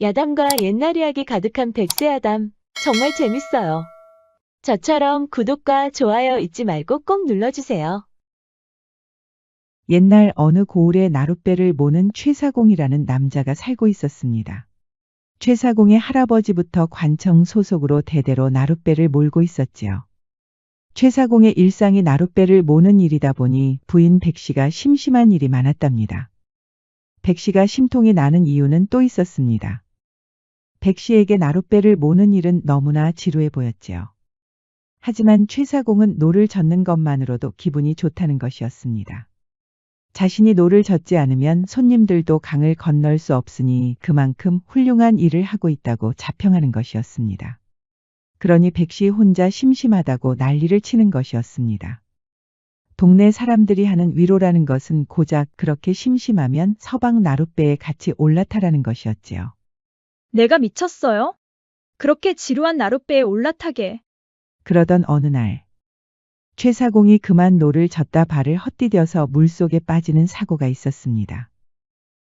야담과 옛날 이야기 가득한 백세야담. 정말 재밌어요. 저처럼 구독과 좋아요 잊지 말고 꼭 눌러주세요. 옛날 어느 고을에 나룻배를 모는 최사공이라는 남자가 살고 있었습니다. 최사공의 할아버지부터 관청 소속으로 대대로 나룻배를 몰고 있었지요. 최사공의 일상이 나룻배를 모는 일이다 보니 부인 백씨가 심심한 일이 많았답니다. 백씨가 심통이 나는 이유는 또 있었습니다. 백씨에게 나룻배를 모는 일은 너무나 지루해 보였지요. 하지만 최사공은 노를 젓는 것만으로도 기분이 좋다는 것이었습니다. 자신이 노를 젓지 않으면 손님들도 강을 건널 수 없으니 그만큼 훌륭한 일을 하고 있다고 자평하는 것이었습니다. 그러니 백씨 혼자 심심하다고 난리를 치는 것이었습니다. 동네 사람들이 하는 위로라는 것은 고작 그렇게 심심하면 서방 나룻배에 같이 올라타라는 것이었지요. 내가 미쳤어요? 그렇게 지루한 나룻배에 올라타게. 그러던 어느 날 최사공이 그만 노를 젓다 발을 헛디뎌서 물속에 빠지는 사고가 있었습니다.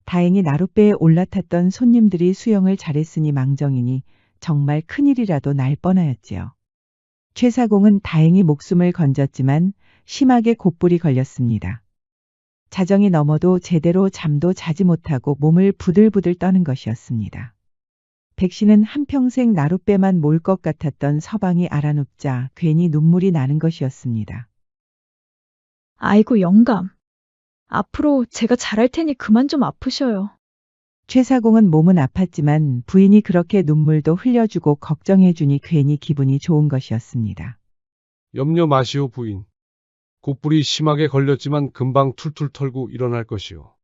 다행히 나룻배에 올라탔던 손님들이 수영을 잘했으니 망정이니 정말 큰일이라도 날 뻔하였지요. 최사공은 다행히 목숨을 건졌지만 심하게 곧불이 걸렸습니다. 자정이 넘어도 제대로 잠도 자지 못하고 몸을 부들부들 떠는 것이었습니다. 백씨는 한평생 나룻배만 몰 것 같았던 서방이 알아눕자 괜히 눈물이 나는 것이었습니다. 아이고 영감. 앞으로 제가 잘할 테니 그만 좀 아프셔요. 최사공은 몸은 아팠지만 부인이 그렇게 눈물도 흘려주고 걱정해주니 괜히 기분이 좋은 것이었습니다. 염려 마시오 부인. 곧불이 심하게 걸렸지만 금방 툴툴 털고 일어날 것이오.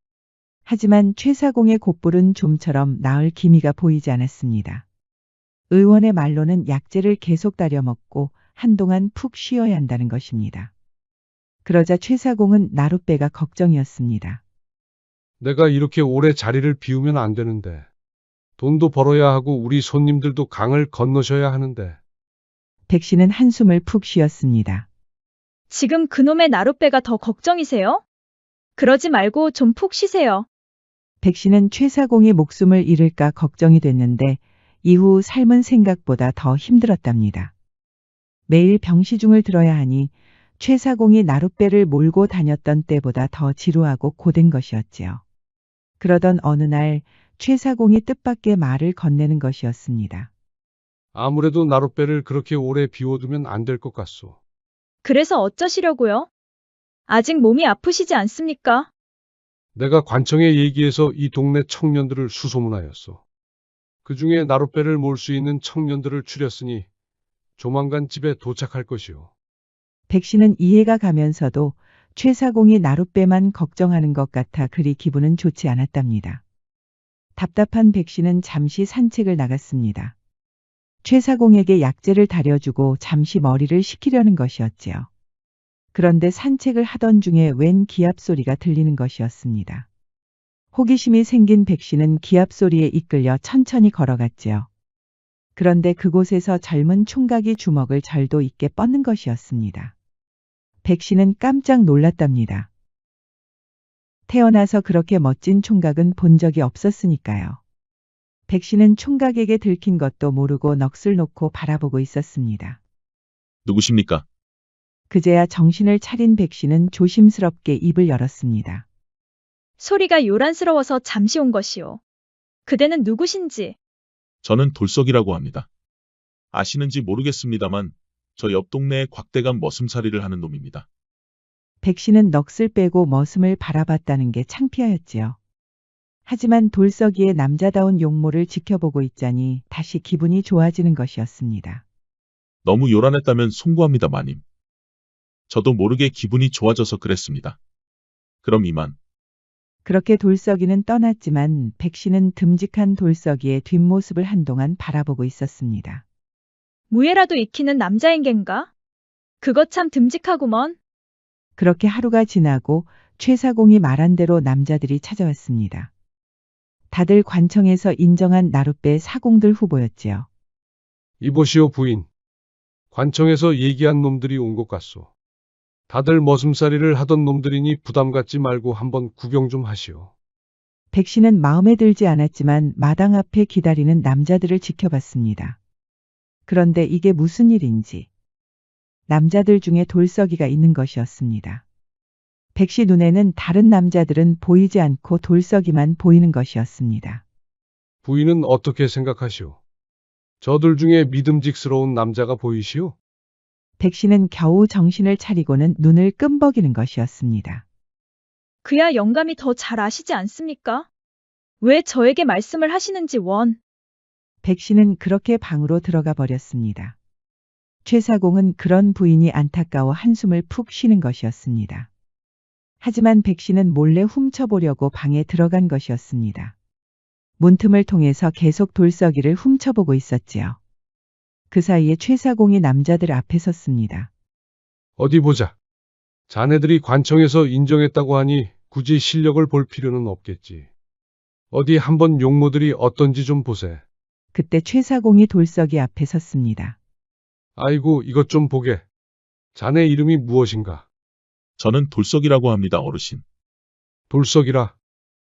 하지만 최사공의 곧불은 좀처럼 나을 기미가 보이지 않았습니다. 의원의 말로는 약재를 계속 다려 먹고 한동안 푹 쉬어야 한다는 것입니다. 그러자 최사공은 나룻배가 걱정이었습니다. 내가 이렇게 오래 자리를 비우면 안 되는데. 돈도 벌어야 하고 우리 손님들도 강을 건너셔야 하는데. 백씨는 한숨을 푹 쉬었습니다. 지금 그놈의 나룻배가 더 걱정이세요? 그러지 말고 좀 푹 쉬세요. 백씨는 최사공이 목숨을 잃을까 걱정이 됐는데 이후 삶은 생각보다 더 힘들었답니다. 매일 병시중을 들어야 하니 최사공이 나룻배를 몰고 다녔던 때보다 더 지루하고 고된 것이었지요. 그러던 어느 날 최사공이 뜻밖의 말을 건네는 것이었습니다. 아무래도 나룻배를 그렇게 오래 비워두면 안 될 것 같소. 그래서 어쩌시려고요? 아직 몸이 아프시지 않습니까? 내가 관청에 얘기해서 이 동네 청년들을 수소문하였소. 그 중에 나룻배를 몰 수 있는 청년들을 추렸으니 조만간 집에 도착할 것이오. 백씨는 이해가 가면서도 최사공이 나룻배만 걱정하는 것 같아 그리 기분은 좋지 않았답니다. 답답한 백씨는 잠시 산책을 나갔습니다. 최사공에게 약재를 다려주고 잠시 머리를 식히려는 것이었지요. 그런데 산책을 하던 중에 웬 기합 소리가 들리는 것이었습니다. 호기심이 생긴 백씨는 기합 소리에 이끌려 천천히 걸어갔지요. 그런데 그곳에서 젊은 총각이 주먹을 절도 있게 뻗는 것이었습니다. 백씨는 깜짝 놀랐답니다. 태어나서 그렇게 멋진 총각은 본 적이 없었으니까요. 백씨는 총각에게 들킨 것도 모르고 넋을 놓고 바라보고 있었습니다. 누구십니까? 그제야 정신을 차린 백씨는 조심스럽게 입을 열었습니다. 소리가 요란스러워서 잠시 온 것이오. 그대는 누구신지. 저는 돌석이라고 합니다. 아시는지 모르겠습니다만 저 옆 동네에 곽대감 머슴살이를 하는 놈입니다. 백씨는 넋을 빼고 머슴을 바라봤다는 게 창피하였지요. 하지만 돌석이의 남자다운 용모를 지켜보고 있자니 다시 기분이 좋아지는 것이었습니다. 너무 요란했다면 송구합니다, 마님. 저도 모르게 기분이 좋아져서 그랬습니다. 그럼 이만. 그렇게 돌석이는 떠났지만 백씨는 듬직한 돌석이의 뒷모습을 한동안 바라보고 있었습니다. 무예라도 익히는 남자인겐가? 그거 참 듬직하구먼. 그렇게 하루가 지나고 최사공이 말한 대로 남자들이 찾아왔습니다. 다들 관청에서 인정한 나룻배 사공들 후보였지요. 이보시오 부인. 관청에서 얘기한 놈들이 온 것 같소. 다들 머슴살이를 하던 놈들이니 부담 갖지 말고 한번 구경 좀 하시오. 백 씨는 마음에 들지 않았지만 마당 앞에 기다리는 남자들을 지켜봤습니다. 그런데 이게 무슨 일인지 남자들 중에 돌석이가 있는 것이었습니다. 백 씨 눈에는 다른 남자들은 보이지 않고 돌석이만 보이는 것이었습니다. 부인은 어떻게 생각하시오? 저들 중에 믿음직스러운 남자가 보이시오? 백 씨는 겨우 정신을 차리고는 눈을 끔벅이는 것이었습니다. 그야 영감이 더 잘 아시지 않습니까? 왜 저에게 말씀을 하시는지 원. 백 씨는 그렇게 방으로 들어가 버렸습니다. 최사공은 그런 부인이 안타까워 한숨을 푹 쉬는 것이었습니다. 하지만 백 씨는 몰래 훔쳐보려고 방에 들어간 것이었습니다. 문틈을 통해서 계속 돌석이를 훔쳐보고 있었지요. 그 사이에 최사공이 남자들 앞에 섰습니다. 어디 보자. 자네들이 관청에서 인정했다고 하니 굳이 실력을 볼 필요는 없겠지. 어디 한번 용모들이 어떤지 좀 보세. 그때 최사공이 돌석이 앞에 섰습니다. 아이고, 이것 좀 보게. 자네 이름이 무엇인가? 저는 돌석이라고 합니다, 어르신. 돌석이라.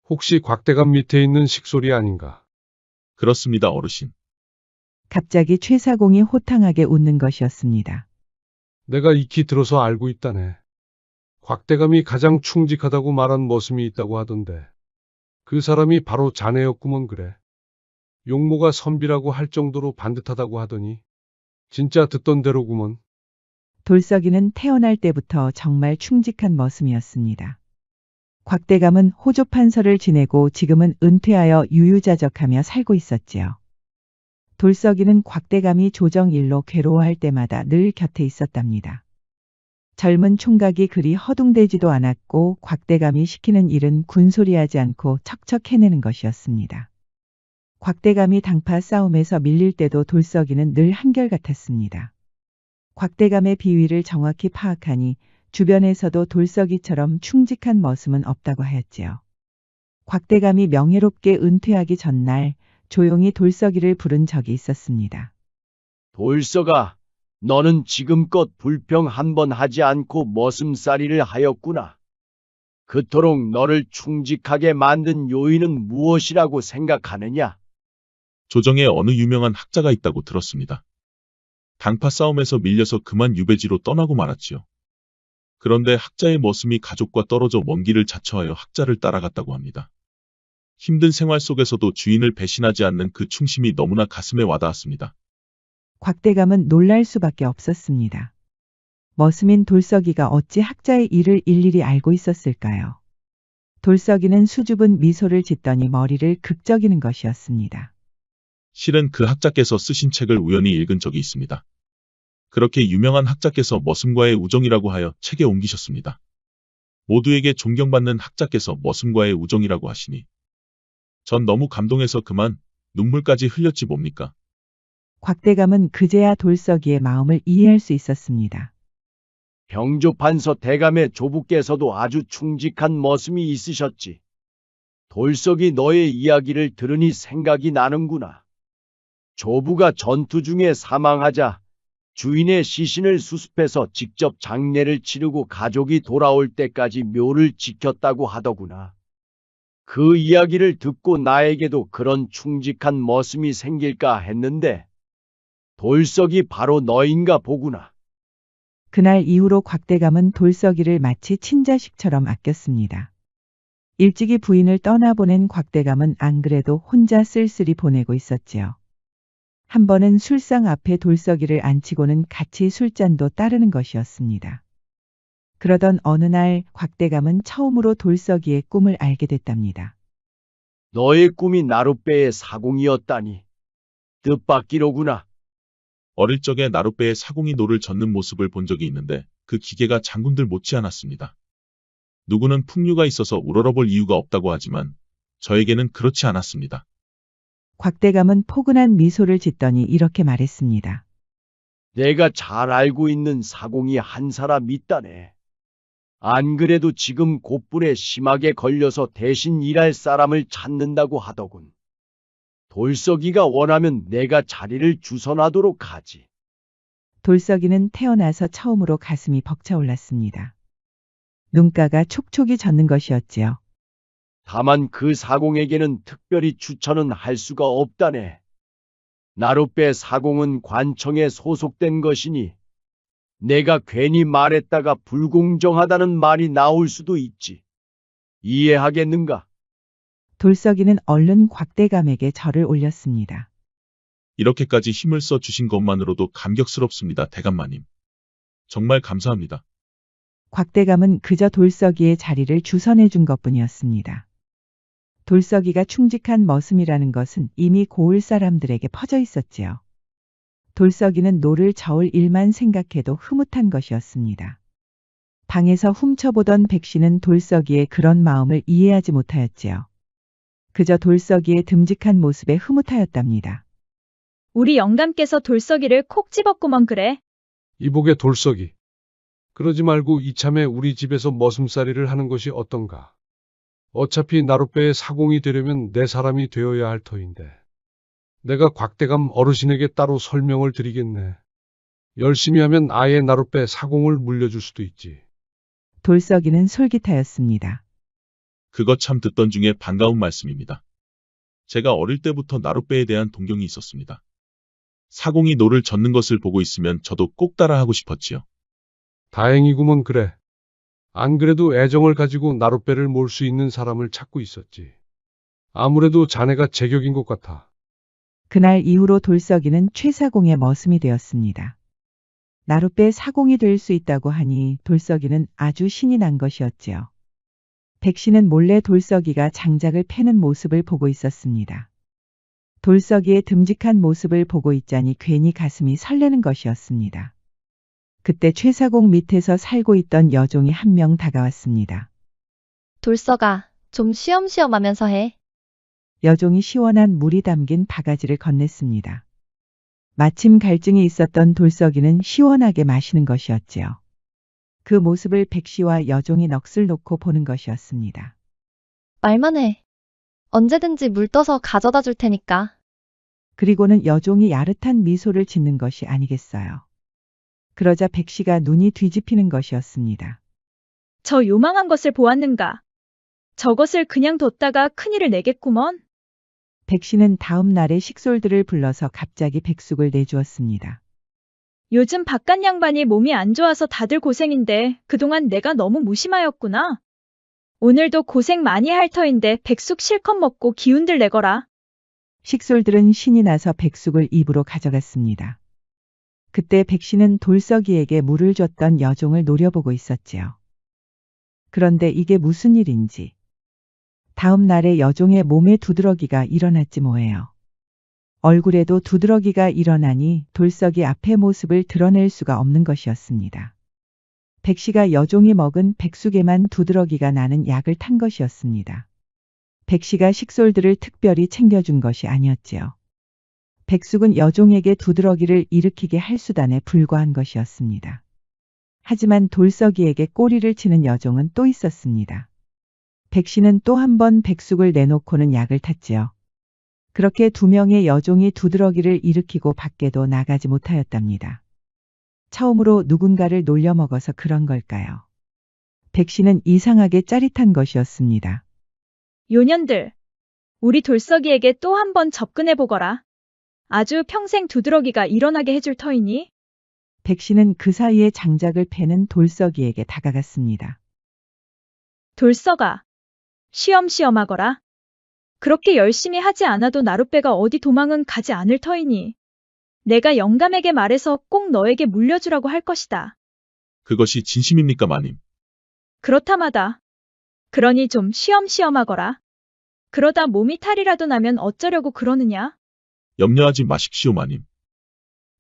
혹시 곽대감 밑에 있는 식솔이 아닌가? 그렇습니다, 어르신. 갑자기 최사공이 호탕하게 웃는 것이었습니다. 내가 익히 들어서 알고 있다네. 곽대감이 가장 충직하다고 말한 머슴이 있다고 하던데. 그 사람이 바로 자네였구먼 그래. 용모가 선비라고 할 정도로 반듯하다고 하더니 진짜 듣던 대로구먼. 돌석이는 태어날 때부터 정말 충직한 머슴이었습니다. 곽대감은 호조 판서를 지내고 지금은 은퇴하여 유유자적하며 살고 있었지요. 돌석이는 곽대감이 조정 일로 괴로워할 때마다 늘 곁에 있었답니다. 젊은 총각이 그리 허둥대지도 않았고 곽대감이 시키는 일은 군소리하지 않고 척척 해내는 것이었습니다. 곽대감이 당파 싸움에서 밀릴 때도 돌석이는 늘 한결같았습니다. 곽대감의 비위를 정확히 파악하니 주변에서도 돌석이처럼 충직한 머슴은 없다고 하였지요. 곽대감이 명예롭게 은퇴하기 전날 조용히 돌석이를 부른 적이 있었습니다. 돌석아, 너는 지금껏 불평 한 번 하지 않고 머슴살이를 하였구나. 그토록 너를 충직하게 만든 요인은 무엇이라고 생각하느냐? 조정에 어느 유명한 학자가 있다고 들었습니다. 당파 싸움에서 밀려서 그만 유배지로 떠나고 말았지요. 그런데 학자의 머슴이 가족과 떨어져 먼 길을 자처하여 학자를 따라갔다고 합니다. 힘든 생활 속에서도 주인을 배신하지 않는 그 충심이 너무나 가슴에 와닿았습니다. 곽대감은 놀랄 수밖에 없었습니다. 머슴인 돌석이가 어찌 학자의 일을 일일이 알고 있었을까요? 돌석이는 수줍은 미소를 짓더니 머리를 극적이는 것이었습니다. 실은 그 학자께서 쓰신 책을 우연히 읽은 적이 있습니다. 그렇게 유명한 학자께서 머슴과의 우정이라고 하여 책에 옮기셨습니다. 모두에게 존경받는 학자께서 머슴과의 우정이라고 하시니 전 너무 감동해서 그만 눈물까지 흘렸지 뭡니까? 곽대감은 그제야 돌석이의 마음을 이해할 수 있었습니다. 병조판서 대감의 조부께서도 아주 충직한 머슴이 있으셨지. 돌석이 너의 이야기를 들으니 생각이 나는구나. 조부가 전투 중에 사망하자 주인의 시신을 수습해서 직접 장례를 치르고 가족이 돌아올 때까지 묘를 지켰다고 하더구나. 그 이야기를 듣고 나에게도 그런 충직한 머슴이 생길까 했는데 돌석이 바로 너인가 보구나. 그날 이후로 곽대감은 돌석이를 마치 친자식처럼 아꼈습니다. 일찍이 부인을 떠나보낸 곽대감은 안 그래도 혼자 쓸쓸히 보내고 있었지요. 한 번은 술상 앞에 돌석이를 앉히고는 같이 술잔도 따르는 것이었습니다. 그러던 어느 날 곽대감은 처음으로 돌석이의 꿈을 알게 됐답니다. 너의 꿈이 나룻배의 사공이었다니. 뜻밖이로구나. 어릴 적에 나룻배에 사공이 노를 젓는 모습을 본 적이 있는데 그 기계가 장군들 못지않았습니다. 누구는 풍류가 있어서 우러러볼 이유가 없다고 하지만 저에게는 그렇지 않았습니다. 곽대감은 포근한 미소를 짓더니 이렇게 말했습니다. 내가 잘 알고 있는 사공이 한 사람 있다네. 안 그래도 지금 곧불에 심하게 걸려서 대신 일할 사람을 찾는다고 하더군. 돌석이가 원하면 내가 자리를 주선하도록 하지. 돌석이는 태어나서 처음으로 가슴이 벅차올랐습니다. 눈가가 촉촉이 젖는 것이었지요. 다만 그 사공에게는 특별히 추천은 할 수가 없다네. 나룻배 사공은 관청에 소속된 것이니 내가 괜히 말했다가 불공정하다는 말이 나올 수도 있지. 이해하겠는가? 돌석이는 얼른 곽대감에게 절을 올렸습니다. 이렇게까지 힘을 써 주신 것만으로도 감격스럽습니다, 대감마님. 정말 감사합니다. 곽대감은 그저 돌석이의 자리를 주선해 준 것뿐이었습니다. 돌석이가 충직한 머슴이라는 것은 이미 고을 사람들에게 퍼져 있었지요. 돌석이는 노를 저을 일만 생각해도 흐뭇한 것이었습니다. 방에서 훔쳐보던 백씨는 돌석이의 그런 마음을 이해하지 못하였지요. 그저 돌석이의 듬직한 모습에 흐뭇하였답니다. 우리 영감께서 돌석이를 콕 집었구먼 그래. 이복의 돌석이. 그러지 말고 이참에 우리 집에서 머슴살이를 하는 것이 어떤가. 어차피 나룻배의 사공이 되려면 내 사람이 되어야 할 터인데. 내가 곽대감 어르신에게 따로 설명을 드리겠네. 열심히 하면 아예 나룻배 사공을 물려줄 수도 있지. 돌석이는 솔깃하였습니다. 그거 참 듣던 중에 반가운 말씀입니다. 제가 어릴 때부터 나룻배에 대한 동경이 있었습니다. 사공이 노를 젓는 것을 보고 있으면 저도 꼭 따라하고 싶었지요. 다행이구먼 그래. 안 그래도 애정을 가지고 나룻배를 몰 수 있는 사람을 찾고 있었지. 아무래도 자네가 제격인 것 같아. 그날 이후로 돌석이는 최사공의 머슴이 되었습니다. 나룻배 사공이 될 수 있다고 하니 돌석이는 아주 신이 난 것이었지요. 백씨는 몰래 돌석이가 장작을 패는 모습을 보고 있었습니다. 돌석이의 듬직한 모습을 보고 있자니 괜히 가슴이 설레는 것이었습니다. 그때 최사공 밑에서 살고 있던 여종이 한 명 다가왔습니다. 돌석아, 좀 쉬엄쉬엄 하면서 해. 여종이 시원한 물이 담긴 바가지를 건넸습니다. 마침 갈증이 있었던 돌석이는 시원하게 마시는 것이었지요. 그 모습을 백씨와 여종이 넋을 놓고 보는 것이었습니다. 말만 해. 언제든지 물 떠서 가져다 줄 테니까. 그리고는 여종이 야릇한 미소를 짓는 것이 아니겠어요. 그러자 백씨가 눈이 뒤집히는 것이었습니다. 저 요망한 것을 보았는가. 저것을 그냥 뒀다가 큰일을 내겠구먼. 백씨는 다음 날에 식솔들을 불러서 갑자기 백숙을 내주었습니다. 요즘 바깥 양반이 몸이 안 좋아서 다들 고생인데 그동안 내가 너무 무심하였구나. 오늘도 고생 많이 할 터인데 백숙 실컷 먹고 기운들 내거라. 식솔들은 신이 나서 백숙을 입으로 가져갔습니다. 그때 백씨는 돌석이에게 물을 줬던 여종을 노려보고 있었지요. 그런데 이게 무슨 일인지. 다음 날에 여종의 몸에 두드러기가 일어났지 뭐예요. 얼굴에도 두드러기가 일어나니 돌석이 앞의 모습을 드러낼 수가 없는 것이었습니다. 백씨가 여종이 먹은 백숙에만 두드러기가 나는 약을 탄 것이었습니다. 백씨가 식솔들을 특별히 챙겨준 것이 아니었지요. 백숙은 여종에게 두드러기를 일으키게 할 수단에 불과한 것이었습니다. 하지만 돌석이에게 꼬리를 치는 여종은 또 있었습니다. 백씨는 또 한 번 백숙을 내놓고는 약을 탔지요. 그렇게 두 명의 여종이 두드러기를 일으키고 밖에도 나가지 못하였답니다. 처음으로 누군가를 놀려먹어서 그런 걸까요? 백씨는 이상하게 짜릿한 것이었습니다. 요년들, 우리 돌석이에게 또 한 번 접근해보거라. 아주 평생 두드러기가 일어나게 해줄 터이니. 백씨는 그 사이에 장작을 패는 돌석이에게 다가갔습니다. 돌석아, 쉬엄쉬엄 하거라. 그렇게 열심히 하지 않아도 나룻배가 어디 도망은 가지 않을 터이니. 내가 영감에게 말해서 꼭 너에게 물려주라고 할 것이다. 그것이 진심입니까, 마님? 그렇다마다. 그러니 좀 쉬엄쉬엄 하거라. 그러다 몸이 탈이라도 나면 어쩌려고 그러느냐? 염려하지 마십시오, 마님.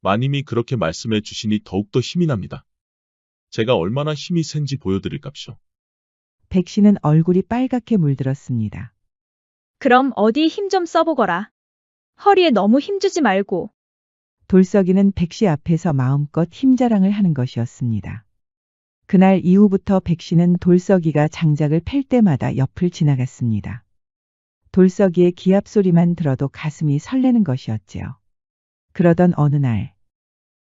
마님이 그렇게 말씀해 주시니 더욱더 힘이 납니다. 제가 얼마나 힘이 센지 보여드릴갑쇼. 백씨는 얼굴이 빨갛게 물들었습니다. 그럼 어디 힘 좀 써보거라. 허리에 너무 힘주지 말고. 돌석이는 백씨 앞에서 마음껏 힘자랑을 하는 것이었습니다. 그날 이후부터 백씨는 돌석이가 장작을 팰 때마다 옆을 지나갔습니다. 돌석이의 기합 소리만 들어도 가슴이 설레는 것이었지요. 그러던 어느 날,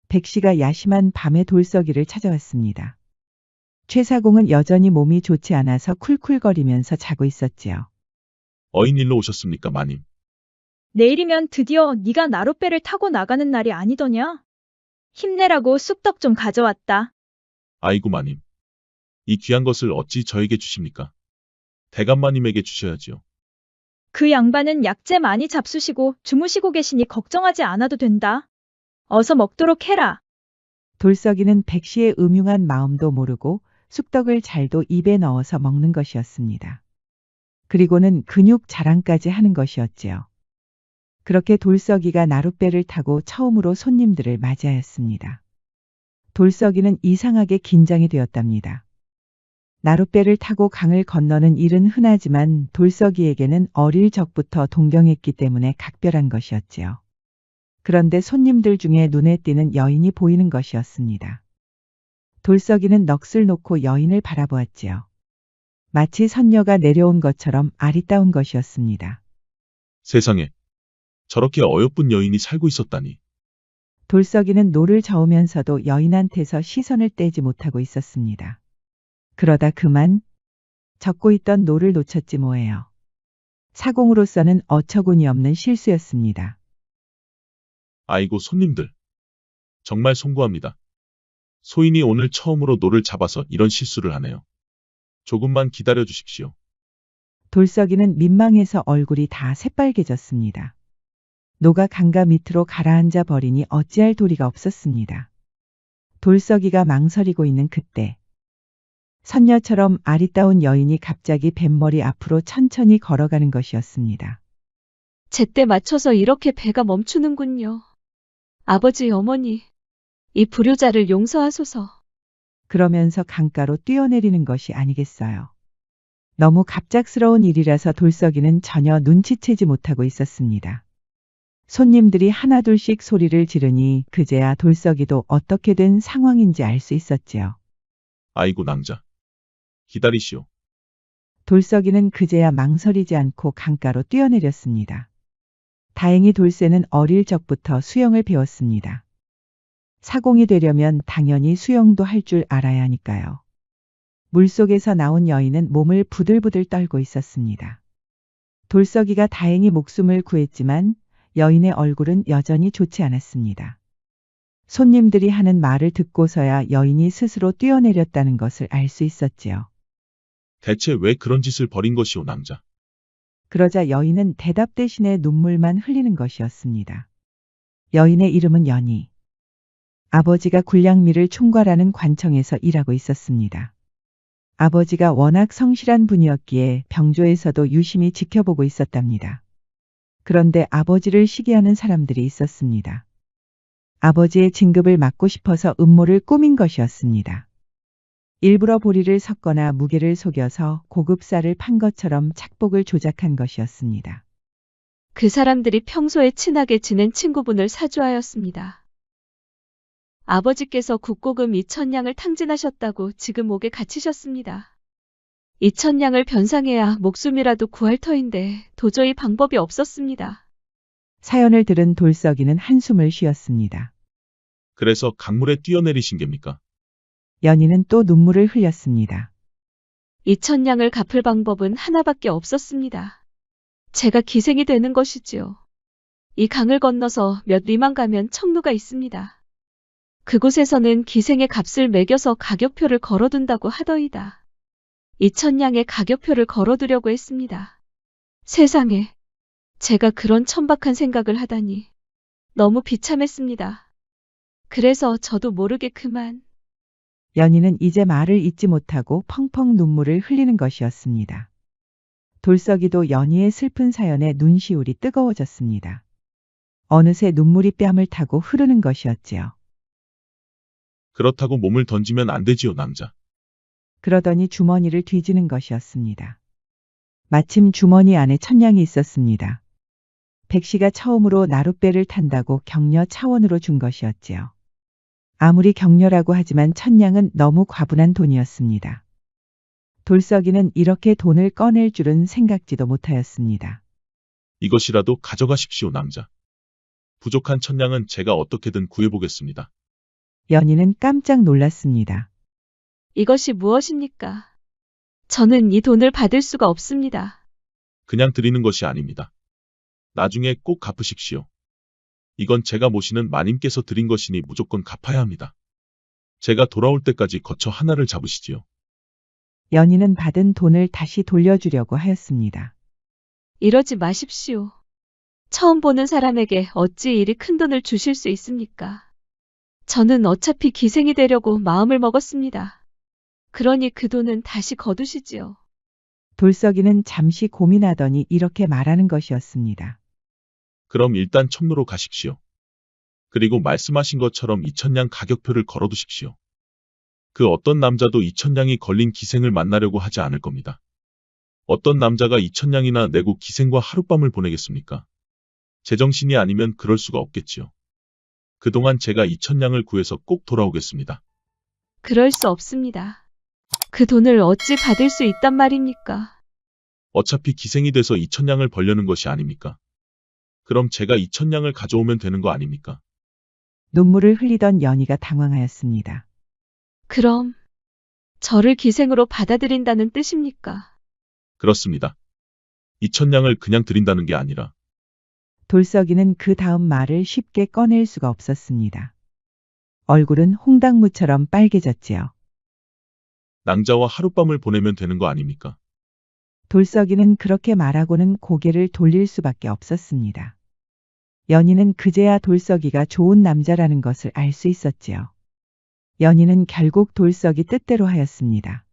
백씨가 야심한 밤에 돌석이를 찾아왔습니다. 최사공은 여전히 몸이 좋지 않아서 쿨쿨거리면서 자고 있었지요. 어인일로 오셨습니까, 마님? 내일이면 드디어 네가 나룻배를 타고 나가는 날이 아니더냐? 힘내라고 쑥떡 좀 가져왔다. 아이고, 마님. 이 귀한 것을 어찌 저에게 주십니까? 대감마님에게 주셔야지요. 그 양반은 약재 많이 잡수시고 주무시고 계시니 걱정하지 않아도 된다. 어서 먹도록 해라. 돌석이는 백씨의 음흉한 마음도 모르고 쑥떡을 잘도 입에 넣어서 먹는 것이었습니다. 그리고는 근육 자랑까지 하는 것이었지요. 그렇게 돌석이가 나룻배를 타고 처음으로 손님들을 맞이하였습니다. 돌석이는 이상하게 긴장이 되었답니다. 나룻배를 타고 강을 건너는 일은 흔하지만 돌석이에게는 어릴 적부터 동경했기 때문에 각별한 것이었지요. 그런데 손님들 중에 눈에 띄는 여인이 보이는 것이었습니다. 돌석이는 넋을 놓고 여인을 바라보았지요. 마치 선녀가 내려온 것처럼 아리따운 것이었습니다. 세상에. 저렇게 어여쁜 여인이 살고 있었다니. 돌석이는 노를 저으면서도 여인한테서 시선을 떼지 못하고 있었습니다. 그러다 그만 적고 있던 노를 놓쳤지 뭐예요. 사공으로서는 어처구니 없는 실수였습니다. 아이고, 손님들. 정말 송구합니다. 소인이 오늘 처음으로 노를 잡아서 이런 실수를 하네요. 조금만 기다려 주십시오. 돌석이는 민망해서 얼굴이 다 새빨개졌습니다. 노가 강가 밑으로 가라앉아 버리니 어찌할 도리가 없었습니다. 돌석이가 망설이고 있는 그때 선녀처럼 아리따운 여인이 갑자기 뱃머리 앞으로 천천히 걸어가는 것이었습니다. 제때 맞춰서 이렇게 배가 멈추는군요. 아버지, 어머니, 이 불효자를 용서하소서. 그러면서 강가로 뛰어내리는 것이 아니겠어요. 너무 갑작스러운 일이라서 돌석이는 전혀 눈치채지 못하고 있었습니다. 손님들이 하나둘씩 소리를 지르니 그제야 돌석이도 어떻게 된 상황인지 알 수 있었지요. 아이고, 낭자. 기다리시오. 돌석이는 그제야 망설이지 않고 강가로 뛰어내렸습니다. 다행히 돌쇠는 어릴 적부터 수영을 배웠습니다. 사공이 되려면 당연히 수영도 할 줄 알아야 하니까요. 물속에서 나온 여인은 몸을 부들부들 떨고 있었습니다. 돌석이가 다행히 목숨을 구했지만 여인의 얼굴은 여전히 좋지 않았습니다. 손님들이 하는 말을 듣고서야 여인이 스스로 뛰어내렸다는 것을 알 수 있었지요. 대체 왜 그런 짓을 벌인 것이오, 낭자? 그러자 여인은 대답 대신에 눈물만 흘리는 것이었습니다. 여인의 이름은 연희. 아버지가 굴량미를 총괄하는 관청에서 일하고 있었습니다. 아버지가 워낙 성실한 분이었기에 병조에서도 유심히 지켜보고 있었답니다. 그런데 아버지를 시기하는 사람들이 있었습니다. 아버지의 진급을 막고 싶어서 음모를 꾸민 것이었습니다. 일부러 보리를 섞거나 무게를 속여서 고급 쌀을 판 것처럼 착복을 조작한 것이었습니다. 그 사람들이 평소에 친하게 지낸 친구분을 사주하였습니다. 아버지께서 국고금 2,000냥을 탕진하셨다고 지금 옥에 갇히셨습니다. 2,000냥을 변상해야 목숨이라도 구할 터인데 도저히 방법이 없었습니다. 사연을 들은 돌석이는 한숨을 쉬었습니다. 그래서 강물에 뛰어내리신 겁니까? 연희는 또 눈물을 흘렸습니다. 2,000냥을 갚을 방법은 하나밖에 없었습니다. 제가 기생이 되는 것이지요. 이 강을 건너서 몇 리만 가면 청루가 있습니다. 그곳에서는 기생의 값을 매겨서 가격표를 걸어둔다고 하더이다. 2,000냥의 가격표를 걸어두려고 했습니다. 세상에, 제가 그런 천박한 생각을 하다니 너무 비참했습니다. 그래서 저도 모르게 그만. 연희는 이제 말을 잇지 못하고 펑펑 눈물을 흘리는 것이었습니다. 돌석이도 연희의 슬픈 사연에 눈시울이 뜨거워졌습니다. 어느새 눈물이 뺨을 타고 흐르는 것이었지요. 그렇다고 몸을 던지면 안 되지요, 낭자. 그러더니 주머니를 뒤지는 것이었습니다. 마침 주머니 안에 1,000냥이 있었습니다. 백씨가 처음으로 나룻배를 탄다고 격려 차원으로 준 것이었지요. 아무리 격려라고 하지만 1,000냥은 너무 과분한 돈이었습니다. 돌석이는 이렇게 돈을 꺼낼 줄은 생각지도 못하였습니다. 이것이라도 가져가십시오, 낭자. 부족한 1,000냥은 제가 어떻게든 구해보겠습니다. 연희는 깜짝 놀랐습니다. 이것이 무엇입니까? 저는 이 돈을 받을 수가 없습니다. 그냥 드리는 것이 아닙니다. 나중에 꼭 갚으십시오. 이건 제가 모시는 마님께서 드린 것이니 무조건 갚아야 합니다. 제가 돌아올 때까지 거처 하나를 잡으시지요. 연희는 받은 돈을 다시 돌려주려고 하였습니다. 이러지 마십시오. 처음 보는 사람에게 어찌 이리 큰 돈을 주실 수 있습니까? 저는 어차피 기생이 되려고 마음을 먹었습니다. 그러니 그 돈은 다시 거두시지요. 돌석이는 잠시 고민하더니 이렇게 말하는 것이었습니다. 그럼 일단 청로로 가십시오. 그리고 말씀하신 것처럼 2,000냥 가격표를 걸어두십시오. 그 어떤 남자도 2,000냥이 걸린 기생을 만나려고 하지 않을 겁니다. 어떤 남자가 2,000냥이나 내고 기생과 하룻밤을 보내겠습니까? 제정신이 아니면 그럴 수가 없겠지요. 그동안 제가 2,000냥을 구해서 꼭 돌아오겠습니다. 그럴 수 없습니다. 그 돈을 어찌 받을 수 있단 말입니까? 어차피 기생이 돼서 2,000냥을 벌려는 것이 아닙니까? 그럼 제가 2,000냥을 가져오면 되는 거 아닙니까? 눈물을 흘리던 연희가 당황하였습니다. 그럼 저를 기생으로 받아들인다는 뜻입니까? 그렇습니다. 2,000냥을 그냥 드린다는 게 아니라 돌석이는 그 다음 말을 쉽게 꺼낼 수가 없었습니다. 얼굴은 홍당무처럼 빨개졌지요. 낭자와 하룻밤을 보내면 되는 거 아닙니까? 돌석이는 그렇게 말하고는 고개를 돌릴 수밖에 없었습니다. 연희는 그제야 돌석이가 좋은 남자라는 것을 알 수 있었지요. 연희는 결국 돌석이 뜻대로 하였습니다.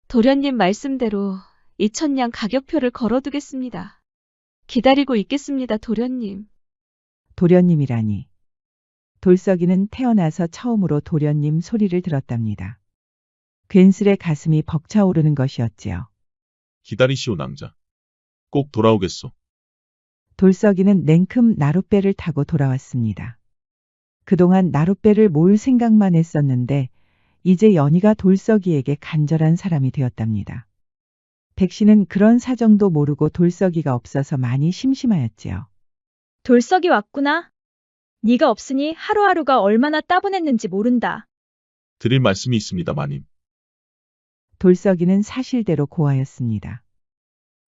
도련님 말씀대로 2,000냥 가격표를 걸어두겠습니다. 기다리고 있겠습니다, 도련님. 도련님이라니. 돌석이는 태어나서 처음으로 도련님 소리를 들었답니다. 괜스레 가슴이 벅차오르는 것이었지요. 기다리시오 낭자. 꼭 돌아오겠소. 돌석이는 냉큼 나룻배를 타고 돌아왔습니다. 그동안 나룻배를 몰 생각만 했었는데 이제 연희가 돌석이에게 간절한 사람이 되었답니다. 백씨는 그런 사정도 모르고 돌석이가 없어서 많이 심심하였지요. 돌석이 왔구나. 네가 없으니 하루하루가 얼마나 따분했는지 모른다. 드릴 말씀이 있습니다, 마님. 돌석이는 사실대로 고하였습니다.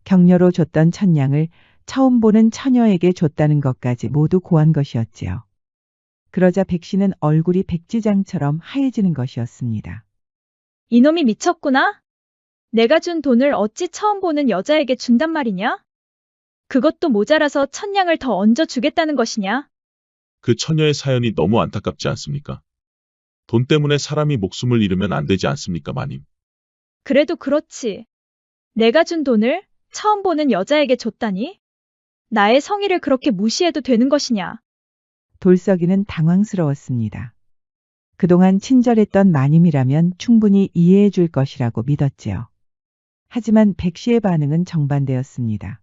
격려로 줬던 1,000냥을 처음 보는 처녀에게 줬다는 것까지 모두 고한 것이었지요. 그러자 백씨는 얼굴이 백지장처럼 하얘지는 것이었습니다. 이놈이 미쳤구나. 내가 준 돈을 어찌 처음 보는 여자에게 준단 말이냐? 그것도 모자라서 1,000냥을 더 얹어 주겠다는 것이냐? 그 처녀의 사연이 너무 안타깝지 않습니까? 돈 때문에 사람이 목숨을 잃으면 안 되지 않습니까, 마님? 그래도 그렇지. 내가 준 돈을 처음 보는 여자에게 줬다니? 나의 성의를 그렇게 무시해도 되는 것이냐? 돌석이는 당황스러웠습니다. 그동안 친절했던 마님이라면 충분히 이해해 줄 것이라고 믿었지요. 하지만 백씨의 반응은 정반대였습니다.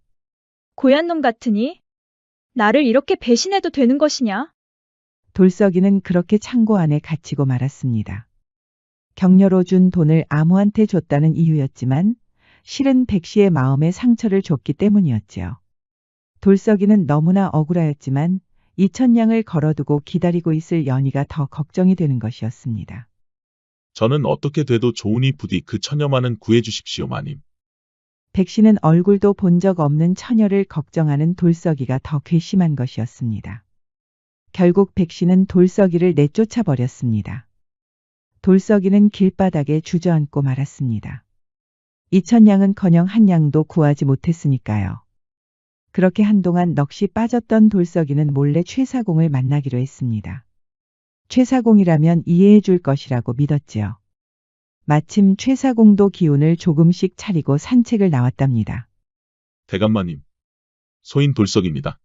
고얀 놈 같으니? 나를 이렇게 배신해도 되는 것이냐? 돌석이는 그렇게 창고 안에 갇히고 말았습니다. 격려로 준 돈을 아무한테 줬다는 이유였지만 실은 백씨의 마음에 상처를 줬기 때문이었지요. 돌석이는 너무나 억울하였지만 2,000냥을 걸어두고 기다리고 있을 연희가 더 걱정이 되는 것이었습니다. 저는 어떻게 돼도 좋으니 부디 그 처녀만은 구해주십시오, 마님. 백씨는 얼굴도 본 적 없는 처녀를 걱정하는 돌석이가 더 괘씸한 것이었습니다. 결국 백씨는 돌석이를 내쫓아 버렸습니다. 돌석이는 길바닥에 주저앉고 말았습니다. 2,000냥은커녕 1냥도 구하지 못했으니까요. 그렇게 한동안 넋이 빠졌던 돌석이는 몰래 최사공을 만나기로 했습니다. 최사공이라면 이해해 줄 것이라고 믿었지요. 마침 최사공도 기운을 조금씩 차리고 산책을 나왔답니다. 대감마님. 소인 돌석입니다.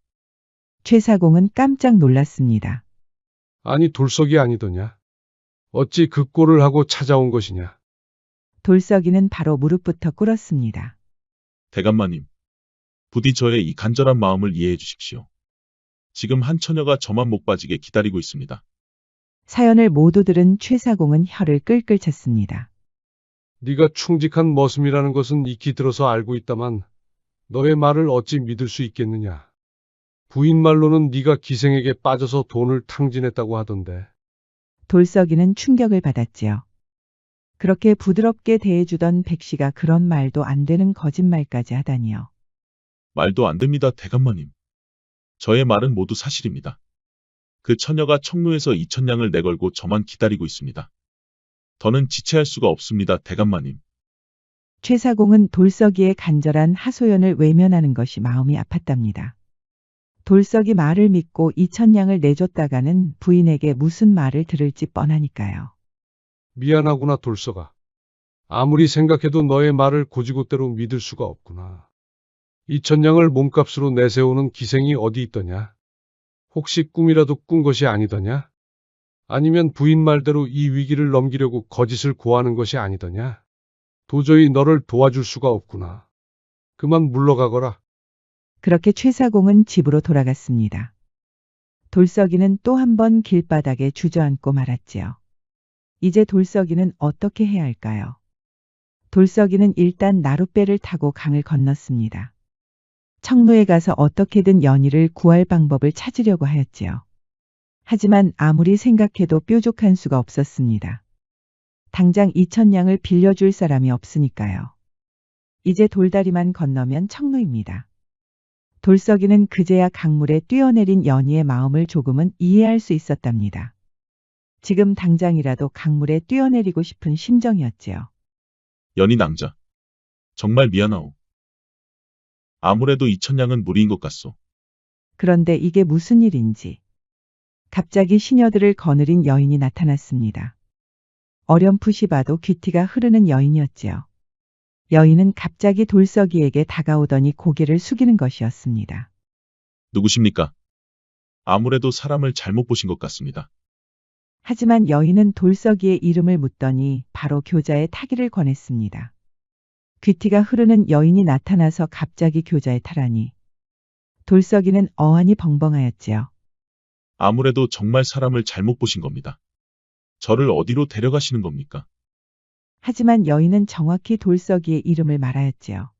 최사공은 깜짝 놀랐습니다. 아니 돌석이 아니더냐? 어찌 그 꼴을 하고 찾아온 것이냐? 돌석이는 바로 무릎부터 꿇었습니다. 대감마님. 부디 저의 이 간절한 마음을 이해해 주십시오. 지금 한 처녀가 저만 못 빠지게 기다리고 있습니다. 사연을 모두 들은 최사공은 혀를 끌끌 찼습니다. 네가 충직한 머슴이라는 것은 익히 들어서 알고 있다만 너의 말을 어찌 믿을 수 있겠느냐? 부인 말로는 네가 기생에게 빠져서 돈을 탕진했다고 하던데. 돌석이는 충격을 받았지요. 그렇게 부드럽게 대해주던 백씨가 그런 말도 안 되는 거짓말까지 하다니요. 말도 안 됩니다, 대감마님. 저의 말은 모두 사실입니다. 그 처녀가 청로에서 2,000냥을 내걸고 저만 기다리고 있습니다. 더는 지체할 수가 없습니다, 대감마님. 최사공은 돌석이의 간절한 하소연을 외면하는 것이 마음이 아팠답니다. 돌석이 말을 믿고 2,000냥을 내줬다가는 부인에게 무슨 말을 들을지 뻔하니까요. 미안하구나, 돌석아. 아무리 생각해도 너의 말을 고지고대로 믿을 수가 없구나. 2,000냥을 몸값으로 내세우는 기생이 어디 있더냐? 혹시 꿈이라도 꾼 것이 아니더냐? 아니면 부인 말대로 이 위기를 넘기려고 거짓을 고하는 것이 아니더냐? 도저히 너를 도와줄 수가 없구나. 그만 물러가거라. 그렇게 최사공은 집으로 돌아갔습니다. 돌석이는 또 한 번 길바닥에 주저앉고 말았지요. 이제 돌석이는 어떻게 해야 할까요? 돌석이는 일단 나룻배를 타고 강을 건넜습니다. 청로에 가서 어떻게든 연희를 구할 방법을 찾으려고 하였지요. 하지만 아무리 생각해도 뾰족한 수가 없었습니다. 당장 2,000냥을 빌려줄 사람이 없으니까요. 이제 돌다리만 건너면 청로입니다. 돌석이는 그제야 강물에 뛰어내린 연희의 마음을 조금은 이해할 수 있었답니다. 지금 당장이라도 강물에 뛰어내리고 싶은 심정이었지요. 연희 낭자. 정말 미안하오. 아무래도 2,000냥은 무리인 것 같소. 그런데 이게 무슨 일인지. 갑자기 시녀들을 거느린 여인이 나타났습니다. 어렴풋이 봐도 귀티가 흐르는 여인이었지요. 여인은 갑자기 돌석이에게 다가오더니 고개를 숙이는 것이었습니다. 누구십니까? 아무래도 사람을 잘못 보신 것 같습니다. 하지만 여인은 돌석이의 이름을 묻더니 바로 교자의 타기를 권했습니다. 귀티가 흐르는 여인이 나타나서 갑자기 교자에 타라니 돌석이는 어안이 벙벙하였지요. 아무래도 정말 사람을 잘못 보신 겁니다. 저를 어디로 데려가시는 겁니까? 하지만 여인은 정확히 돌석이의 이름을 말하였지요.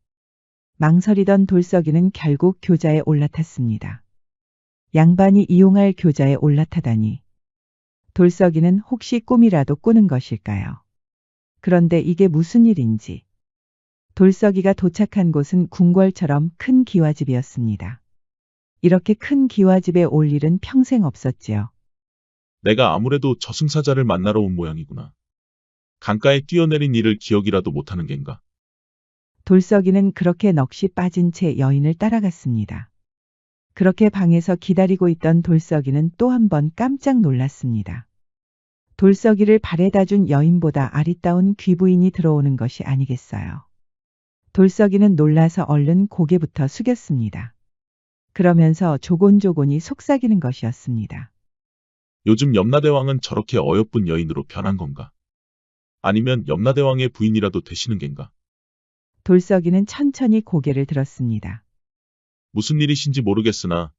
망설이던 돌석이는 결국 교자에 올라탔습니다. 양반이 이용할 교자에 올라타다니. 돌석이는 혹시 꿈이라도 꾸는 것일까요? 그런데 이게 무슨 일인지. 돌석이가 도착한 곳은 궁궐처럼 큰 기와집이었습니다. 이렇게 큰 기와집에 올 일은 평생 없었지요. 내가 아무래도 저승사자를 만나러 온 모양이구나. 강가에 뛰어내린 일을 기억이라도 못하는 겐가. 돌석이는 그렇게 넋이 빠진 채 여인을 따라갔습니다. 그렇게 방에서 기다리고 있던 돌석이는 또 한 번 깜짝 놀랐습니다. 돌석이를 발에다 준 여인보다 아리따운 귀부인이 들어오는 것이 아니겠어요. 돌석이는 놀라서 얼른 고개부터 숙였습니다. 그러면서 조곤조곤히 속삭이는 것이었습니다. 요즘 염라대왕은 저렇게 어여쁜 여인으로 변한 건가? 아니면 염라대왕의 부인이라도 되시는 겐가? 돌석이는 천천히 고개를 들었습니다. 무슨 일이신지 모르겠으나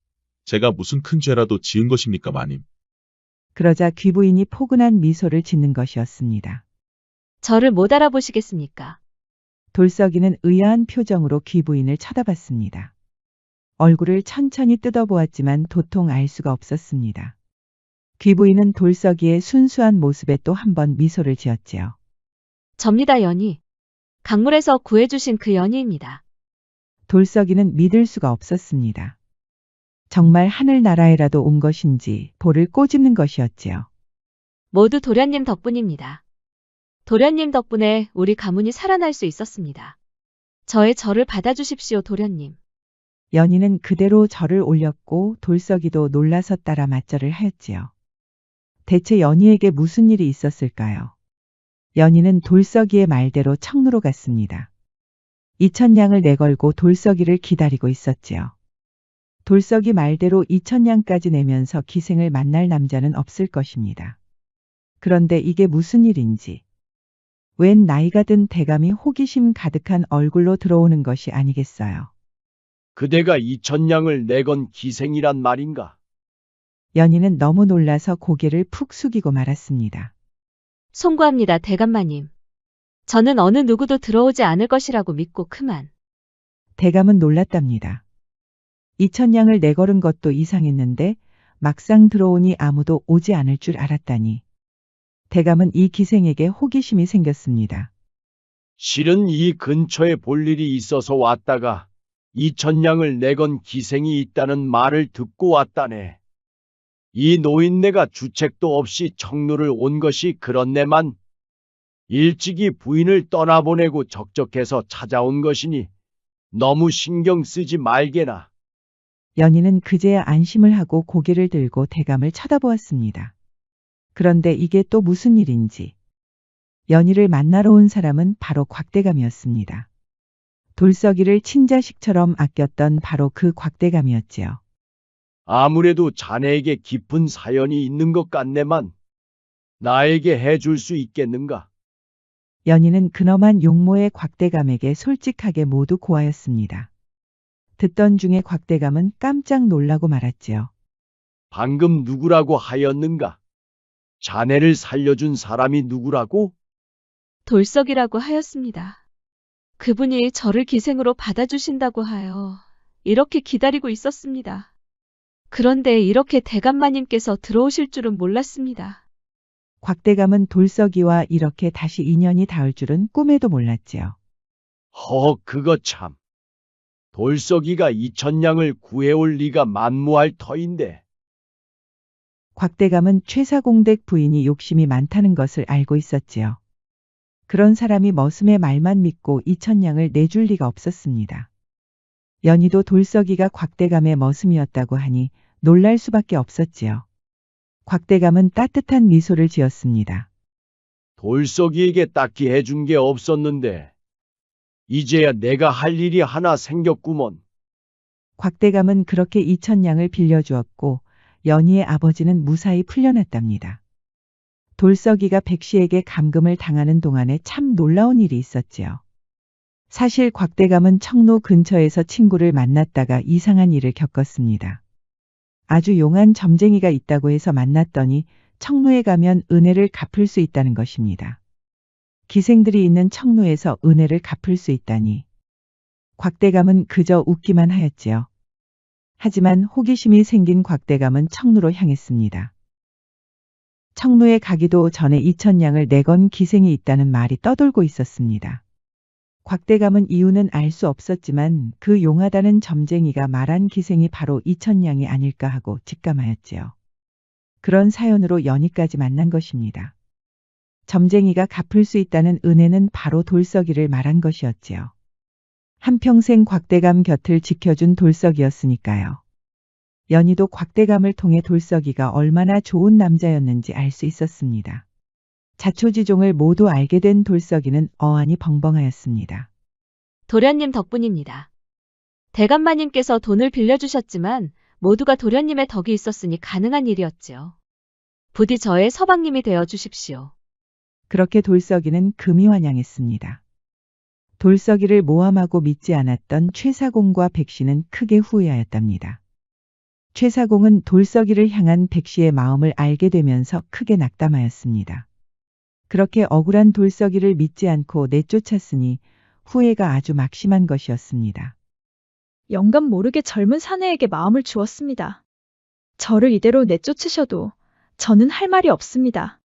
제가 무슨 큰 죄라도 지은 것입니까, 마님? 그러자 귀부인이 포근한 미소를 짓는 것이었습니다. 저를 못 알아보시겠습니까? 돌석이는 의아한 표정으로 귀부인을 쳐다봤습니다. 얼굴을 천천히 뜯어보았지만 도통 알 수가 없었습니다. 귀부인은 돌석이의 순수한 모습에 또 한 번 미소를 지었지요. 접니다, 연희. 강물에서 구해주신 그 연희입니다. 돌석이는 믿을 수가 없었습니다. 정말 하늘나라에라도 온 것인지 볼을 꼬집는 것이었지요. 모두 도련님 덕분입니다. 도련님 덕분에 우리 가문이 살아날 수 있었습니다. 저의 절을 받아주십시오, 도련님. 연희는 그대로 절을 올렸고 돌석이도 놀라서 따라 맞절을 하였지요. 대체 연희에게 무슨 일이 있었을까요? 연희는 돌석이의 말대로 청루로 갔습니다. 2,000냥을 내걸고 돌석이를 기다리고 있었지요. 돌석이 말대로 2,000냥까지 내면서 기생을 만날 남자는 없을 것입니다. 그런데 이게 무슨 일인지. 웬 나이가 든 대감이 호기심 가득한 얼굴로 들어오는 것이 아니겠어요. 그대가 2,000냥을 내건 기생이란 말인가? 연희는 너무 놀라서 고개를 푹 숙이고 말았습니다. 송구합니다, 대감마님. 저는 어느 누구도 들어오지 않을 것이라고 믿고 그만. 대감은 놀랐답니다. 2,000냥을 내걸은 것도 이상했는데 막상 들어오니 아무도 오지 않을 줄 알았다니. 대감은 이 기생에게 호기심이 생겼습니다. 실은 이 근처에 볼 일이 있어서 왔다가 2,000냥을 내건 기생이 있다는 말을 듣고 왔다네. 이 노인네가 주책도 없이 청루를 온 것이 그렇네만 일찍이 부인을 떠나보내고 적적해서 찾아온 것이니 너무 신경 쓰지 말게나. 연희는 그제야 안심을 하고 고개를 들고 대감을 쳐다보았습니다. 그런데 이게 또 무슨 일인지. 연희를 만나러 온 사람은 바로 곽대감이었습니다. 돌석이를 친자식처럼 아꼈던 바로 그 곽대감이었지요. 아무래도 자네에게 깊은 사연이 있는 것 같네만 나에게 해줄 수 있겠는가? 연희는 근엄한 용모의 곽대감에게 솔직하게 모두 고하였습니다. 듣던 중에 곽대감은 깜짝 놀라고 말았지요. 방금 누구라고 하였는가? 자네를 살려준 사람이 누구라고? 돌석이라고 하였습니다. 그분이 저를 기생으로 받아주신다고 하여 이렇게 기다리고 있었습니다. 그런데 이렇게 대감마님께서 들어오실 줄은 몰랐습니다. 곽대감은 돌석이와 이렇게 다시 인연이 닿을 줄은 꿈에도 몰랐지요. 그거 참. 돌석이가 2,000냥을 구해올 리가 만무할 터인데. 곽대감은 최사공댁 부인이 욕심이 많다는 것을 알고 있었지요. 그런 사람이 머슴의 말만 믿고 2,000냥을 내줄 리가 없었습니다. 연희도 돌석이가 곽대감의 머슴이었다고 하니 놀랄 수밖에 없었지요. 곽대감은 따뜻한 미소를 지었습니다. 돌석이에게 딱히 해준 게 없었는데 이제야 내가 할 일이 하나 생겼구먼. 곽대감은 그렇게 2,000냥을 빌려주었고 연희의 아버지는 무사히 풀려났답니다. 돌석이가 백씨에게 감금을 당하는 동안에 참 놀라운 일이 있었지요. 사실 곽대감은 청로 근처에서 친구를 만났다가 이상한 일을 겪었습니다. 아주 용한 점쟁이가 있다고 해서 만났더니 청로에 가면 은혜를 갚을 수 있다는 것입니다. 기생들이 있는 청로에서 은혜를 갚을 수 있다니. 곽대감은 그저 웃기만 하였지요. 하지만 호기심이 생긴 곽대감은 청루로 향했습니다. 청루에 가기도 전에 2,000냥을 내건 기생이 있다는 말이 떠돌고 있었습니다. 곽대감은 이유는 알 수 없었지만 그 용하다는 점쟁이가 말한 기생이 바로 2,000냥이 아닐까 하고 직감하였지요. 그런 사연으로 연희까지 만난 것입니다. 점쟁이가 갚을 수 있다는 은혜는 바로 돌석이를 말한 것이었지요. 한평생 곽대감 곁을 지켜준 돌석이었으니까요. 연희도 곽대감을 통해 돌석이가 얼마나 좋은 남자였는지 알 수 있었습니다. 자초지종을 모두 알게 된 돌석이는 어안이 벙벙하였습니다. 도련님 덕분입니다. 대감마님께서 돈을 빌려주셨지만 모두가 도련님의 덕이 있었으니 가능한 일이었지요. 부디 저의 서방님이 되어 주십시오. 그렇게 돌석이는 금이 환영했습니다. 돌석이를 모함하고 믿지 않았던 최사공과 백씨는 크게 후회하였답니다. 최사공은 돌석이를 향한 백씨의 마음을 알게 되면서 크게 낙담하였습니다. 그렇게 억울한 돌석이를 믿지 않고 내쫓았으니 후회가 아주 막심한 것이었습니다. 영감 모르게 젊은 사내에게 마음을 주었습니다. 저를 이대로 내쫓으셔도 저는 할 말이 없습니다.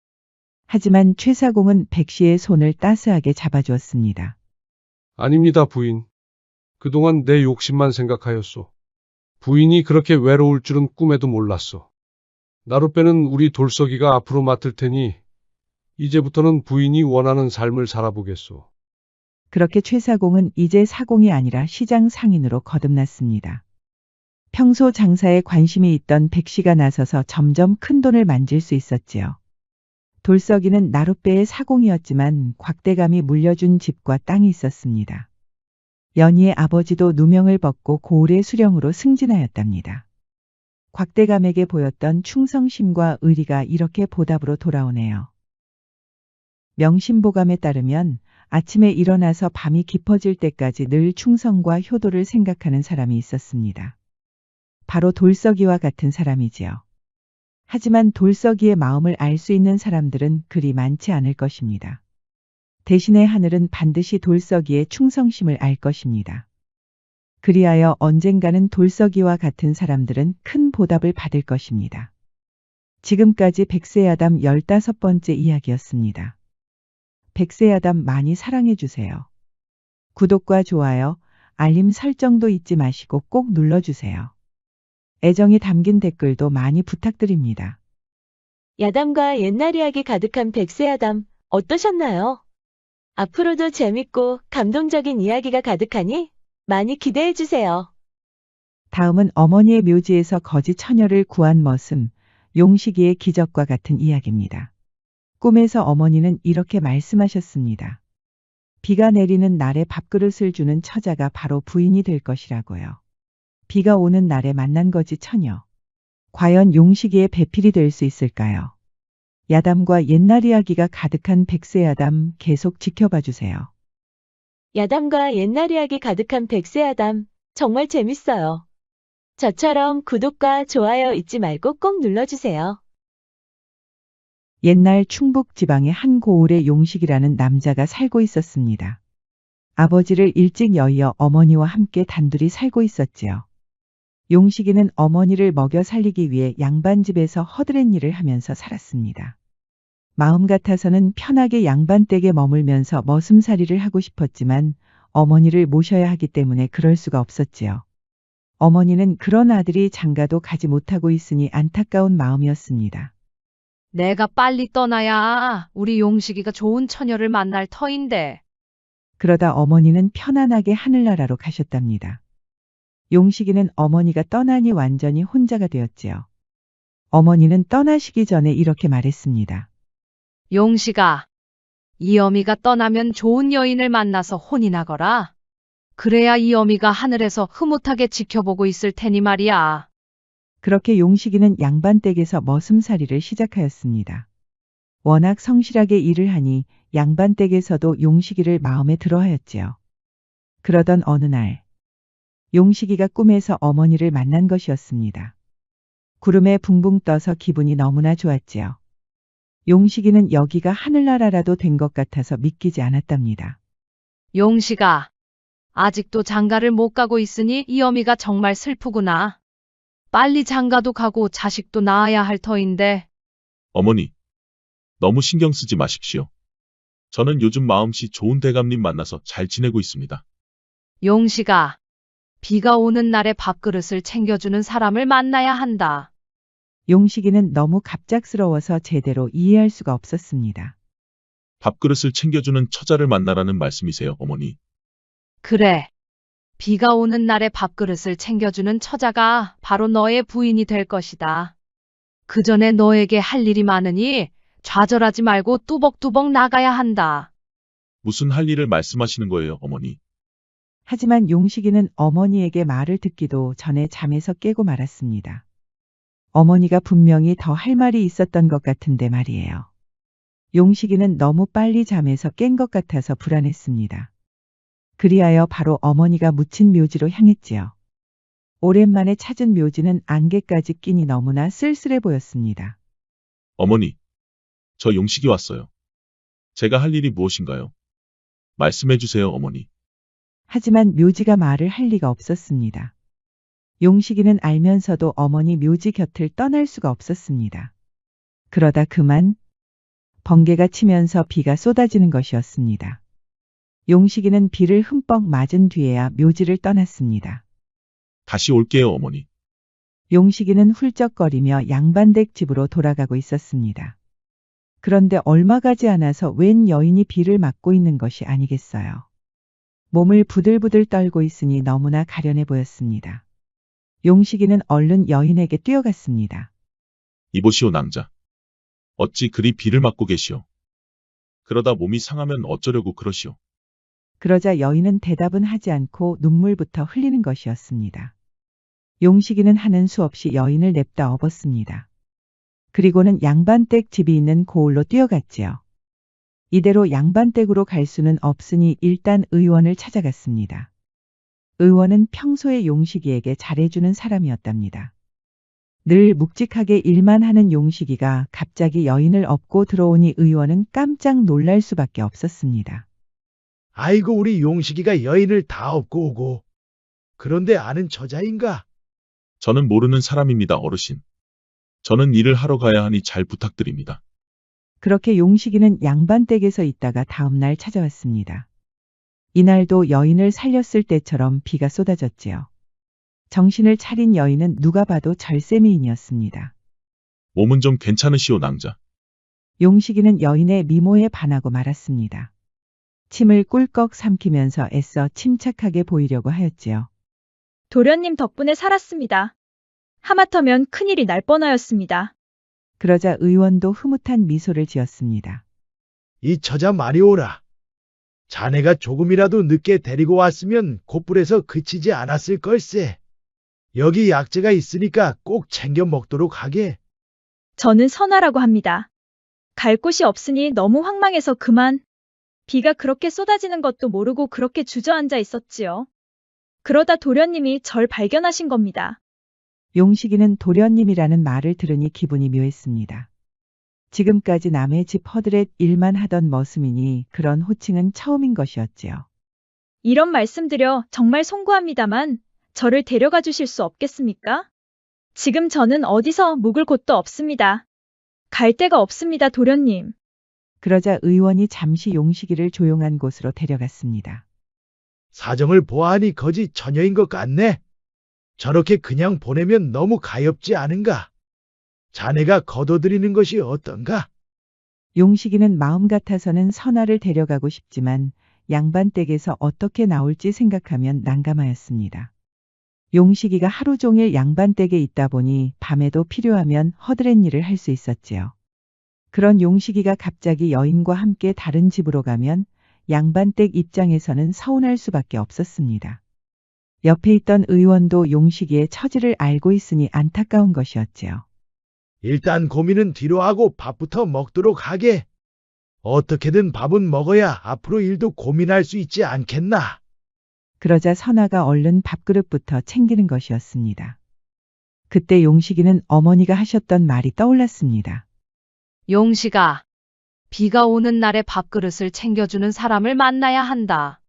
하지만 최사공은 백씨의 손을 따스하게 잡아주었습니다. 아닙니다, 부인. 그동안 내 욕심만 생각하였소. 부인이 그렇게 외로울 줄은 꿈에도 몰랐소. 나룻배는 우리 돌석이가 앞으로 맡을 테니 이제부터는 부인이 원하는 삶을 살아보겠소. 그렇게 최사공은 이제 사공이 아니라 시장 상인으로 거듭났습니다. 평소 장사에 관심이 있던 백씨가 나서서 점점 큰 돈을 만질 수 있었지요. 돌석이는 나룻배의 사공이었지만 곽대감이 물려준 집과 땅이 있었습니다. 연희의 아버지도 누명을 벗고 고을의 수령으로 승진하였답니다. 곽대감에게 보였던 충성심과 의리가 이렇게 보답으로 돌아오네요. 명심보감에 따르면 아침에 일어나서 밤이 깊어질 때까지 늘 충성과 효도를 생각하는 사람이 있었습니다. 바로 돌석이와 같은 사람이지요. 하지만 돌석이의 마음을 알 수 있는 사람들은 그리 많지 않을 것입니다. 대신에 하늘은 반드시 돌석이의 충성심을 알 것입니다. 그리하여 언젠가는 돌석이와 같은 사람들은 큰 보답을 받을 것입니다. 지금까지 백세야담 15번째 이야기였습니다. 백세야담 많이 사랑해주세요. 구독과 좋아요, 알림 설정도 잊지 마시고 꼭 눌러주세요. 애정이 담긴 댓글도 많이 부탁드립니다. 야담과 옛날 이야기 가득한 백세야담 어떠셨나요? 앞으로도 재밌고 감동적인 이야기가 가득하니 많이 기대해주세요. 다음은 어머니의 묘지에서 거지 처녀를 구한 머슴, 용식이의 기적과 같은 이야기입니다. 꿈에서 어머니는 이렇게 말씀하셨습니다. 비가 내리는 날에 밥그릇을 주는 처자가 바로 부인이 될 것이라고요. 비가 오는 날에 만난 거지 처녀. 과연 용식이의 배필이 될 수 있을까요? 야담과 옛날 이야기가 가득한 백세야담 계속 지켜봐 주세요. 야담과 옛날 이야기 가득한 백세야담 정말 재밌어요. 저처럼 구독과 좋아요 잊지 말고 꼭 눌러주세요. 옛날 충북 지방의 한 고을에 용식이라는 남자가 살고 있었습니다. 아버지를 일찍 여의어 어머니와 함께 단둘이 살고 있었지요. 용식이는 어머니를 먹여 살리기 위해 양반집에서 허드렛 일을 하면서 살았습니다. 마음 같아서는 편하게 양반댁에 머물면서 머슴살이를 하고 싶었지만 어머니를 모셔야 하기 때문에 그럴 수가 없었지요. 어머니는 그런 아들이 장가도 가지 못하고 있으니 안타까운 마음이었습니다. 내가 빨리 떠나야 우리 용식이가 좋은 처녀를 만날 터인데. 그러다 어머니는 편안하게 하늘나라로 가셨답니다. 용식이는 어머니가 떠나니 완전히 혼자가 되었지요. 어머니는 떠나시기 전에 이렇게 말했습니다. 용식아, 이 어미가 떠나면 좋은 여인을 만나서 혼이 나거라. 그래야 이 어미가 하늘에서 흐뭇하게 지켜보고 있을 테니 말이야. 그렇게 용식이는 양반댁에서 머슴살이를 시작하였습니다. 워낙 성실하게 일을 하니 양반댁에서도 용식이를 마음에 들어하였지요. 그러던 어느 날, 용식이가 꿈에서 어머니를 만난 것이었습니다. 구름에 붕붕 떠서 기분이 너무나 좋았지요. 용식이는 여기가 하늘나라라도 된 것 같아서 믿기지 않았답니다. 용식아, 아직도 장가를 못 가고 있으니 이 어미가 정말 슬프구나. 빨리 장가도 가고 자식도 낳아야 할 터인데. 어머니, 너무 신경 쓰지 마십시오. 저는 요즘 마음씨 좋은 대감님 만나서 잘 지내고 있습니다. 용식아, 비가 오는 날에 밥그릇을 챙겨주는 사람을 만나야 한다. 용식이는 너무 갑작스러워서 제대로 이해할 수가 없었습니다. 밥그릇을 챙겨주는 처자를 만나라는 말씀이세요, 어머니. 그래. 비가 오는 날에 밥그릇을 챙겨주는 처자가 바로 너의 부인이 될 것이다. 그 전에 너에게 할 일이 많으니 좌절하지 말고 뚜벅뚜벅 나가야 한다. 무슨 할 일을 말씀하시는 거예요, 어머니? 하지만 용식이는 어머니에게 말을 듣기도 전에 잠에서 깨고 말았습니다. 어머니가 분명히 더 할 말이 있었던 것 같은데 말이에요. 용식이는 너무 빨리 잠에서 깬 것 같아서 불안했습니다. 그리하여 바로 어머니가 묻힌 묘지로 향했지요. 오랜만에 찾은 묘지는 안개까지 끼니 너무나 쓸쓸해 보였습니다. 어머니, 저 용식이 왔어요. 제가 할 일이 무엇인가요? 말씀해 주세요, 어머니. 하지만 묘지가 말을 할 리가 없었습니다. 용식이는 알면서도 어머니 묘지 곁을 떠날 수가 없었습니다. 그러다 그만 번개가 치면서 비가 쏟아지는 것이었습니다. 용식이는 비를 흠뻑 맞은 뒤에야 묘지를 떠났습니다. 다시 올게요, 어머니. 용식이는 훌쩍거리며 양반댁 집으로 돌아가고 있었습니다. 그런데 얼마 가지 않아서 웬 여인이 비를 맞고 있는 것이 아니겠어요. 몸을 부들부들 떨고 있으니 너무나 가련해 보였습니다. 용식이는 얼른 여인에게 뛰어갔습니다. 이보시오, 낭자. 어찌 그리 비를 맞고 계시오. 그러다 몸이 상하면 어쩌려고 그러시오. 그러자 여인은 대답은 하지 않고 눈물부터 흘리는 것이었습니다. 용식이는 하는 수 없이 여인을 냅다 업었습니다. 그리고는 양반댁 집이 있는 고을로 뛰어갔지요. 이대로 양반댁으로 갈 수는 없으니 일단 의원을 찾아갔습니다. 의원은 평소에 용식이에게 잘해주는 사람이었답니다. 늘 묵직하게 일만 하는 용식이가 갑자기 여인을 업고 들어오니 의원은 깜짝 놀랄 수밖에 없었습니다. 아이고 우리 용식이가 여인을 다 업고 오고. 그런데 아는 처자인가? 저는 모르는 사람입니다, 어르신. 저는 일을 하러 가야 하니 잘 부탁드립니다. 그렇게 용식이는 양반댁에서 있다가 다음날 찾아왔습니다. 이날도 여인을 살렸을 때처럼 비가 쏟아졌지요. 정신을 차린 여인은 누가 봐도 절세미인이었습니다. 몸은 좀 괜찮으시오, 낭자. 용식이는 여인의 미모에 반하고 말았습니다. 침을 꿀꺽 삼키면서 애써 침착하게 보이려고 하였지요. 도련님 덕분에 살았습니다. 하마터면 큰일이 날 뻔하였습니다. 그러자 의원도 흐뭇한 미소를 지었습니다. 이 처자 많이 오라. 자네가 조금이라도 늦게 데리고 왔으면 곧불에서 그치지 않았을 걸세. 여기 약재가 있으니까 꼭 챙겨 먹도록 하게. 저는 선아라고 합니다. 갈 곳이 없으니 너무 황망해서 그만. 비가 그렇게 쏟아지는 것도 모르고 그렇게 주저앉아 있었지요. 그러다 도련님이 절 발견하신 겁니다. 용식이는 도련님이라는 말을 들으니 기분이 묘했습니다. 지금까지 남의 집 허드렛 일만 하던 머슴이니 그런 호칭은 처음인 것이었지요. 이런 말씀드려 정말 송구합니다만 저를 데려가 주실 수 없겠습니까? 지금 저는 어디서 묵을 곳도 없습니다. 갈 데가 없습니다, 도련님. 그러자 의원이 잠시 용식이를 조용한 곳으로 데려갔습니다. 사정을 보아하니 거지 처녀인 것 같네. 저렇게 그냥 보내면 너무 가엾지 않은가? 자네가 거둬들이는 것이 어떤가? 용식이는 마음 같아서는 선아를 데려가고 싶지만 양반댁에서 어떻게 나올지 생각하면 난감하였습니다. 용식이가 하루 종일 양반댁에 있다 보니 밤에도 필요하면 허드렛 일을 할 수 있었지요. 그런 용식이가 갑자기 여인과 함께 다른 집으로 가면 양반댁 입장에서는 서운할 수밖에 없었습니다. 옆에 있던 의원도 용식이의 처지를 알고 있으니 안타까운 것이었지요. 일단 고민은 뒤로 하고 밥부터 먹도록 하게. 어떻게든 밥은 먹어야 앞으로 일도 고민할 수 있지 않겠나? 그러자 선아가 얼른 밥그릇부터 챙기는 것이었습니다. 그때 용식이는 어머니가 하셨던 말이 떠올랐습니다. 용식아, 비가 오는 날에 밥그릇을 챙겨주는 사람을 만나야 한다.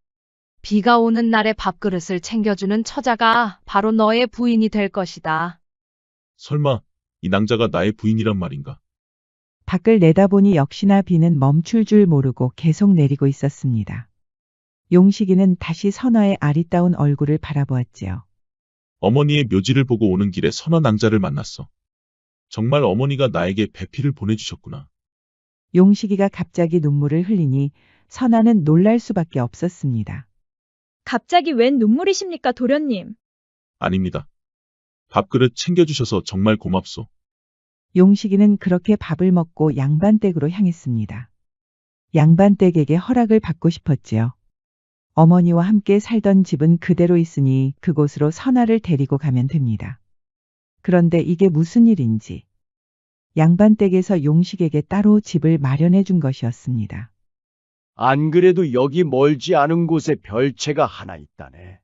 비가 오는 날에 밥그릇을 챙겨주는 처자가 바로 너의 부인이 될 것이다. 설마 이 낭자가 나의 부인이란 말인가? 밖을 내다보니 역시나 비는 멈출 줄 모르고 계속 내리고 있었습니다. 용식이는 다시 선아의 아리따운 얼굴을 바라보았지요. 어머니의 묘지를 보고 오는 길에 선화 낭자를 만났어. 정말 어머니가 나에게 배필을 보내주셨구나. 용식이가 갑자기 눈물을 흘리니 선아는 놀랄 수밖에 없었습니다. 갑자기 웬 눈물이십니까, 도련님? 아닙니다. 밥그릇 챙겨주셔서 정말 고맙소. 용식이는 그렇게 밥을 먹고 양반댁으로 향했습니다. 양반댁에게 허락을 받고 싶었지요. 어머니와 함께 살던 집은 그대로 있으니 그곳으로 선아를 데리고 가면 됩니다. 그런데 이게 무슨 일인지 양반댁에서 용식에게 따로 집을 마련해 준 것이었습니다. 안 그래도 여기 멀지 않은 곳에 별채가 하나 있다네.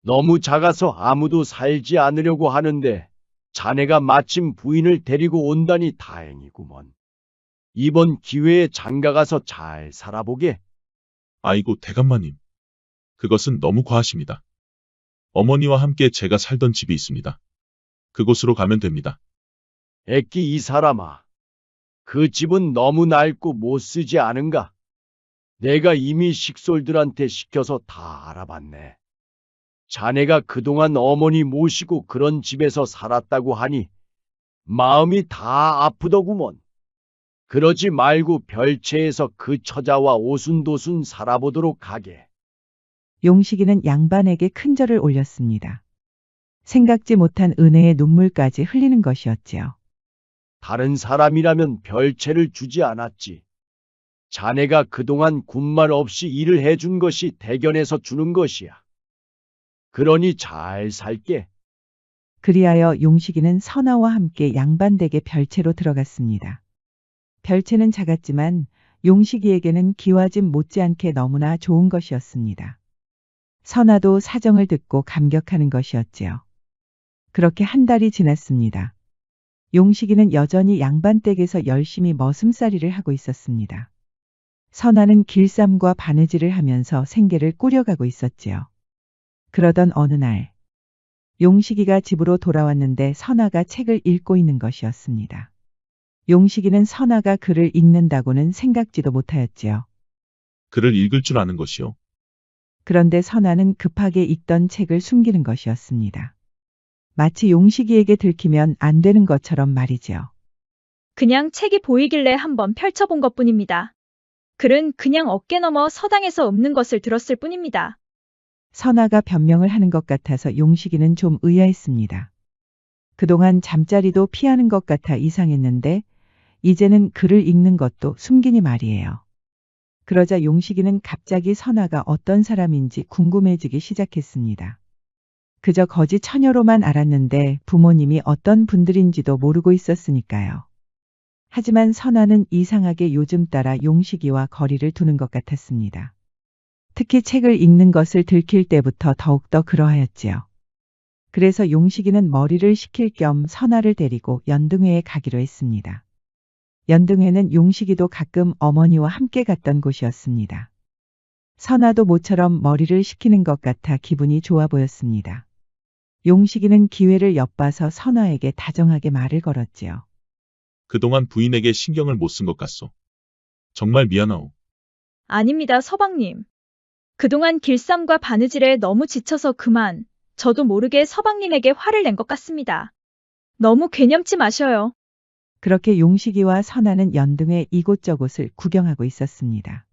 너무 작아서 아무도 살지 않으려고 하는데 자네가 마침 부인을 데리고 온다니 다행이구먼. 이번 기회에 장가가서 잘 살아보게. 아이고 대감마님. 그것은 너무 과하십니다. 어머니와 함께 제가 살던 집이 있습니다. 그곳으로 가면 됩니다. 애끼 이 사람아. 그 집은 너무 낡고 못 쓰지 않은가? 내가 이미 식솔들한테 시켜서 다 알아봤네. 자네가 그동안 어머니 모시고 그런 집에서 살았다고 하니 마음이 다 아프더구먼. 그러지 말고 별채에서 그 처자와 오순도순 살아보도록 하게. 용식이는 양반에게 큰 절을 올렸습니다. 생각지 못한 은혜의 눈물까지 흘리는 것이었지요. 다른 사람이라면 별채를 주지 않았지. 자네가 그동안 군말 없이 일을 해준 것이 대견해서 주는 것이야. 그러니 잘 살게. 그리하여 용식이는 선아와 함께 양반댁의 별채로 들어갔습니다. 별채는 작았지만 용식이에게는 기와집 못지않게 너무나 좋은 것이었습니다. 선아도 사정을 듣고 감격하는 것이었지요. 그렇게 한 달이 지났습니다. 용식이는 여전히 양반댁에서 열심히 머슴살이를 하고 있었습니다. 선아는 길쌈과 바느질을 하면서 생계를 꾸려가고 있었지요. 그러던 어느 날, 용식이가 집으로 돌아왔는데 선아가 책을 읽고 있는 것이었습니다. 용식이는 선아가 글을 읽는다고는 생각지도 못하였지요. 글을 읽을 줄 아는 것이요. 그런데 선아는 급하게 읽던 책을 숨기는 것이었습니다. 마치 용식이에게 들키면 안 되는 것처럼 말이지요. 그냥 책이 보이길래 한번 펼쳐본 것뿐입니다. 글은 그냥 어깨 너머 서당에서 읊는 것을 들었을 뿐입니다. 선아가 변명을 하는 것 같아서 용식이는 좀 의아했습니다. 그동안 잠자리도 피하는 것 같아 이상했는데 이제는 글을 읽는 것도 숨기니 말이에요. 그러자 용식이는 갑자기 선아가 어떤 사람인지 궁금해지기 시작했습니다. 그저 거지 처녀로만 알았는데 부모님이 어떤 분들인지도 모르고 있었으니까요. 하지만 선아는 이상하게 요즘 따라 용식이와 거리를 두는 것 같았습니다. 특히 책을 읽는 것을 들킬 때부터 더욱더 그러하였지요. 그래서 용식이는 머리를 식힐 겸 선아를 데리고 연등회에 가기로 했습니다. 연등회는 용식이도 가끔 어머니와 함께 갔던 곳이었습니다. 선아도 모처럼 머리를 식히는 것 같아 기분이 좋아 보였습니다. 용식이는 기회를 엿봐서 선아에게 다정하게 말을 걸었지요. 그동안 부인에게 신경을 못 쓴 것 같소. 정말 미안하오. 아닙니다, 서방님. 그동안 길쌈과 바느질에 너무 지쳐서 그만, 저도 모르게 서방님에게 화를 낸 것 같습니다. 너무 괴념치 마셔요. 그렇게 용식이와 선아는 연등회 이곳저곳을 구경하고 있었습니다.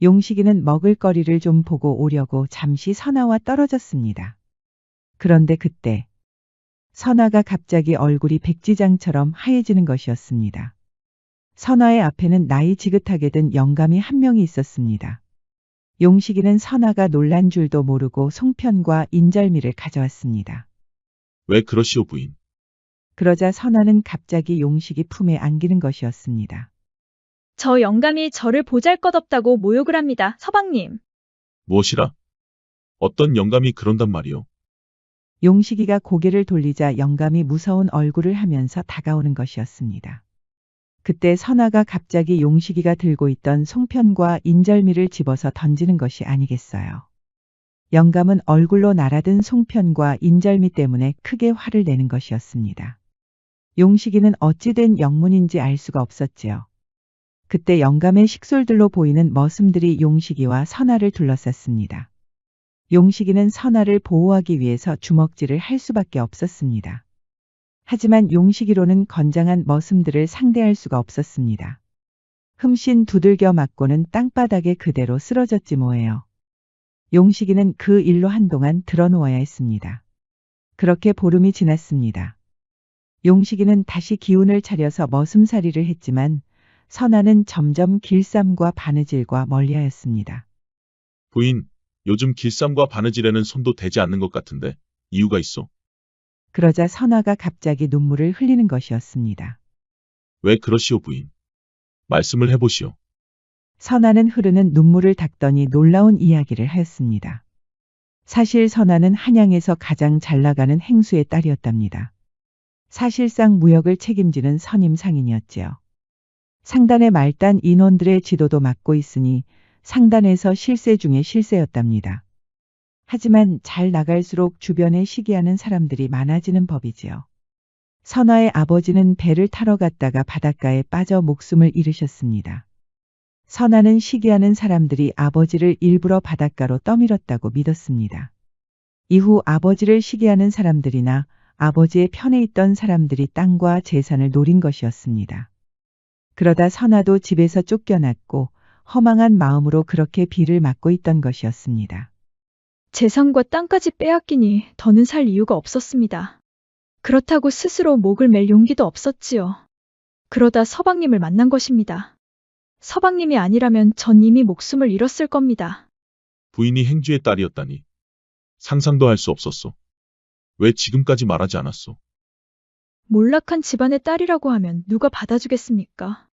용식이는 먹을거리를 좀 보고 오려고 잠시 선아와 떨어졌습니다. 그런데 그때 선아가 갑자기 얼굴이 백지장처럼 하얘지는 것이었습니다. 선아의 앞에는 나이 지긋하게 든 영감이 한 명이 있었습니다. 용식이는 선아가 놀란 줄도 모르고 송편과 인절미를 가져왔습니다. 왜 그러시오 부인? 그러자 선아는 갑자기 용식이 품에 안기는 것이었습니다. 저 영감이 저를 보잘것없다고 모욕을 합니다, 서방님. 무엇이라? 어떤 영감이 그런단 말이오? 용식이가 고개를 돌리자 영감이 무서운 얼굴을 하면서 다가오는 것이었습니다. 그때 선아가 갑자기 용식이가 들고 있던 송편과 인절미를 집어서 던지는 것이 아니겠어요. 영감은 얼굴로 날아든 송편과 인절미 때문에 크게 화를 내는 것이었습니다. 용식이는 어찌된 영문인지 알 수가 없었지요. 그때 영감의 식솔들로 보이는 머슴들이 용식이와 선아를 둘러쌌습니다. 용식이는 선아를 보호하기 위해서 주먹질을 할 수밖에 없었습니다. 하지만 용식이로는 건장한 머슴들을 상대할 수가 없었습니다. 흠씬 두들겨 맞고는 땅바닥에 그대로 쓰러졌지 뭐예요. 용식이는 그 일로 한동안 들어누워야 했습니다. 그렇게 보름이 지났습니다. 용식이는 다시 기운을 차려서 머슴살이를 했지만 선아는 점점 길쌈과 바느질과 멀리하였습니다. 부인, 요즘 길쌈과 바느질에는 손도 대지 않는 것 같은데 이유가 있어? 그러자 선아가 갑자기 눈물을 흘리는 것이었습니다. 왜 그러시오 부인? 말씀을 해보시오. 선아는 흐르는 눈물을 닦더니 놀라운 이야기를 하였습니다. 사실 선아는 한양에서 가장 잘 나가는 행수의 딸이었답니다. 사실상 무역을 책임지는 선임 상인이었지요. 상단의 말단 인원들의 지도도 맡고 있으니 상단에서 실세 중에 실세였답니다. 하지만 잘 나갈수록 주변에 시기하는 사람들이 많아지는 법이지요. 선아의 아버지는 배를 타러 갔다가 바닷가에 빠져 목숨을 잃으셨습니다. 선아는 시기하는 사람들이 아버지를 일부러 바닷가로 떠밀었다고 믿었습니다. 이후 아버지를 시기하는 사람들이나 아버지의 편에 있던 사람들이 땅과 재산을 노린 것이었습니다. 그러다 선아도 집에서 쫓겨났고 허망한 마음으로 그렇게 비를 맞고 있던 것이었습니다. 재산과 땅까지 빼앗기니 더는 살 이유가 없었습니다. 그렇다고 스스로 목을 맬 용기도 없었지요. 그러다 서방님을 만난 것입니다. 서방님이 아니라면 전 이미 목숨을 잃었을 겁니다. 부인이 행주의 딸이었다니. 상상도 할 수 없었소. 왜 지금까지 말하지 않았소? 몰락한 집안의 딸이라고 하면 누가 받아주겠습니까?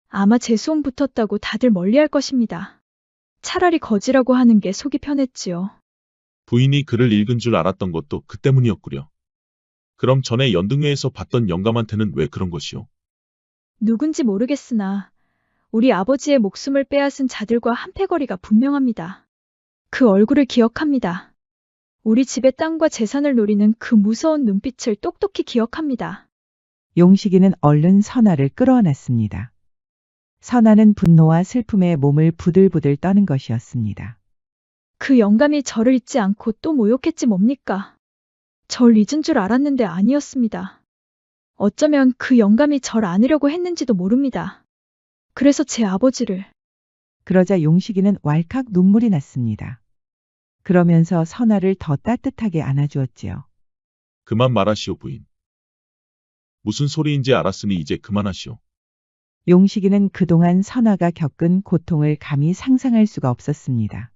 아마 재수험 붙었다고 다들 멀리할 것입니다. 차라리 거지라고 하는 게 속이 편했지요. 부인이 글을 읽은 줄 알았던 것도 그 때문이었구려. 그럼 전에 연등회에서 봤던 영감한테는 왜 그런 것이오? 누군지 모르겠으나 우리 아버지의 목숨을 빼앗은 자들과 한패거리가 분명합니다. 그 얼굴을 기억합니다. 우리 집의 땅과 재산을 노리는 그 무서운 눈빛을 똑똑히 기억합니다. 용식이는 얼른 선아를 끌어안았습니다. 선아는 분노와 슬픔에 몸을 부들부들 떠는 것이었습니다. 그 영감이 저를 잊지 않고 또 모욕했지 뭡니까? 절 잊은 줄 알았는데 아니었습니다. 어쩌면 그 영감이 절 안으려고 했는지도 모릅니다. 그래서 제 아버지를 그러자 용식이는 왈칵 눈물이 났습니다. 그러면서 선아를 더 따뜻하게 안아주었지요. 그만 말하시오, 부인. 무슨 소리인지 알았으니 이제 그만하시오. 용식이는 그동안 선아가 겪은 고통을 감히 상상할 수가 없었습니다.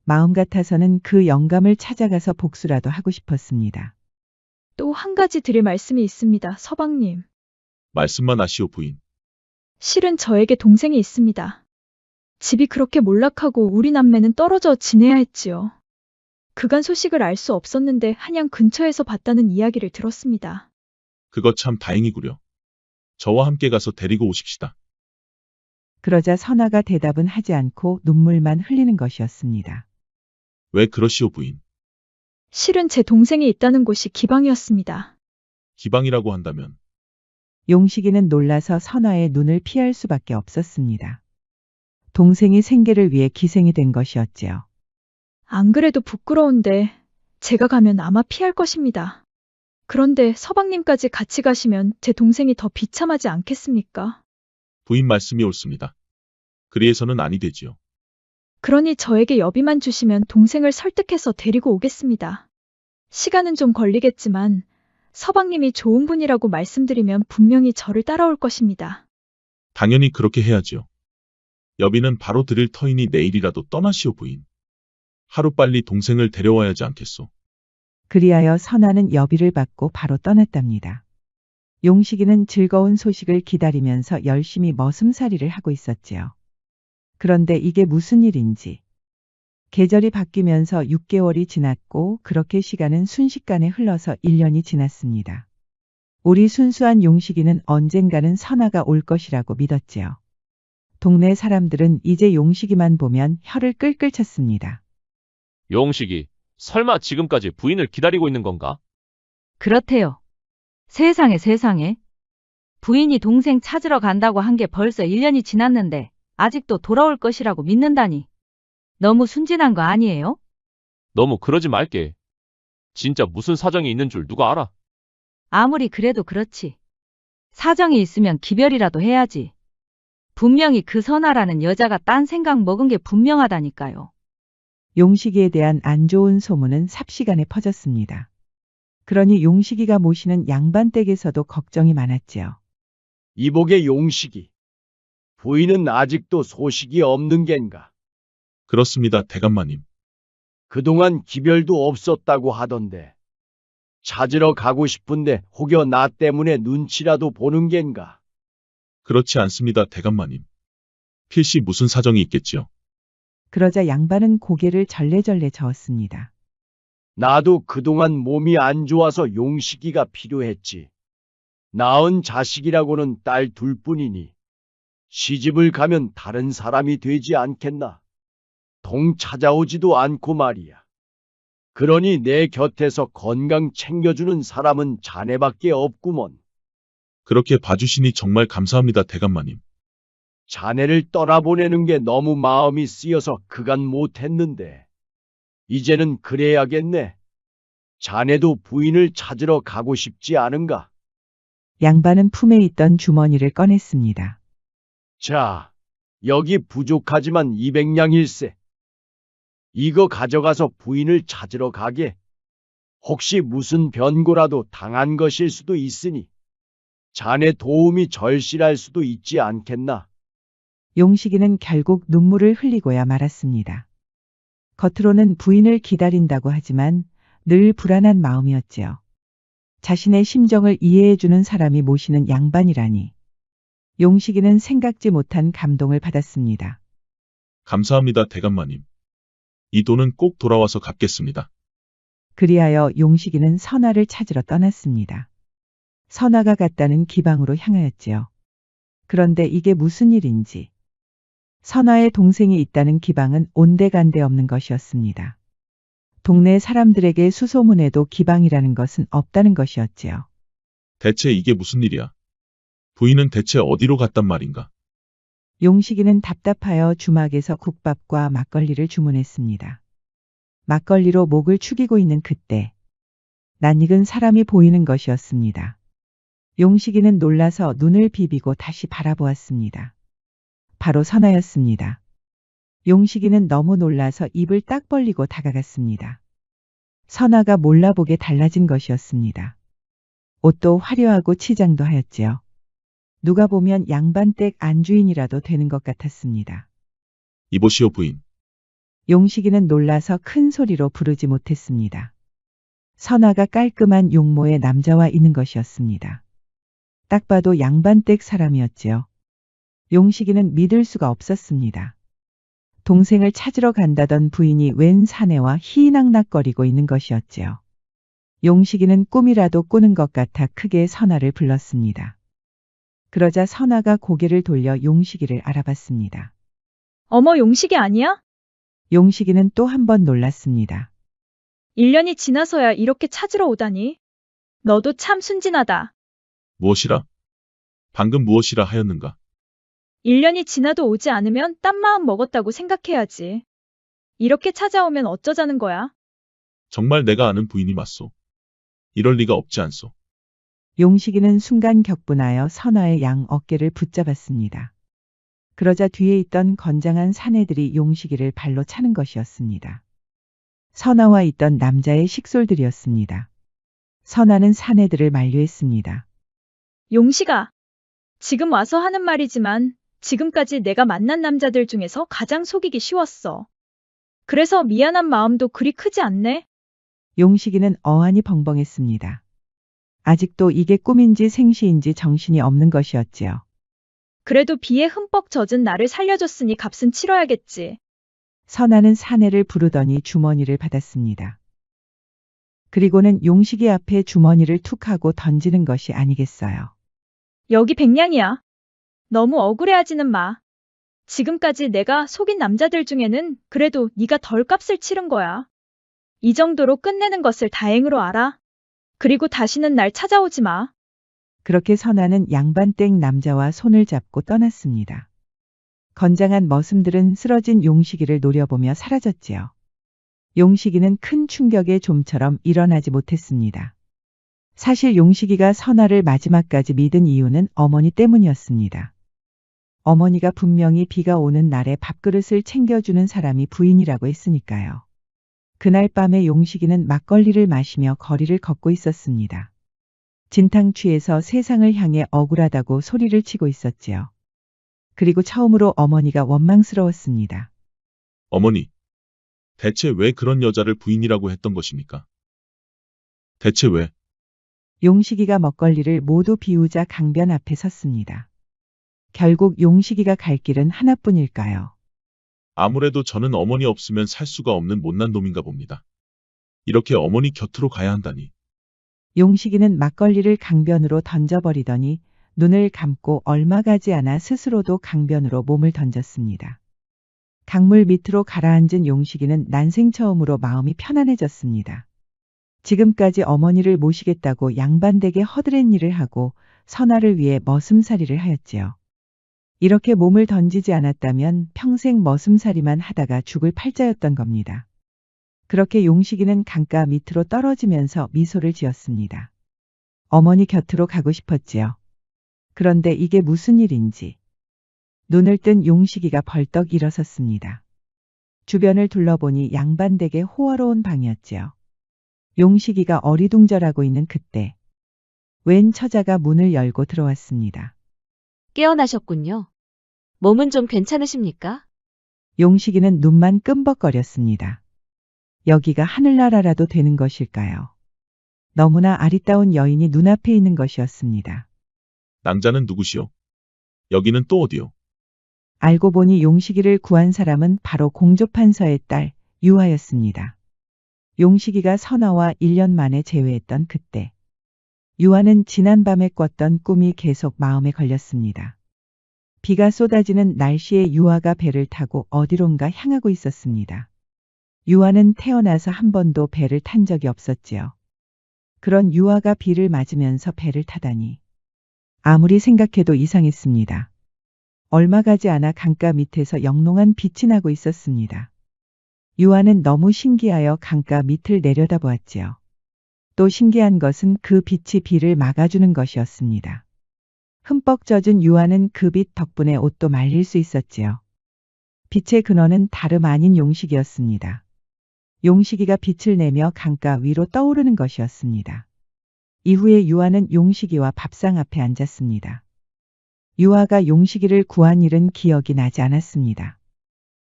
마음 같아서는 그 영감을 찾아가서 복수라도 하고 싶었습니다. 또 한 가지 드릴 말씀이 있습니다, 서방님. 말씀만 하시오, 부인. 실은 저에게 동생이 있습니다. 집이 그렇게 몰락하고 우리 남매는 떨어져 지내야 했지요. 그간 소식을 알 수 없었는데 한양 근처에서 봤다는 이야기를 들었습니다. 그거 참 다행이구려. 저와 함께 가서 데리고 오십시다. 그러자 선아가 대답은 하지 않고 눈물만 흘리는 것이었습니다. 왜 그러시오, 부인? 실은 제 동생이 있다는 곳이 기방이었습니다. 기방이라고 한다면 용식이는 놀라서 선아의 눈을 피할 수밖에 없었습니다. 동생이 생계를 위해 기생이 된 것이었지요. 안 그래도 부끄러운데 제가 가면 아마 피할 것입니다. 그런데 서방님까지 같이 가시면 제 동생이 더 비참하지 않겠습니까? 부인 말씀이 옳습니다. 그리해서는 아니 되지요. 그러니 저에게 여비만 주시면 동생을 설득해서 데리고 오겠습니다. 시간은 좀 걸리겠지만 서방님이 좋은 분이라고 말씀드리면 분명히 저를 따라올 것입니다. 당연히 그렇게 해야지요. 여비는 바로 드릴 터이니 내일이라도 떠나시오, 부인. 하루빨리 동생을 데려와야지 않겠소. 그리하여 선아는 여비를 받고 바로 떠났답니다. 용식이는 즐거운 소식을 기다리면서 열심히 머슴살이를 하고 있었지요. 그런데 이게 무슨 일인지. 계절이 바뀌면서 6개월이 지났고 그렇게 시간은 순식간에 흘러서 1년이 지났습니다. 우리 순수한 용식이는 언젠가는 선아가 올 것이라고 믿었지요. 동네 사람들은 이제 용식이만 보면 혀를 끌끌 찼습니다. 용식이 설마 지금까지 부인을 기다리고 있는 건가? 그렇대요. 세상에 세상에. 부인이 동생 찾으러 간다고 한 게 벌써 1년이 지났는데 아직도 돌아올 것이라고 믿는다니. 너무 순진한 거 아니에요? 너무 그러지 말게. 진짜 무슨 사정이 있는 줄 누가 알아? 아무리 그래도 그렇지. 사정이 있으면 기별이라도 해야지. 분명히 그 선아라는 여자가 딴 생각 먹은 게 분명하다니까요. 용식이에 대한 안 좋은 소문은 삽시간에 퍼졌습니다. 그러니 용식이가 모시는 양반댁에서도 걱정이 많았지요. 이복의 용식이. 부인은 아직도 소식이 없는 겐가? 그렇습니다, 대감마님. 그동안 기별도 없었다고 하던데. 찾으러 가고 싶은데 혹여 나 때문에 눈치라도 보는 겐가? 그렇지 않습니다, 대감마님. 필시 무슨 사정이 있겠지요. 그러자 양반은 고개를 절레절레 저었습니다. 나도 그동안 몸이 안 좋아서 용식이가 필요했지. 낳은 자식이라고는 딸 둘뿐이니 시집을 가면 다른 사람이 되지 않겠나? 동 찾아오지도 않고 말이야. 그러니 내 곁에서 건강 챙겨주는 사람은 자네밖에 없구먼. 그렇게 봐주시니 정말 감사합니다, 대감마님. 자네를 떠나보내는 게 너무 마음이 쓰여서 그간 못했는데 이제는 그래야겠네. 자네도 부인을 찾으러 가고 싶지 않은가? 양반은 품에 있던 주머니를 꺼냈습니다. 자, 여기 부족하지만 200냥일세. 이거 가져가서 부인을 찾으러 가게. 혹시 무슨 변고라도 당한 것일 수도 있으니 자네 도움이 절실할 수도 있지 않겠나? 용식이는 결국 눈물을 흘리고야 말았습니다. 겉으로는 부인을 기다린다고 하지만 늘 불안한 마음이었지요. 자신의 심정을 이해해주는 사람이 모시는 양반이라니. 용식이는 생각지 못한 감동을 받았습니다. 감사합니다, 대감마님. 이 돈은 꼭 돌아와서 갚겠습니다. 그리하여 용식이는 선아를 찾으러 떠났습니다. 선아가 갔다는 기방으로 향하였지요. 그런데 이게 무슨 일인지. 선아의 동생이 있다는 기방은 온데간데 없는 것이었습니다. 동네 사람들에게 수소문에도 기방이라는 것은 없다는 것이었지요. 대체 이게 무슨 일이야? 부인은 대체 어디로 갔단 말인가? 용식이는 답답하여 주막에서 국밥과 막걸리를 주문했습니다. 막걸리로 목을 축이고 있는 그때 낯익은 사람이 보이는 것이었습니다. 용식이는 놀라서 눈을 비비고 다시 바라보았습니다. 바로 선아였습니다. 용식이는 너무 놀라서 입을 딱 벌리고 다가갔습니다. 선아가 몰라보게 달라진 것이었습니다. 옷도 화려하고 치장도 하였지요. 누가 보면 양반댁 안주인이라도 되는 것 같았습니다. 이보시오 부인. 용식이는 놀라서 큰 소리로 부르지 못했습니다. 선아가 깔끔한 용모의 남자와 있는 것이었습니다. 딱 봐도 양반댁 사람이었지요. 용식이는 믿을 수가 없었습니다. 동생을 찾으러 간다던 부인이 웬 사내와 희낙낙거리고 있는 것이었지요. 용식이는 꿈이라도 꾸는 것 같아 크게 선아를 불렀습니다. 그러자 선아가 고개를 돌려 용식이를 알아봤습니다. 어머, 용식이 아니야? 용식이는 또 한 번 놀랐습니다. 1년이 지나서야 이렇게 찾으러 오다니. 너도 참 순진하다. 무엇이라? 방금 무엇이라 하였는가? 1년이 지나도 오지 않으면 딴 마음 먹었다고 생각해야지. 이렇게 찾아오면 어쩌자는 거야? 정말 내가 아는 부인이 맞소. 이럴 리가 없지 않소. 용식이는 순간 격분하여 선아의 양 어깨를 붙잡았습니다. 그러자 뒤에 있던 건장한 사내들이 용식이를 발로 차는 것이었습니다. 선아와 있던 남자의 식솔들이었습니다. 선아는 사내들을 만류했습니다. 용식아, 지금 와서 하는 말이지만 지금까지 내가 만난 남자들 중에서 가장 속이기 쉬웠어. 그래서 미안한 마음도 그리 크지 않네? 용식이는 어안이 벙벙했습니다. 아직도 이게 꿈인지 생시인지 정신이 없는 것이었지요. 그래도 비에 흠뻑 젖은 나를 살려줬으니 값은 치러야겠지. 선아는 사내를 부르더니 주머니를 받았습니다. 그리고는 용식이 앞에 주머니를 툭 하고 던지는 것이 아니겠어요. 여기 100냥이야. 너무 억울해하지는 마. 지금까지 내가 속인 남자들 중에는 그래도 네가 덜 값을 치른 거야. 이 정도로 끝내는 것을 다행으로 알아. 그리고 다시는 날 찾아오지 마. 그렇게 선아는 양반댁 남자와 손을 잡고 떠났습니다. 건장한 머슴들은 쓰러진 용식이를 노려보며 사라졌지요. 용식이는 큰 충격에 좀처럼 일어나지 못했습니다. 사실 용식이가 선아를 마지막까지 믿은 이유는 어머니 때문이었습니다. 어머니가 분명히 비가 오는 날에 밥그릇을 챙겨주는 사람이 부인이라고 했으니까요. 그날 밤에 용식이는 막걸리를 마시며 거리를 걷고 있었습니다. 진탕취해서 세상을 향해 억울하다고 소리를 치고 있었지요. 그리고 처음으로 어머니가 원망스러웠습니다. 어머니, 대체 왜 그런 여자를 부인이라고 했던 것입니까? 대체 왜? 용식이가 먹거리를 모두 비우자 강변 앞에 섰습니다. 결국 용식이가 갈 길은 하나뿐일까요? 아무래도 저는 어머니 없으면 살 수가 없는 못난 놈인가 봅니다. 이렇게 어머니 곁으로 가야 한다니. 용식이는 막걸리를 강변으로 던져버리더니 눈을 감고 얼마 가지 않아 스스로도 강변으로 몸을 던졌습니다. 강물 밑으로 가라앉은 용식이는 난생 처음으로 마음이 편안해졌습니다. 지금까지 어머니를 모시겠다고 양반댁에 허드렛 일을 하고 선아를 위해 머슴살이를 하였지요. 이렇게 몸을 던지지 않았다면 평생 머슴살이만 하다가 죽을 팔자였던 겁니다. 그렇게 용식이는 강가 밑으로 떨어지면서 미소를 지었습니다. 어머니 곁으로 가고 싶었지요. 그런데 이게 무슨 일인지. 눈을 뜬 용식이가 벌떡 일어섰습니다. 주변을 둘러보니 양반댁의 호화로운 방이었지요. 용식이가 어리둥절하고 있는 그때 웬 처자가 문을 열고 들어왔습니다. 깨어나셨군요. 몸은 좀 괜찮으십니까? 용식이는 눈만 끔벅거렸습니다. 여기가 하늘나라라도 되는 것일까요? 너무나 아리따운 여인이 눈앞에 있는 것이었습니다. 낭자는 누구시오? 여기는 또 어디요? 알고 보니 용식이를 구한 사람은 바로 공조판서의 딸 유아였습니다. 용식이가 선아와 1년 만에 재회했던 그때 유아는 지난밤에 꿨던 꿈이 계속 마음에 걸렸습니다. 비가 쏟아지는 날씨에 유아가 배를 타고 어디론가 향하고 있었습니다. 유아는 태어나서 한 번도 배를 탄 적이 없었지요. 그런 유아가 비를 맞으면서 배를 타다니 아무리 생각해도 이상했습니다. 얼마 가지 않아 강가 밑에서 영롱한 빛이 나고 있었습니다. 유아는 너무 신기하여 강가 밑을 내려다보았지요. 또 신기한 것은 그 빛이 비를 막아주는 것이었습니다. 흠뻑 젖은 유아는 그 빛 덕분에 옷도 말릴 수 있었지요. 빛의 근원은 다름 아닌 용식이었습니다. 용식이가 빛을 내며 강가 위로 떠오르는 것이었습니다. 이후에 유아는 용식이와 밥상 앞에 앉았습니다. 유아가 용식이를 구한 일은 기억이 나지 않았습니다.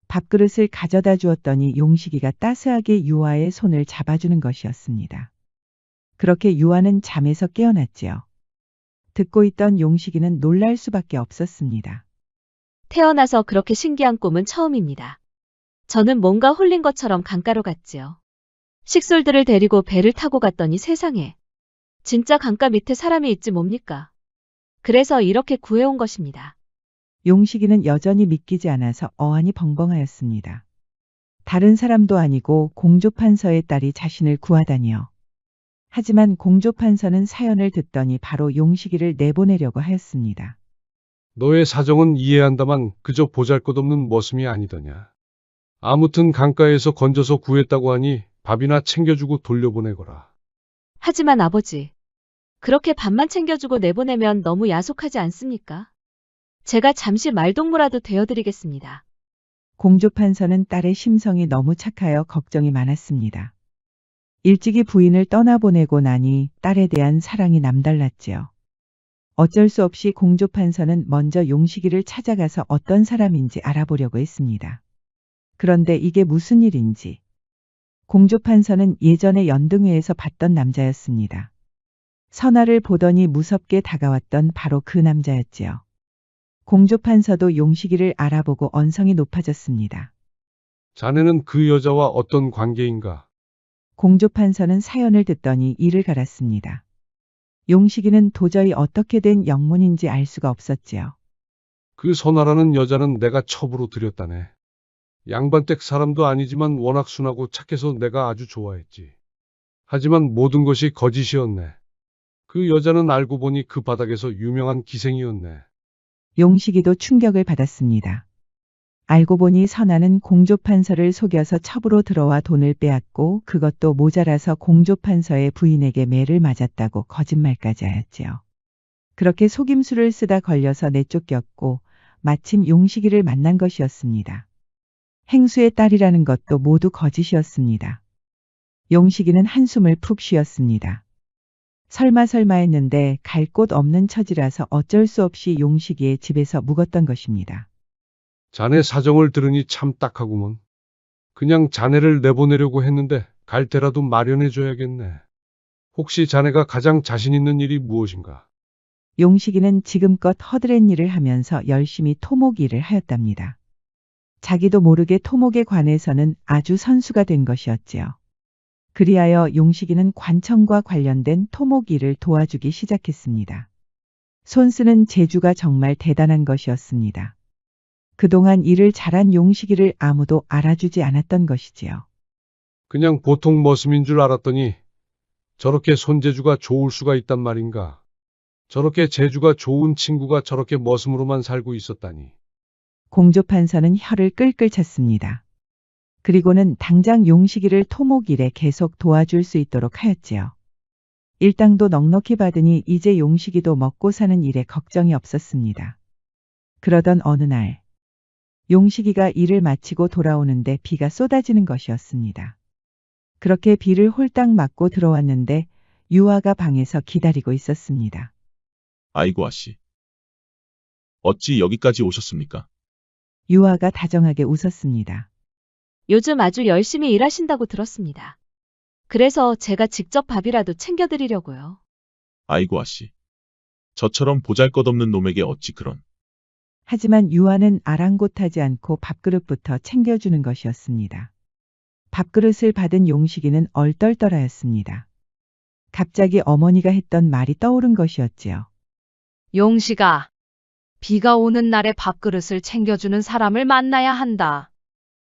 밥그릇을 가져다 주었더니 용식이가 따스하게 유아의 손을 잡아주는 것이었습니다. 그렇게 유아는 잠에서 깨어났지요. 듣고 있던 용식이는 놀랄 수밖에 없었습니다. 태어나서 그렇게 신기한 꿈은 처음입니다. 저는 뭔가 홀린 것처럼 강가로 갔지요. 식솔들을 데리고 배를 타고 갔더니 세상에. 진짜 강가 밑에 사람이 있지 뭡니까? 그래서 이렇게 구해온 것입니다. 용식이는 여전히 믿기지 않아서 어안이 벙벙하였습니다. 다른 사람도 아니고 공조판서의 딸이 자신을 구하다니요. 하지만 공조판서는 사연을 듣더니 바로 용식이를 내보내려고 하였습니다. 너의 사정은 이해한다만 그저 보잘것없는 머슴이 아니더냐. 아무튼 강가에서 건져서 구했다고 하니 밥이나 챙겨주고 돌려보내거라. 하지만 아버지, 그렇게 밥만 챙겨주고 내보내면 너무 야속하지 않습니까? 제가 잠시 말동무라도 되어드리겠습니다. 공조판서는 딸의 심성이 너무 착하여 걱정이 많았습니다. 일찍이 부인을 떠나보내고 나니 딸에 대한 사랑이 남달랐지요. 어쩔 수 없이 공조판서는 먼저 용식이를 찾아가서 어떤 사람인지 알아보려고 했습니다. 그런데 이게 무슨 일인지. 공조판서는 예전에 연등회에서 봤던 남자였습니다. 선아를 보더니 무섭게 다가왔던 바로 그 남자였지요. 공조판서도 용식이를 알아보고 언성이 높아졌습니다. 자네는 그 여자와 어떤 관계인가? 공조판서는 사연을 듣더니 이를 갈았습니다. 용식이는 도저히 어떻게 된 영문인지 알 수가 없었지요. 그 선아라는 여자는 내가 첩으로 들였다네. 양반댁 사람도 아니지만 워낙 순하고 착해서 내가 아주 좋아했지. 하지만 모든 것이 거짓이었네. 그 여자는 알고 보니 그 바닥에서 유명한 기생이었네. 용식이도 충격을 받았습니다. 알고 보니 선아는 공조판서를 속여서 첩으로 들어와 돈을 빼앗고 그것도 모자라서 공조판서의 부인에게 매를 맞았다고 거짓말까지 하였지요. 그렇게 속임수를 쓰다 걸려서 내쫓겼고 마침 용식이를 만난 것이었습니다. 행수의 딸이라는 것도 모두 거짓이었습니다. 용식이는 한숨을 푹 쉬었습니다. 설마 했는데 갈 곳 없는 처지라서 어쩔 수 없이 용식이의 집에서 묵었던 것입니다. 자네 사정을 들으니 참 딱하구먼. 그냥 자네를 내보내려고 했는데 갈 데라도 마련해줘야겠네. 혹시 자네가 가장 자신 있는 일이 무엇인가? 용식이는 지금껏 허드렛 일을 하면서 열심히 토목 일을 하였답니다. 자기도 모르게 토목에 관해서는 아주 선수가 된 것이었지요. 그리하여 용식이는 관청과 관련된 토목 일을 도와주기 시작했습니다. 손쓰는 재주가 정말 대단한 것이었습니다. 그동안 일을 잘한 용식이를 아무도 알아주지 않았던 것이지요. 그냥 보통 머슴인 줄 알았더니 저렇게 손재주가 좋을 수가 있단 말인가? 저렇게 재주가 좋은 친구가 저렇게 머슴으로만 살고 있었다니. 공조판서는 혀를 끌끌 찼습니다. 그리고는 당장 용식이를 토목 일에 계속 도와줄 수 있도록 하였지요. 일당도 넉넉히 받으니 이제 용식이도 먹고 사는 일에 걱정이 없었습니다. 그러던 어느 날, 용식이가 일을 마치고 돌아오는데 비가 쏟아지는 것이었습니다. 그렇게 비를 홀딱 맞고 들어왔는데 유아가 방에서 기다리고 있었습니다. 아이고 아씨. 어찌 여기까지 오셨습니까? 유아가 다정하게 웃었습니다. 요즘 아주 열심히 일하신다고 들었습니다. 그래서 제가 직접 밥이라도 챙겨드리려고요. 아이고 아씨. 저처럼 보잘것없는 놈에게 어찌 그런. 하지만 유아는 아랑곳하지 않고 밥그릇부터 챙겨주는 것이었습니다. 밥그릇을 받은 용식이는 얼떨떨하였습니다. 갑자기 어머니가 했던 말이 떠오른 것이었지요. 용식아, 비가 오는 날에 밥그릇을 챙겨주는 사람을 만나야 한다.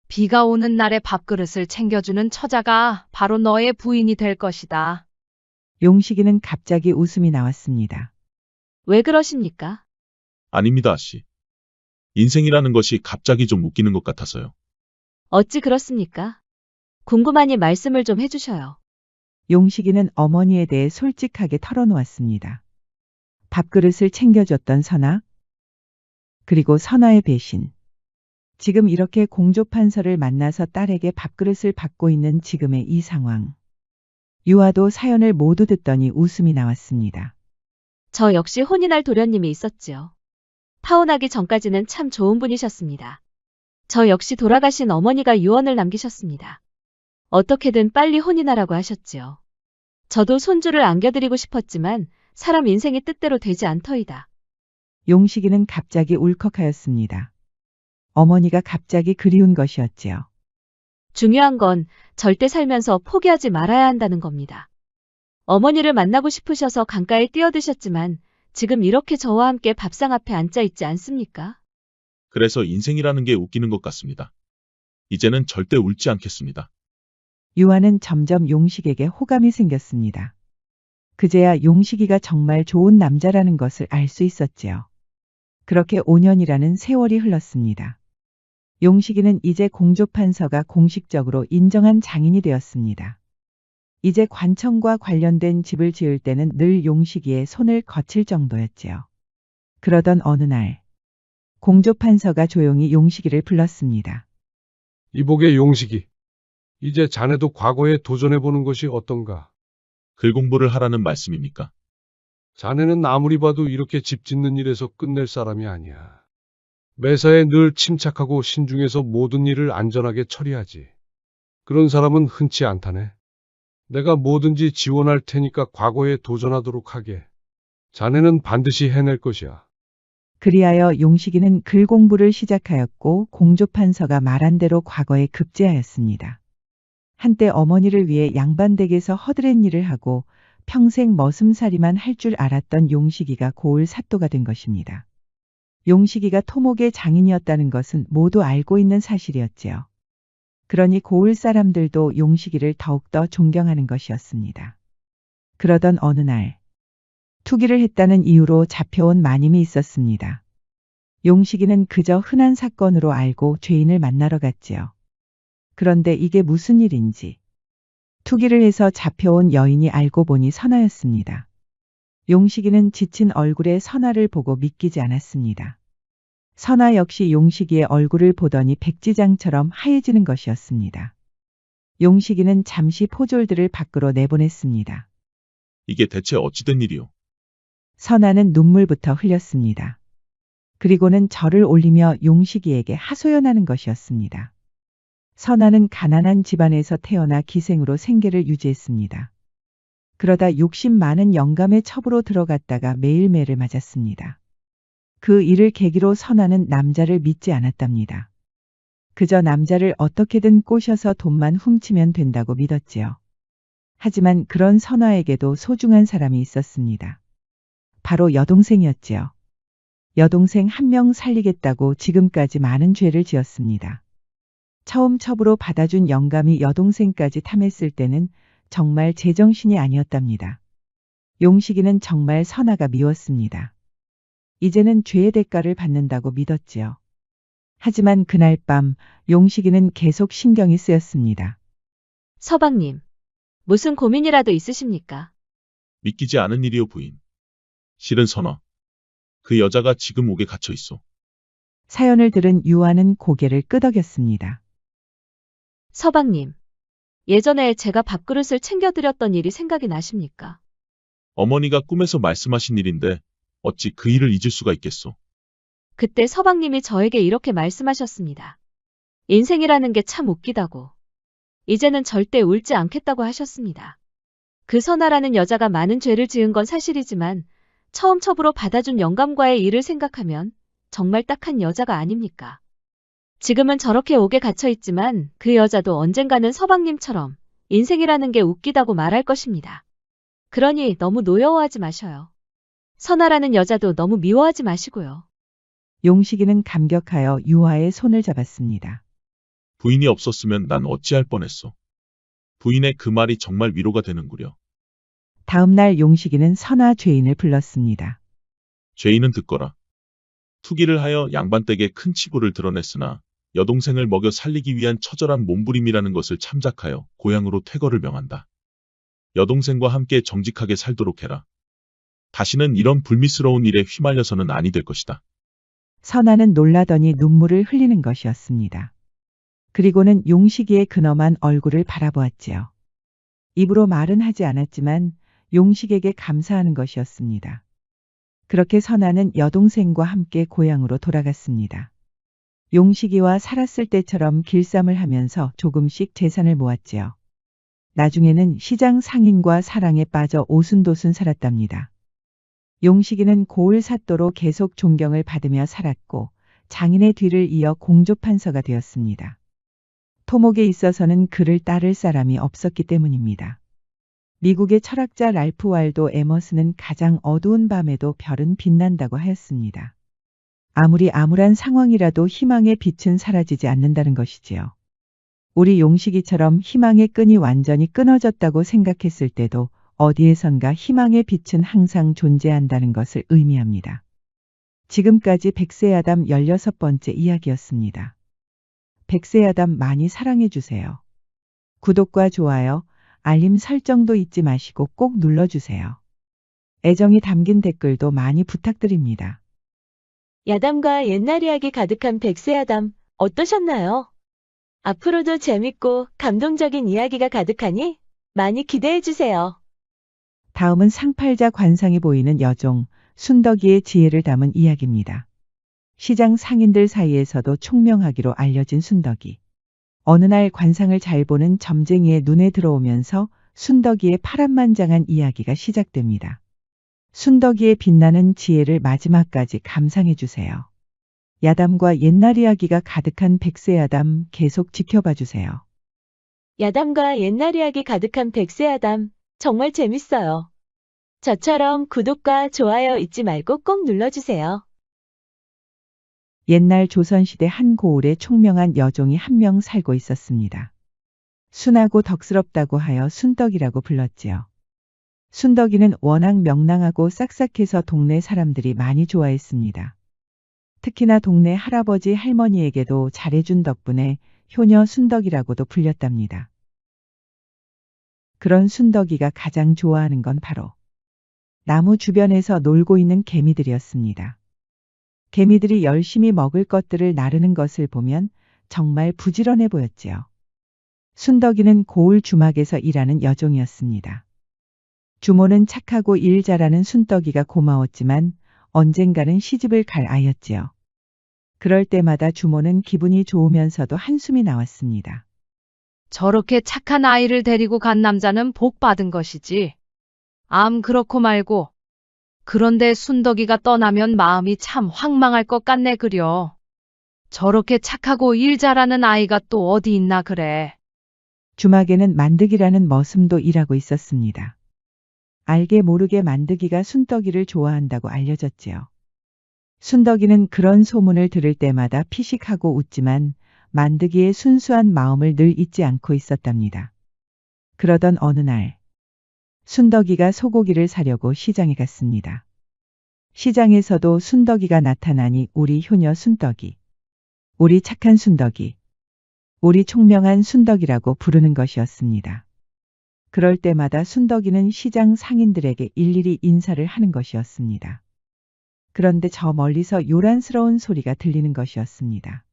비가 오는 날에 밥그릇을 챙겨주는 처자가 바로 너의 부인이 될 것이다. 용식이는 갑자기 웃음이 나왔습니다. 왜 그러십니까? 아닙니다 아씨. 인생이라는 것이 갑자기 좀 웃기는 것 같아서요. 어찌 그렇습니까? 궁금하니 말씀을 좀 해주셔요. 용식이는 어머니에 대해 솔직하게 털어놓았습니다. 밥그릇을 챙겨줬던 선아, 그리고 선아의 배신. 지금 이렇게 공조판서를 만나서 딸에게 밥그릇을 받고 있는 지금의 이 상황. 유아도 사연을 모두 듣더니 웃음이 나왔습니다. 저 역시 혼인할 도련님이 있었지요. 타혼하기 전까지는 참 좋은 분이셨습니다. 저 역시 돌아가신 어머니가 유언을 남기셨습니다. 어떻게든 빨리 혼인하라고 하셨지요. 저도 손주를 안겨드리고 싶었지만 사람 인생이 뜻대로 되지 않더이다. 용식이는 갑자기 울컥하였습니다. 어머니가 갑자기 그리운 것이었지요. 중요한 건 절대 살면서 포기하지 말아야 한다는 겁니다. 어머니를 만나고 싶으셔서 강가에 뛰어드셨지만 지금 이렇게 저와 함께 밥상 앞에 앉아 있지 않습니까? 그래서 인생이라는 게 웃기는 것 같습니다. 이제는 절대 울지 않겠습니다. 유아는 점점 용식에게 호감이 생겼습니다. 그제야 용식이가 정말 좋은 남자라는 것을 알 수 있었지요. 그렇게 5년이라는 세월이 흘렀습니다. 용식이는 이제 공조판서가 공식적으로 인정한 장인이 되었습니다. 이제 관청과 관련된 집을 지을 때는 늘 용식이의 손을 거칠 정도였지요. 그러던 어느 날, 공조판서가 조용히 용식이를 불렀습니다. 이복의 용식이. 이제 자네도 과거에 도전해보는 것이 어떤가? 글 공부를 하라는 말씀입니까? 자네는 아무리 봐도 이렇게 집 짓는 일에서 끝낼 사람이 아니야. 매사에 늘 침착하고 신중해서 모든 일을 안전하게 처리하지. 그런 사람은 흔치 않다네. 내가 뭐든지 지원할 테니까 과거에 도전하도록 하게. 자네는 반드시 해낼 것이야. 그리하여 용식이는 글 공부를 시작하였고 공조판서가 말한 대로 과거에 급제하였습니다. 한때 어머니를 위해 양반댁에서 허드렛 일을 하고 평생 머슴살이만 할 줄 알았던 용식이가 고을 사또가 된 것입니다. 용식이가 토목의 장인이었다는 것은 모두 알고 있는 사실이었지요. 그러니 고을 사람들도 용식이를 더욱더 존경하는 것이었습니다. 그러던 어느 날, 투기를 했다는 이유로 잡혀온 마님이 있었습니다. 용식이는 그저 흔한 사건으로 알고 죄인을 만나러 갔지요. 그런데 이게 무슨 일인지. 투기를 해서 잡혀온 여인이 알고 보니 선아였습니다. 용식이는 지친 얼굴의 선아를 보고 믿기지 않았습니다. 선아 역시 용식이의 얼굴을 보더니 백지장처럼 하얘지는 것이었습니다. 용식이는 잠시 포졸들을 밖으로 내보냈습니다. 이게 대체 어찌된 일이오? 선아는 눈물부터 흘렸습니다. 그리고는 절을 올리며 용식이에게 하소연하는 것이었습니다. 선아는 가난한 집안에서 태어나 기생으로 생계를 유지했습니다. 그러다 욕심 많은 영감의 첩으로 들어갔다가 매일매를 맞았습니다. 그 일을 계기로 선아는 남자를 믿지 않았답니다. 그저 남자를 어떻게든 꼬셔서 돈만 훔치면 된다고 믿었지요. 하지만 그런 선아에게도 소중한 사람이 있었습니다. 바로 여동생이었지요. 여동생 한 명 살리겠다고 지금까지 많은 죄를 지었습니다. 처음 첩으로 받아준 영감이 여동생까지 탐했을 때는 정말 제정신이 아니었답니다. 용식이는 정말 선아가 미웠습니다. 이제는 죄의 대가를 받는다고 믿었지요. 하지만 그날 밤 용식이는 계속 신경이 쓰였습니다. 서방님, 무슨 고민이라도 있으십니까? 믿기지 않은 일이오 부인. 실은 선아. 그 여자가 지금 옥에 갇혀 있어. 사연을 들은 유아는 고개를 끄덕였습니다. 서방님, 예전에 제가 밥그릇을 챙겨드렸던 일이 생각이 나십니까? 어머니가 꿈에서 말씀하신 일인데 어찌 그 일을 잊을 수가 있겠소. 그때 서방님이 저에게 이렇게 말씀하셨습니다. 인생이라는 게 참 웃기다고. 이제는 절대 울지 않겠다고 하셨습니다. 그 선아라는 여자가 많은 죄를 지은 건 사실이지만 처음 첩으로 받아준 영감과의 일을 생각하면 정말 딱한 여자가 아닙니까? 지금은 저렇게 옥에 갇혀 있지만 그 여자도 언젠가는 서방님처럼 인생이라는 게 웃기다고 말할 것입니다. 그러니 너무 노여워하지 마셔요. 선아라는 여자도 너무 미워하지 마시고요. 용식이는 감격하여 유아의 손을 잡았습니다. 부인이 없었으면 난 어찌할 뻔했소. 부인의 그 말이 정말 위로가 되는구려. 다음 날 용식이는 선아 죄인을 불렀습니다. 죄인은 듣거라. 투기를 하여 양반댁에 큰 치부를 드러냈으나 여동생을 먹여 살리기 위한 처절한 몸부림이라는 것을 참작하여 고향으로 퇴거를 명한다. 여동생과 함께 정직하게 살도록 해라. 다시는 이런 불미스러운 일에 휘말려서는 아니 될 것이다. 선아는 놀라더니 눈물을 흘리는 것이었습니다. 그리고는 용식이의 근엄한 얼굴을 바라보았지요. 입으로 말은 하지 않았지만 용식에게 감사하는 것이었습니다. 그렇게 선아는 여동생과 함께 고향으로 돌아갔습니다. 용식이와 살았을 때처럼 길쌈을 하면서 조금씩 재산을 모았지요. 나중에는 시장 상인과 사랑에 빠져 오순도순 살았답니다. 용식이는 고을 사또로 계속 존경을 받으며 살았고 장인의 뒤를 이어 공조판서가 되었습니다. 토목에 있어서는 그를 따를 사람이 없었기 때문입니다. 미국의 철학자 랄프 waldo 에머슨은 가장 어두운 밤에도 별은 빛난다고 하였습니다. 아무리 암울한 상황이라도 희망의 빛은 사라지지 않는다는 것이지요. 우리 용식이처럼 희망의 끈이 완전히 끊어졌다고 생각했을 때도 어디에선가 희망의 빛은 항상 존재한다는 것을 의미합니다. 지금까지 백세야담 16번째 이야기였습니다. 백세야담 많이 사랑해주세요. 구독과 좋아요, 알림 설정도 잊지 마시고 꼭 눌러주세요. 애정이 담긴 댓글도 많이 부탁드립니다. 야담과 옛날 이야기 가득한 백세야담 어떠셨나요? 앞으로도 재밌고 감동적인 이야기가 가득하니 많이 기대해주세요. 다음은 상팔자 관상이 보이는 여종, 순덕이의 지혜를 담은 이야기입니다. 시장 상인들 사이에서도 총명하기로 알려진 순덕이. 어느 날 관상을 잘 보는 점쟁이의 눈에 들어오면서 순덕이의 파란만장한 이야기가 시작됩니다. 순덕이의 빛나는 지혜를 마지막까지 감상해주세요. 야담과 옛날 이야기가 가득한 백세야담 계속 지켜봐주세요. 야담과 옛날 이야기 가득한 백세야담 정말 재밌어요. 저처럼 구독과 좋아요 잊지 말고 꼭 눌러주세요. 옛날 조선시대 한 고을에 총명한 여종이 한 명 살고 있었습니다. 순하고 덕스럽다고 하여 순덕이라고 불렀지요. 순덕이는 워낙 명랑하고 싹싹해서 동네 사람들이 많이 좋아했습니다. 특히나 동네 할아버지 할머니에게도 잘해준 덕분에 효녀 순덕이라고도 불렸답니다. 그런 순덕이가 가장 좋아하는 건 바로 나무 주변에서 놀고 있는 개미들이었습니다. 개미들이 열심히 먹을 것들을 나르는 것을 보면 정말 부지런해 보였지요. 순덕이는 고을 주막에서 일하는 여종이었습니다. 주모는 착하고 일 잘하는 순덕이가 고마웠지만 언젠가는 시집을 갈 아이였지요. 그럴 때마다 주모는 기분이 좋으면서도 한숨이 나왔습니다. 저렇게 착한 아이를 데리고 간 남자는 복 받은 것이지. 암 그렇고 말고. 그런데 순덕이가 떠나면 마음이 참 황망할 것 같네 그려. 저렇게 착하고 일 잘하는 아이가 또 어디 있나 그래. 주막에는 만드기라는 머슴도 일하고 있었습니다. 알게 모르게 만드기가 순덕이를 좋아한다고 알려졌지요. 순덕이는 그런 소문을 들을 때마다 피식하고 웃지만 만드기의 순수한 마음을 늘 잊지 않고 있었답니다. 그러던 어느 날 순덕이가 소고기를 사려고 시장에 갔습니다. 시장에서도 순덕이가 나타나니 우리 효녀 순덕이, 우리 착한 순덕이, 우리 총명한 순덕이라고 부르는 것이었습니다. 그럴 때마다 순덕이는 시장 상인들에게 일일이 인사를 하는 것이었습니다. 그런데 저 멀리서 요란스러운 소리가 들리는 것이었습니다.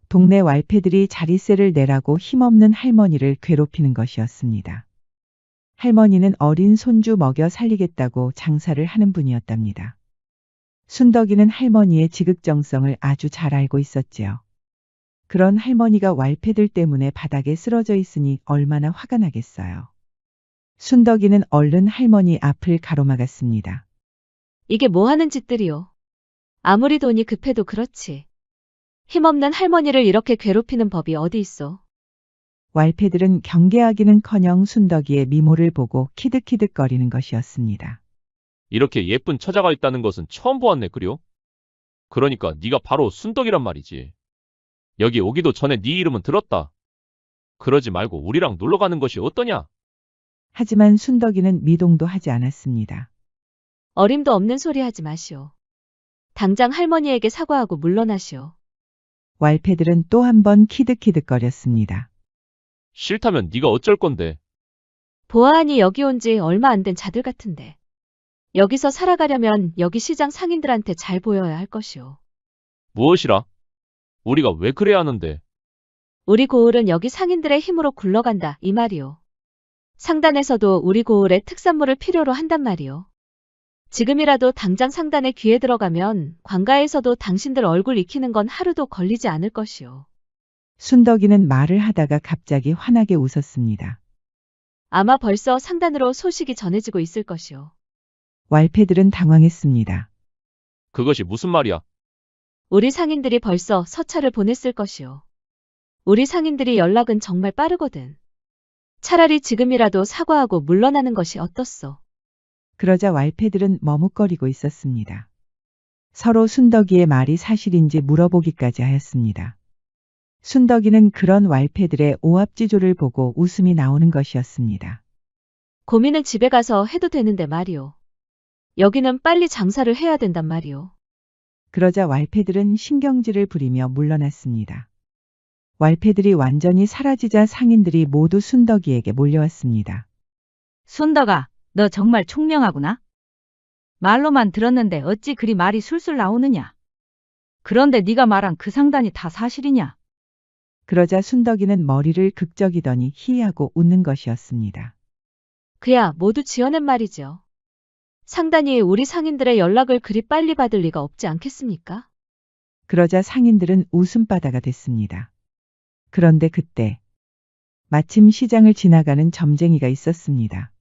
동네 왈패들이 자릿세를 내라고 힘없는 할머니를 괴롭히는 것이었습니다. 할머니는 어린 손주 먹여 살리겠다고 장사를 하는 분이었답니다. 순덕이는 할머니의 지극정성을 아주 잘 알고 있었지요. 그런 할머니가 왈패들 때문에 바닥에 쓰러져 있으니 얼마나 화가 나겠어요. 순덕이는 얼른 할머니 앞을 가로막았습니다. 이게 뭐 하는 짓들이오. 아무리 돈이 급해도 그렇지. 힘없는 할머니를 이렇게 괴롭히는 법이 어디 있어. 왈패들은 경계하기는커녕 순덕이의 미모를 보고 키득키득거리는 것이었습니다. 이렇게 예쁜 처자가 있다는 것은 처음 보았네 그려. 그러니까 네가 바로 순덕이란 말이지. 여기 오기도 전에 네 이름은 들었다. 그러지 말고 우리랑 놀러 가는 것이 어떠냐? 하지만 순덕이는 미동도 하지 않았습니다. 어림도 없는 소리 하지 마시오. 당장 할머니에게 사과하고 물러나시오. 왈패들은 또 한 번 키득키득거렸습니다. 싫다면 네가 어쩔 건데. 보아하니 여기 온 지 얼마 안 된 자들 같은데. 여기서 살아가려면 여기 시장 상인들한테 잘 보여야 할 것이오. 무엇이라? 우리가 왜 그래야 하는데? 우리 고을은 여기 상인들의 힘으로 굴러간다 이 말이오. 상단에서도 우리 고을의 특산물을 필요로 한단 말이오. 지금이라도 당장 상단에 귀에 들어가면 관가에서도 당신들 얼굴 익히는 건 하루도 걸리지 않을 것이오. 순덕이는 말을 하다가 갑자기 환하게 웃었습니다. 아마 벌써 상단으로 소식이 전해지고 있을 것이오. 왈패들은 당황했습니다. 그것이 무슨 말이야? 우리 상인들이 벌써 서찰을 보냈을 것이오. 우리 상인들이 연락은 정말 빠르거든. 차라리 지금이라도 사과하고 물러나는 것이 어떻소? 그러자 왈패들은 머뭇거리고 있었습니다. 서로 순덕이의 말이 사실인지 물어보기까지 하였습니다. 순덕이는 그런 왈패들의 오합지졸을 보고 웃음이 나오는 것이었습니다. 고민은 집에 가서 해도 되는데 말이오. 여기는 빨리 장사를 해야 된단 말이오. 그러자 왈패들은 신경질을 부리며 물러났습니다. 왈패들이 완전히 사라지자 상인들이 모두 순덕이에게 몰려왔습니다. 순덕아, 너 정말 총명하구나. 말로만 들었는데 어찌 그리 말이 술술 나오느냐. 그런데 네가 말한 그 상단이 다 사실이냐? 그러자 순덕이는 머리를 극적이더니 희하고 웃는 것이었습니다. 그야 모두 지어낸 말이죠. 상단이 우리 상인들의 연락을 그리 빨리 받을 리가 없지 않겠습니까? 그러자 상인들은 웃음바다가 됐습니다. 그런데 그때 마침 시장을 지나가는 점쟁이가 있었습니다.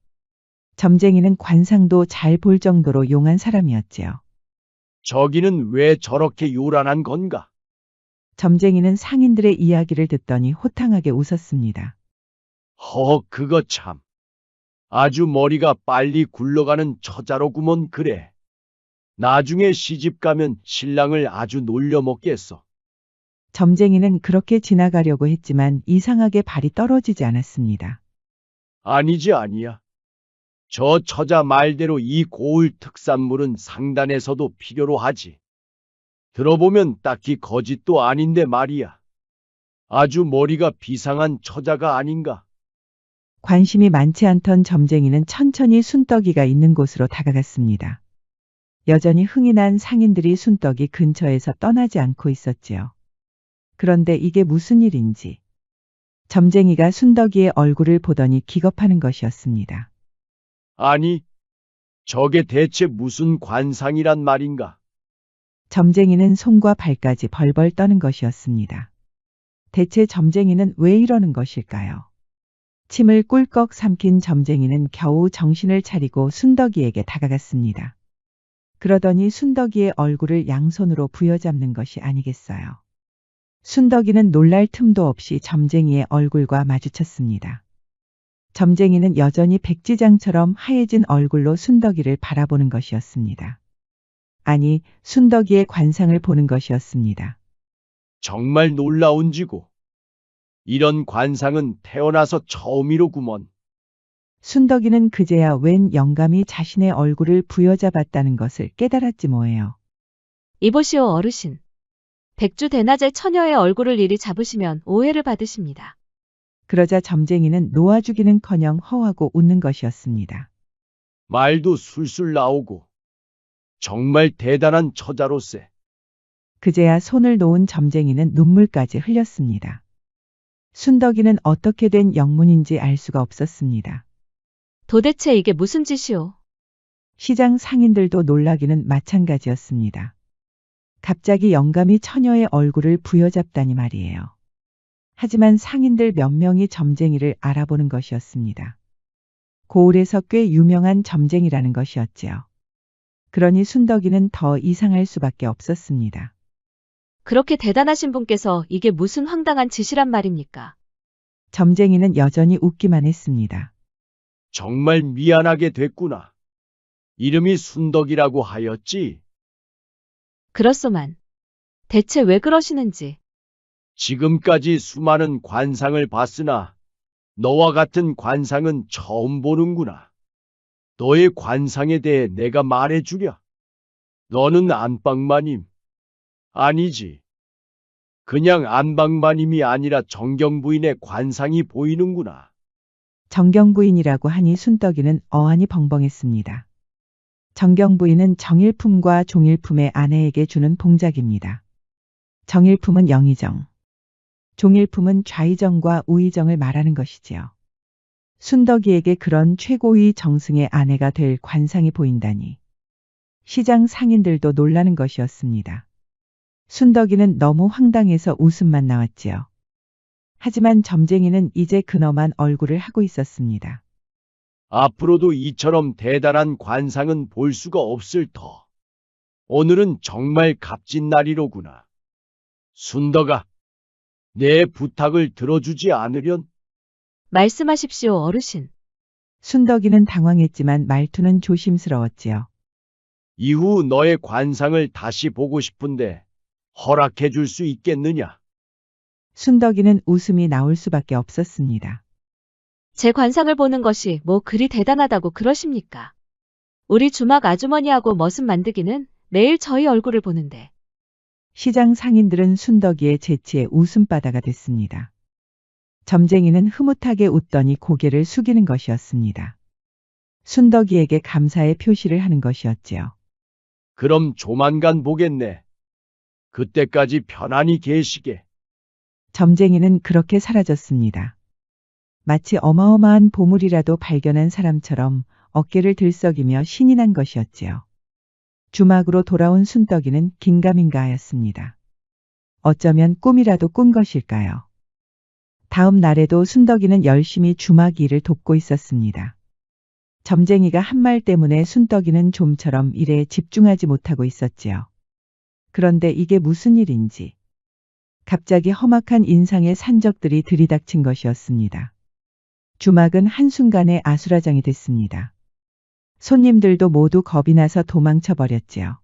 점쟁이는 관상도 잘 볼 정도로 용한 사람이었지요. 저기는 왜 저렇게 요란한 건가? 점쟁이는 상인들의 이야기를 듣더니 호탕하게 웃었습니다. 그거 참. 아주 머리가 빨리 굴러가는 처자로구먼 그래. 나중에 시집 가면 신랑을 아주 놀려먹겠어. 점쟁이는 그렇게 지나가려고 했지만 이상하게 발이 떨어지지 않았습니다. 아니야. 저 처자 말대로 이 고을 특산물은 상단에서도 필요로 하지. 들어보면 딱히 거짓도 아닌데 말이야. 아주 머리가 비상한 처자가 아닌가. 관심이 많지 않던 점쟁이는 천천히 순덕이가 있는 곳으로 다가갔습니다. 여전히 흥이 난 상인들이 순덕이 근처에서 떠나지 않고 있었지요. 그런데 이게 무슨 일인지 점쟁이가 순덕이의 얼굴을 보더니 기겁하는 것이었습니다. 아니, 저게 대체 무슨 관상이란 말인가? 점쟁이는 손과 발까지 벌벌 떠는 것이었습니다. 대체 점쟁이는 왜 이러는 것일까요? 침을 꿀꺽 삼킨 점쟁이는 겨우 정신을 차리고 순덕이에게 다가갔습니다. 그러더니 순덕이의 얼굴을 양손으로 부여잡는 것이 아니겠어요. 순덕이는 놀랄 틈도 없이 점쟁이의 얼굴과 마주쳤습니다. 점쟁이는 여전히 백지장처럼 하얘진 얼굴로 순덕이를 바라보는 것이었습니다. 아니, 순덕이의 관상을 보는 것이었습니다. 정말 놀라운지고. 이런 관상은 태어나서 처음이로구먼. 순덕이는 그제야 웬 영감이 자신의 얼굴을 부여잡았다는 것을 깨달았지 뭐예요. 이보시오 어르신. 백주 대낮에 처녀의 얼굴을 이리 잡으시면 오해를 받으십니다. 그러자 점쟁이는 놓아주기는커녕 허하고 웃는 것이었습니다. 말도 술술 나오고. 정말 대단한 처자로세. 그제야 손을 놓은 점쟁이는 눈물까지 흘렸습니다. 순덕이는 어떻게 된 영문인지 알 수가 없었습니다. 도대체 이게 무슨 짓이오? 시장 상인들도 놀라기는 마찬가지였습니다. 갑자기 영감이 처녀의 얼굴을 부여잡다니 말이에요. 하지만 상인들 몇 명이 점쟁이를 알아보는 것이었습니다. 고을에서 꽤 유명한 점쟁이라는 것이었지요. 그러니 순덕이는 더 이상할 수밖에 없었습니다. 그렇게 대단하신 분께서 이게 무슨 황당한 짓이란 말입니까? 점쟁이는 여전히 웃기만 했습니다. 정말 미안하게 됐구나. 이름이 순덕이라고 하였지? 그렇소만. 대체 왜 그러시는지. 지금까지 수많은 관상을 봤으나 너와 같은 관상은 처음 보는구나. 너의 관상에 대해 내가 말해주랴. 너는 안방마님. 아니지. 그냥 안방마님이 아니라 정경 부인의 관상이 보이는구나. 정경 부인이라고 하니 순덕이는 어안이 벙벙했습니다. 정경 부인은 정일품과 종일품의 아내에게 주는 봉작입니다. 정일품은 영의정, 종일품은 좌의정과 우의정을 말하는 것이지요. 순덕이에게 그런 최고위 정승의 아내가 될 관상이 보인다니 시장 상인들도 놀라는 것이었습니다. 순덕이는 너무 황당해서 웃음만 나왔지요. 하지만 점쟁이는 이제 근엄한 얼굴을 하고 있었습니다. 앞으로도 이처럼 대단한 관상은 볼 수가 없을 터. 오늘은 정말 값진 날이로구나. 순덕아, 내 부탁을 들어주지 않으련? 말씀하십시오, 어르신. 순덕이는 당황했지만 말투는 조심스러웠지요. 이후 너의 관상을 다시 보고 싶은데 허락해 줄 수 있겠느냐? 순덕이는 웃음이 나올 수밖에 없었습니다. 제 관상을 보는 것이 뭐 그리 대단하다고 그러십니까? 우리 주막 아주머니하고 머슴 만드기는 매일 저희 얼굴을 보는데. 시장 상인들은 순덕이의 재치에 웃음바다가 됐습니다. 점쟁이는 흐뭇하게 웃더니 고개를 숙이는 것이었습니다. 순덕이에게 감사의 표시를 하는 것이었지요. 그럼 조만간 보겠네. 그때까지 편안히 계시게. 점쟁이는 그렇게 사라졌습니다. 마치 어마어마한 보물이라도 발견한 사람처럼 어깨를 들썩이며 신이 난 것이었지요. 주막으로 돌아온 순덕이는 긴가민가하였습니다. 어쩌면 꿈이라도 꾼 것일까요? 다음 날에도 순덕이는 열심히 주막 일을 돕고 있었습니다. 점쟁이가 한 말 때문에 순덕이는 좀처럼 일에 집중하지 못하고 있었지요. 그런데 이게 무슨 일인지 갑자기 험악한 인상의 산적들이 들이닥친 것이었습니다. 주막은 한순간에 아수라장이 됐습니다. 손님들도 모두 겁이 나서 도망쳐 버렸지요.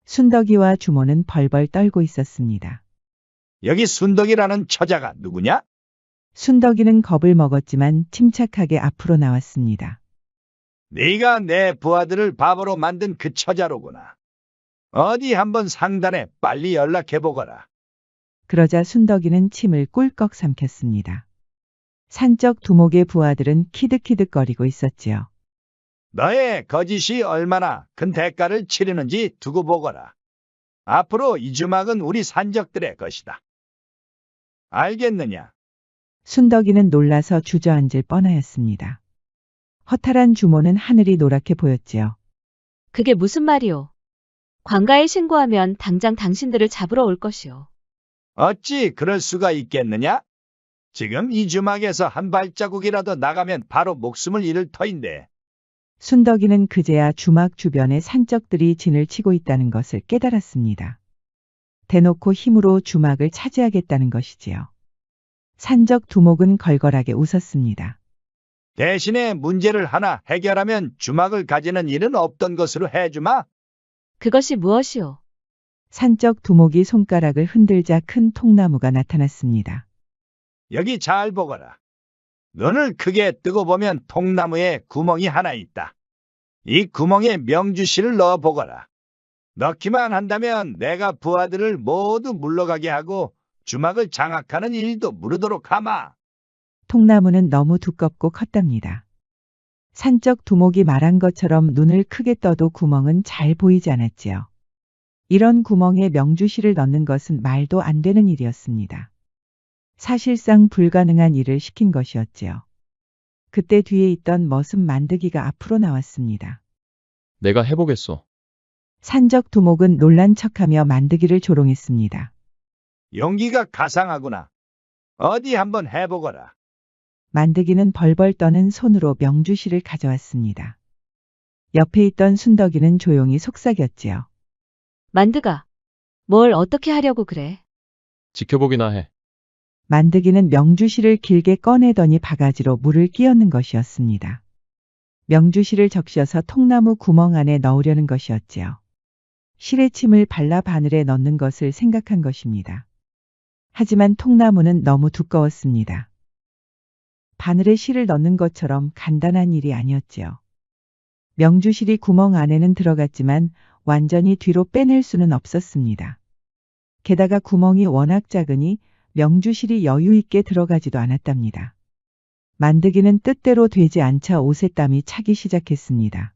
순덕이와 주모는 벌벌 떨고 있었습니다. 여기 순덕이라는 처자가 누구냐? 순덕이는 겁을 먹었지만 침착하게 앞으로 나왔습니다. 네가 내 부하들을 바보로 만든 그 처자로구나. 어디 한번 상단에 빨리 연락해보거라. 그러자 순덕이는 침을 꿀꺽 삼켰습니다. 산적 두목의 부하들은 키득키득거리고 있었지요. 너의 거짓이 얼마나 큰 대가를 치르는지 두고 보거라. 앞으로 이 주막은 우리 산적들의 것이다. 알겠느냐? 순덕이는 놀라서 주저앉을 뻔하였습니다. 허탈한 주모는 하늘이 노랗게 보였지요. 그게 무슨 말이오? 관가에 신고하면 당장 당신들을 잡으러 올 것이오. 어찌 그럴 수가 있겠느냐? 지금 이 주막에서 한 발자국이라도 나가면 바로 목숨을 잃을 터인데. 순덕이는 그제야 주막 주변에 산적들이 진을 치고 있다는 것을 깨달았습니다. 대놓고 힘으로 주막을 차지하겠다는 것이지요. 산적 두목은 걸걸하게 웃었습니다. 대신에 문제를 하나 해결하면 주막을 가지는 일은 없던 것으로 해주마. 그것이 무엇이오? 산적 두목이 손가락을 흔들자 큰 통나무가 나타났습니다. 여기 잘 보거라. 눈을 크게 뜨고 보면 통나무에 구멍이 하나 있다. 이 구멍에 명주실을 넣어 보거라. 넣기만 한다면 내가 부하들을 모두 물러가게 하고 주막을 장악하는 일도 무르도록 하마. 통나무는 너무 두껍고 컸답니다. 산적 두목이 말한 것처럼 눈을 크게 떠도 구멍은 잘 보이지 않았지요. 이런 구멍에 명주실을 넣는 것은 말도 안 되는 일이었습니다. 사실상 불가능한 일을 시킨 것이었지요. 그때 뒤에 있던 머슴 만드기가 앞으로 나왔습니다. 내가 해보겠소. 산적 두목은 놀란 척하며 만드기를 조롱했습니다. 용기가 가상하구나. 어디 한번 해보거라. 만드기는 벌벌 떠는 손으로 명주실을 가져왔습니다. 옆에 있던 순덕이는 조용히 속삭였지요. 만드가, 뭘 어떻게 하려고 그래? 지켜보기나 해. 만드기는 명주실을 길게 꺼내더니 바가지로 물을 끼얹는 것이었습니다. 명주실을 적셔서 통나무 구멍 안에 넣으려는 것이었지요. 실에 침을 발라 바늘에 넣는 것을 생각한 것입니다. 하지만 통나무는 너무 두꺼웠습니다. 바늘에 실을 넣는 것처럼 간단한 일이 아니었지요. 명주실이 구멍 안에는 들어갔지만 완전히 뒤로 빼낼 수는 없었습니다. 게다가 구멍이 워낙 작으니 명주실이 여유 있게 들어가지도 않았답니다. 만드기는 뜻대로 되지 않자 옷에 땀이 차기 시작했습니다.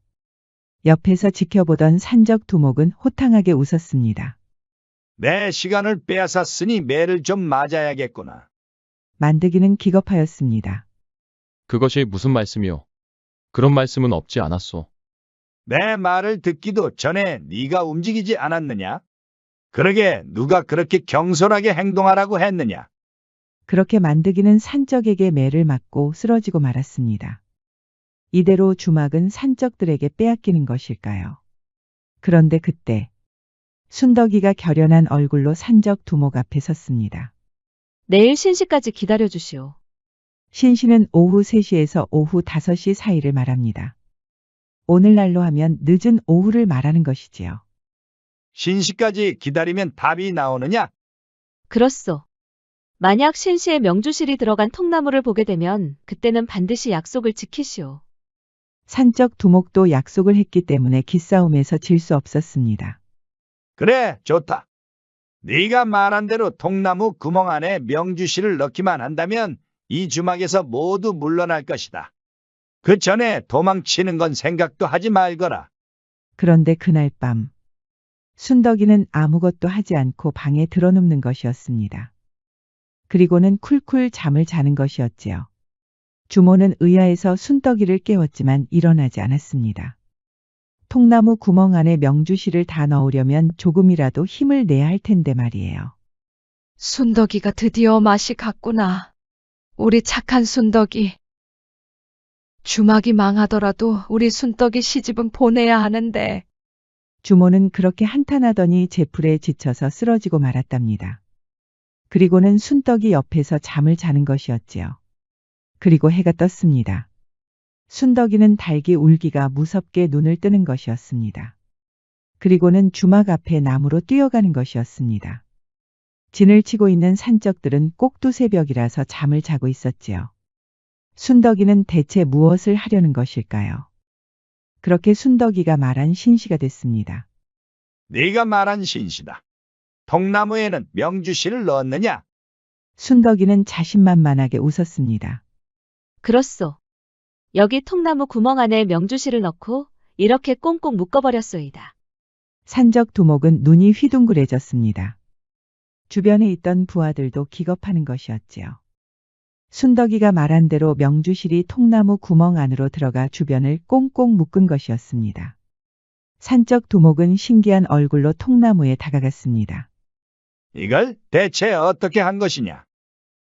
옆에서 지켜보던 산적 두목은 호탕하게 웃었습니다. 내 시간을 빼앗았으니 매를 좀 맞아야겠구나. 만드기는 기겁하였습니다. 그것이 무슨 말씀이요? 그런 말씀은 없지 않았소. 내 말을 듣기도 전에 네가 움직이지 않았느냐? 그러게 누가 그렇게 경솔하게 행동하라고 했느냐? 그렇게 만드기는 산적에게 매를 맞고 쓰러지고 말았습니다. 이대로 주막은 산적들에게 빼앗기는 것일까요? 그런데 그때 순덕이가 결연한 얼굴로 산적 두목 앞에 섰습니다. 내일 신시까지 기다려주시오. 신시는 오후 3시에서 오후 5시 사이를 말합니다. 오늘날로 하면 늦은 오후를 말하는 것이지요. 신시까지 기다리면 답이 나오느냐? 그렇소. 만약 신시의 명주실이 들어간 통나무를 보게 되면 그때는 반드시 약속을 지키시오. 산적 두목도 약속을 했기 때문에 기싸움에서 질 수 없었습니다. 그래, 좋다. 네가 말한 대로 통나무 구멍 안에 명주실을 넣기만 한다면 이 주막에서 모두 물러날 것이다. 그 전에 도망치는 건 생각도 하지 말거라. 그런데 그날 밤 순덕이는 아무것도 하지 않고 방에 들어눕는 것이었습니다. 그리고는 쿨쿨 잠을 자는 것이었지요. 주모는 의아해서 순덕이를 깨웠지만 일어나지 않았습니다. 통나무 구멍 안에 명주실을 다 넣으려면 조금이라도 힘을 내야 할 텐데 말이에요. 순덕이가 드디어 맛이 갔구나. 우리 착한 순덕이. 주막이 망하더라도 우리 순덕이 시집은 보내야 하는데. 주모는 그렇게 한탄하더니 제풀에 지쳐서 쓰러지고 말았답니다. 그리고는 순덕이 옆에서 잠을 자는 것이었지요. 그리고 해가 떴습니다. 순덕이는 닭이 울기가 무섭게 눈을 뜨는 것이었습니다. 그리고는 주막 앞에 나무로 뛰어가는 것이었습니다. 진을 치고 있는 산적들은 꼭두새벽이라서 잠을 자고 있었지요. 순덕이는 대체 무엇을 하려는 것일까요? 그렇게 순덕이가 말한 신시가 됐습니다. 네가 말한 신시다. 통나무에는 명주실을 넣었느냐? 순덕이는 자신만만하게 웃었습니다. 그렇소. 여기 통나무 구멍 안에 명주실을 넣고 이렇게 꽁꽁 묶어버렸소이다. 산적 두목은 눈이 휘둥그레졌습니다. 주변에 있던 부하들도 기겁하는 것이었지요. 순덕이가 말한 대로 명주실이 통나무 구멍 안으로 들어가 주변을 꽁꽁 묶은 것이었습니다. 산적 두목은 신기한 얼굴로 통나무에 다가갔습니다. 이걸 대체 어떻게 한 것이냐?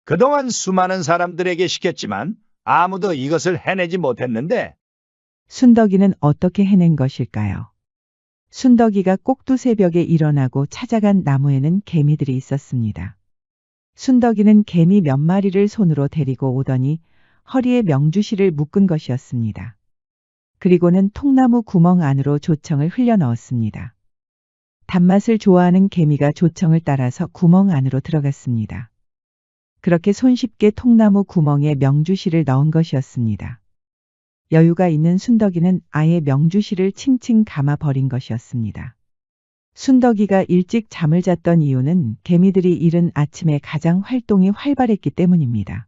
그동안 수많은 사람들에게 시켰지만 아무도 이것을 해내지 못했는데 순덕이는 어떻게 해낸 것일까요? 순덕이가 꼭두새벽에 일어나고 찾아간 나무에는 개미들이 있었습니다. 순덕이는 개미 몇 마리를 손으로 데리고 오더니 허리에 명주실을 묶은 것이었습니다. 그리고는 통나무 구멍 안으로 조청을 흘려 넣었습니다. 단맛을 좋아하는 개미가 조청을 따라서 구멍 안으로 들어갔습니다. 그렇게 손쉽게 통나무 구멍에 명주실을 넣은 것이었습니다. 여유가 있는 순덕이는 아예 명주실을 칭칭 감아 버린 것이었습니다. 순덕이가 일찍 잠을 잤던 이유는 개미들이 이른 아침에 가장 활동이 활발했기 때문입니다.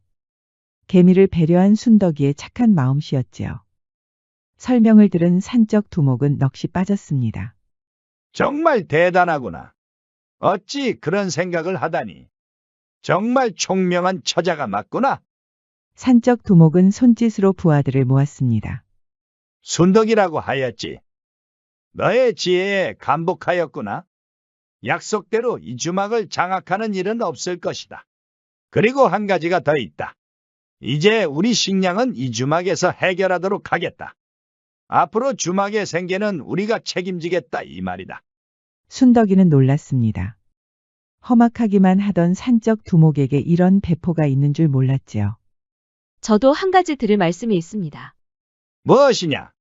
개미를 배려한 순덕이의 착한 마음씨였지요. 설명을 들은 산적 두목은 넋이 빠졌습니다. 정말 대단하구나. 어찌 그런 생각을 하다니. 정말 총명한 처자가 맞구나. 산적 두목은 손짓으로 부하들을 모았습니다. 순덕이라고 하였지. 너의 지혜에 감복하였구나. 약속대로 이 주막을 장악하는 일은 없을 것이다. 그리고 한 가지가 더 있다. 이제 우리 식량은 이 주막에서 해결하도록 하겠다. 앞으로 주막의 생계는 우리가 책임지겠다 이 말이다. 순덕이는 놀랐습니다. 험악하기만 하던 산적 두목에게 이런 배포가 있는 줄 몰랐지요. 저도 한 가지 드릴 말씀이 있습니다. 무엇이냐?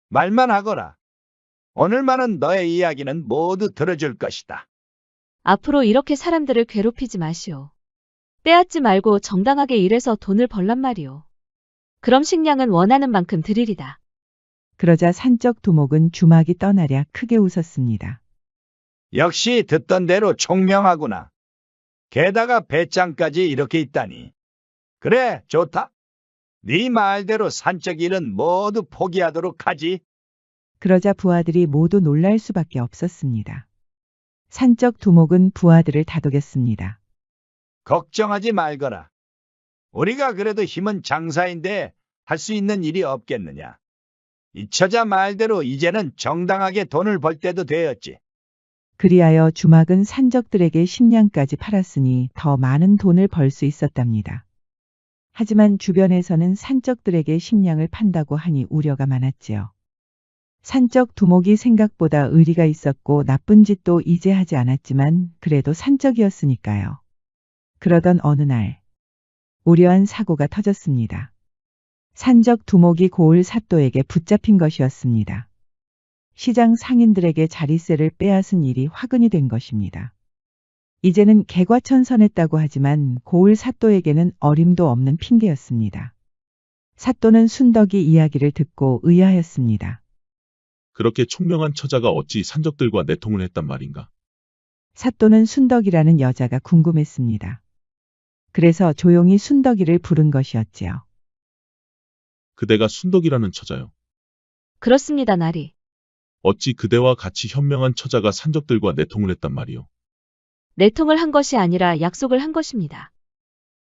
말만 하거라. 오늘만은 너의 이야기는 모두 들어줄 것이다. 앞으로 이렇게 사람들을 괴롭히지 마시오. 빼앗지 말고 정당하게 일해서 돈을 벌란 말이오. 그럼 식량은 원하는 만큼 드리리다. 그러자 산적 두목은 주막이 떠나랴 크게 웃었습니다. 역시 듣던 대로 총명하구나. 게다가 배짱까지 이렇게 있다니. 그래, 좋다. 네 말대로 산적 일은 모두 포기하도록 하지. 그러자 부하들이 모두 놀랄 수밖에 없었습니다. 산적 두목은 부하들을 다독였습니다. 걱정하지 말거라. 우리가 그래도 힘은 장사인데 할 수 있는 일이 없겠느냐. 이 처자 말대로 이제는 정당하게 돈을 벌 때도 되었지. 그리하여 주막은 산적들에게 식량까지 팔았으니 더 많은 돈을 벌 수 있었답니다. 하지만 주변에서는 산적들에게 식량을 판다고 하니 우려가 많았지요. 산적 두목이 생각보다 의리가 있었고 나쁜 짓도 이제 하지 않았지만 그래도 산적이었으니까요. 그러던 어느 날 우려한 사고가 터졌습니다. 산적 두목이 고을 사또에게 붙잡힌 것이었습니다. 시장 상인들에게 자리세를 빼앗은 일이 화근이 된 것입니다. 이제는 개과천선했다고 하지만 고을 사또에게는 어림도 없는 핑계였습니다. 사또는 순덕이 이야기를 듣고 의아했습니다. 그렇게 총명한 처자가 어찌 산적들과 내통을 했단 말인가? 사또는 순덕이라는 여자가 궁금했습니다. 그래서 조용히 순덕이를 부른 것이었지요. 그대가 순덕이라는 처자요. 그렇습니다, 나리. 어찌 그대와 같이 현명한 처자가 산적들과 내통을 했단 말이오. 내통을 한 것이 아니라 약속을 한 것입니다.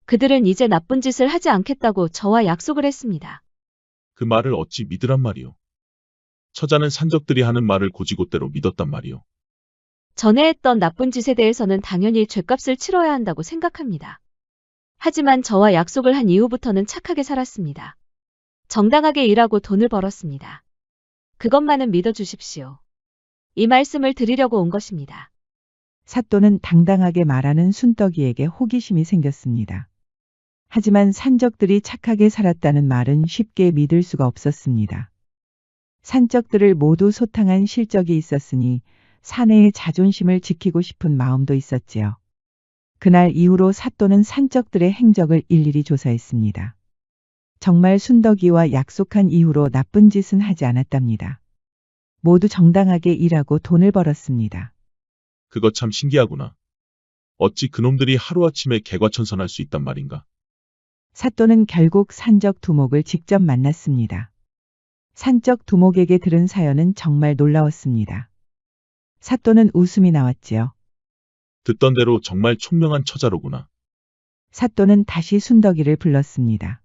그들은 이제 나쁜 짓을 하지 않겠다고 저와 약속을 했습니다. 그 말을 어찌 믿으란 말이오. 처자는 산적들이 하는 말을 고지고대로 믿었단 말이오. 전에 했던 나쁜 짓에 대해서는 당연히 죗값을 치러야 한다고 생각합니다. 하지만 저와 약속을 한 이후부터는 착하게 살았습니다. 정당하게 일하고 돈을 벌었습니다. 그것만은 믿어주십시오. 이 말씀을 드리려고 온 것입니다. 사또는 당당하게 말하는 순덕이에게 호기심이 생겼습니다. 하지만 산적들이 착하게 살았다는 말은 쉽게 믿을 수가 없었습니다. 산적들을 모두 소탕한 실적이 있었으니 사내의 자존심을 지키고 싶은 마음도 있었지요. 그날 이후로 사또는 산적들의 행적을 일일이 조사했습니다. 정말 순덕이와 약속한 이후로 나쁜 짓은 하지 않았답니다. 모두 정당하게 일하고 돈을 벌었습니다. 그거 참 신기하구나. 어찌 그놈들이 하루아침에 개과천선할 수 있단 말인가? 사또는 결국 산적 두목을 직접 만났습니다. 산적 두목에게 들은 사연은 정말 놀라웠습니다. 사또는 웃음이 나왔지요. 듣던 대로 정말 총명한 처자로구나. 사또는 다시 순덕이를 불렀습니다.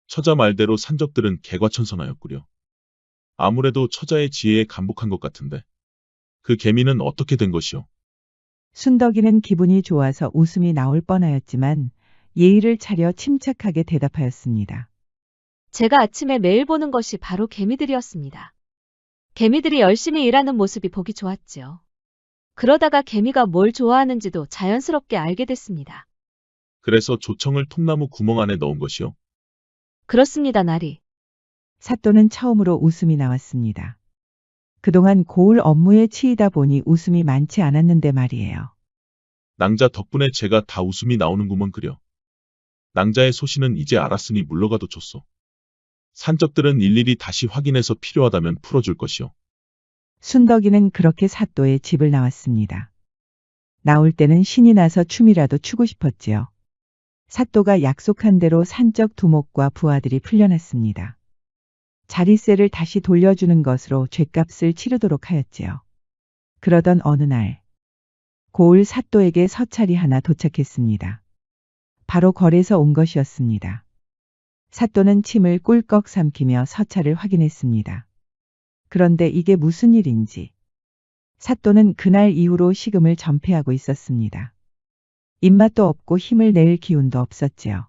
처자 말대로 산적들은 개과천선하였구려. 아무래도 처자의 지혜에 감복한 것 같은데. 그 개미는 어떻게 된 것이오? 순덕이는 기분이 좋아서 웃음이 나올 뻔하였지만 예의를 차려 침착하게 대답하였습니다. 제가 아침에 매일 보는 것이 바로 개미들이었습니다. 개미들이 열심히 일하는 모습이 보기 좋았지요. 그러다가 개미가 뭘 좋아하는지도 자연스럽게 알게 됐습니다. 그래서 조청을 통나무 구멍 안에 넣은 것이오? 그렇습니다, 나리. 사또는 처음으로 웃음이 나왔습니다. 그동안 고을 업무에 치이다 보니 웃음이 많지 않았는데 말이에요. 낭자 덕분에 제가 다 웃음이 나오는구먼 그려. 낭자의 소신은 이제 알았으니 물러가도 좋소. 산적들은 일일이 다시 확인해서 필요하다면 풀어줄 것이오. 순덕이는 그렇게 사또의 집을 나왔습니다. 나올 때는 신이 나서 춤이라도 추고 싶었지요. 사또가 약속한 대로 산적 두목과 부하들이 풀려났습니다. 자리세를 다시 돌려주는 것으로 죗값을 치르도록 하였지요. 그러던 어느 날 고을 사또에게 서찰이 하나 도착했습니다. 바로 거래서 온 것이었습니다. 사또는 침을 꿀꺽 삼키며 서찰을 확인했습니다. 그런데 이게 무슨 일인지 사또는 그날 이후로 식음을 전폐하고 있었습니다. 입맛도 없고 힘을 낼 기운도 없었지요.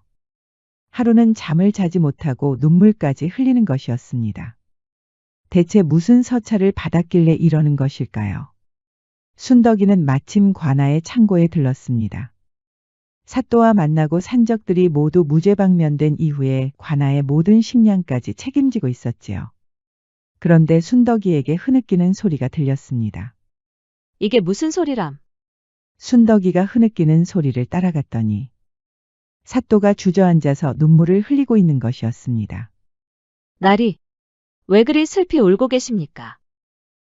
하루는 잠을 자지 못하고 눈물까지 흘리는 것이었습니다. 대체 무슨 서찰을 받았길래 이러는 것일까요? 순덕이는 마침 관아의 창고에 들렀습니다. 사또와 만나고 산적들이 모두 무죄방면된 이후에 관아의 모든 식량까지 책임지고 있었지요. 그런데 순덕이에게 흐느끼는 소리가 들렸습니다. 이게 무슨 소리람? 순덕이가 흐느끼는 소리를 따라갔더니 사또가 주저앉아서 눈물을 흘리고 있는 것이었습니다. 나리, 왜 그리 슬피 울고 계십니까?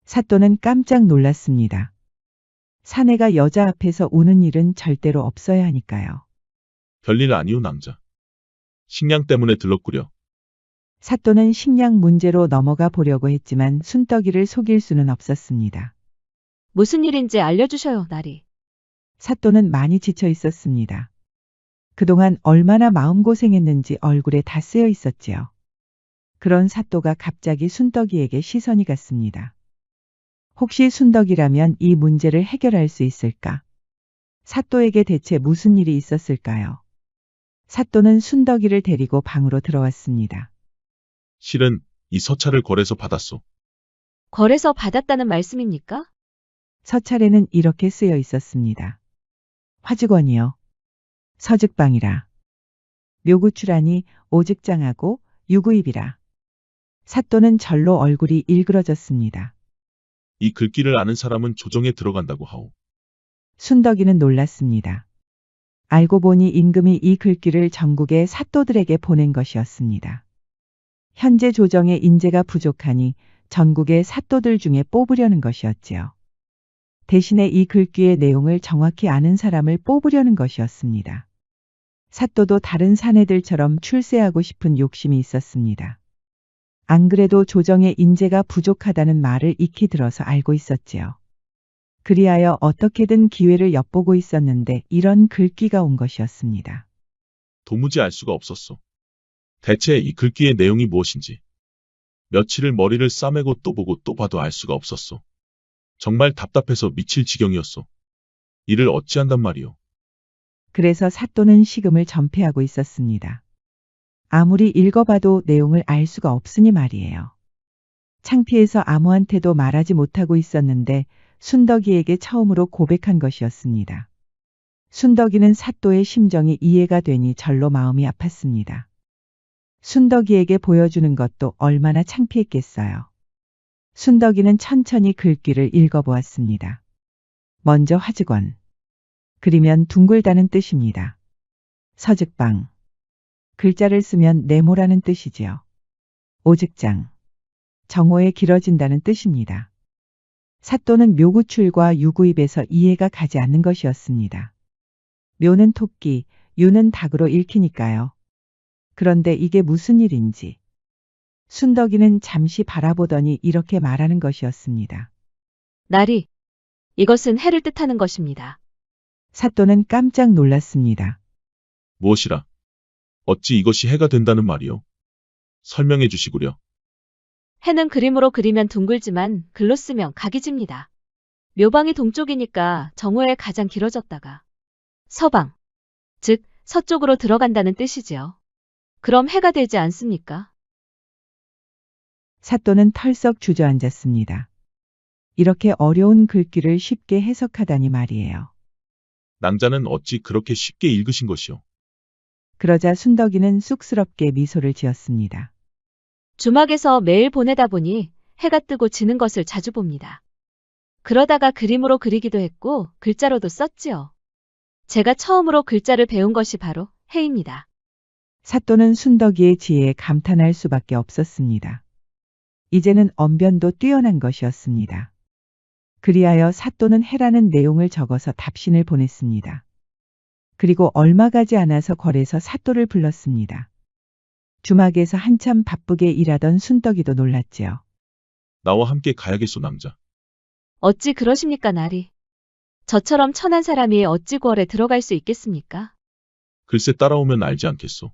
사또는 깜짝 놀랐습니다. 사내가 여자 앞에서 우는 일은 절대로 없어야 하니까요. 별일 아니오 낭자. 식량 때문에 들렀구려. 사또는 식량 문제로 넘어가 보려고 했지만 순떡이를 속일 수는 없었습니다. 무슨 일인지 알려주셔요, 나리. 사또는 많이 지쳐 있었습니다. 그동안 얼마나 마음고생했는지 얼굴에 다 쓰여 있었지요. 그런 사또가 갑자기 순떡이에게 시선이 갔습니다. 혹시 순덕이라면 이 문제를 해결할 수 있을까? 사또에게 대체 무슨 일이 있었을까요? 사또는 순덕이를 데리고 방으로 들어왔습니다. 실은 이 서찰을 거래서 받았소. 거래서 받았다는 말씀입니까? 서찰에는 이렇게 쓰여 있었습니다. 화직원이요. 서직방이라. 묘구출하니 오직장하고 유구입이라. 사또는 절로 얼굴이 일그러졌습니다. 이 글귀를 아는 사람은 조정에 들어간다고 하오. 순덕이는 놀랐습니다. 알고 보니 임금이 이 글귀를 전국의 사또들에게 보낸 것이었습니다. 현재 조정에 인재가 부족하니 전국의 사또들 중에 뽑으려는 것이었지요. 대신에 이 글귀의 내용을 정확히 아는 사람을 뽑으려는 것이었습니다. 사또도 다른 사내들처럼 출세하고 싶은 욕심이 있었습니다. 안 그래도 조정에 인재가 부족하다는 말을 익히 들어서 알고 있었지요. 그리하여 어떻게든 기회를 엿보고 있었는데 이런 글귀가 온 것이었습니다. 도무지 알 수가 없었소. 대체 이 글귀의 내용이 무엇인지. 며칠을 머리를 싸매고 또 보고 또 봐도 알 수가 없었소. 정말 답답해서 미칠 지경이었소. 이를 어찌한단 말이오. 그래서 사또는 식음을 전폐하고 있었습니다. 아무리 읽어봐도 내용을 알 수가 없으니 말이에요. 창피해서 아무한테도 말하지 못하고 있었는데 순덕이에게 처음으로 고백한 것이었습니다. 순덕이는 사또의 심정이 이해가 되니 절로 마음이 아팠습니다. 순덕이에게 보여주는 것도 얼마나 창피했겠어요. 순덕이는 천천히 글귀를 읽어보았습니다. 먼저 화직원. 그리면 둥글다는 뜻입니다. 서직방. 글자를 쓰면 네모라는 뜻이지요. 오직장. 정오에 길어진다는 뜻입니다. 사또는 묘구출과 유구입에서 이해가 가지 않는 것이었습니다. 묘는 토끼, 유는 닭으로 읽히니까요. 그런데 이게 무슨 일인지. 순덕이는 잠시 바라보더니 이렇게 말하는 것이었습니다. 나리, 이것은 해를 뜻하는 것입니다. 사또는 깜짝 놀랐습니다. 무엇이라? 어찌 이것이 해가 된다는 말이오? 설명해 주시구려. 해는 그림으로 그리면 둥글지만 글로 쓰면 각이 집니다. 묘방이 동쪽이니까 정오에 가장 길어졌다가 서방, 즉 서쪽으로 들어간다는 뜻이지요. 그럼 해가 되지 않습니까? 사또는 털썩 주저앉았습니다. 이렇게 어려운 글귀를 쉽게 해석하다니 말이에요. 낭자는 어찌 그렇게 쉽게 읽으신 것이오? 그러자 순덕이는 쑥스럽게 미소를 지었습니다. 주막에서 매일 보내다 보니 해가 뜨고 지는 것을 자주 봅니다. 그러다가 그림으로 그리기도 했고 글자로도 썼지요. 제가 처음으로 글자를 배운 것이 바로 해입니다. 사또는 순덕이의 지혜에 감탄할 수밖에 없었습니다. 이제는 언변도 뛰어난 것이었습니다. 그리하여 사또는 해라는 내용을 적어서 답신을 보냈습니다. 그리고 얼마 가지 않아서 궐에서 사또를 불렀습니다. 주막에서 한참 바쁘게 일하던 순덕이도 놀랐지요. 나와 함께 가야겠소 낭자. 어찌 그러십니까, 나리? 저처럼 천한 사람이 어찌 궐에 들어갈 수 있겠습니까? 글쎄 따라오면 알지 않겠소.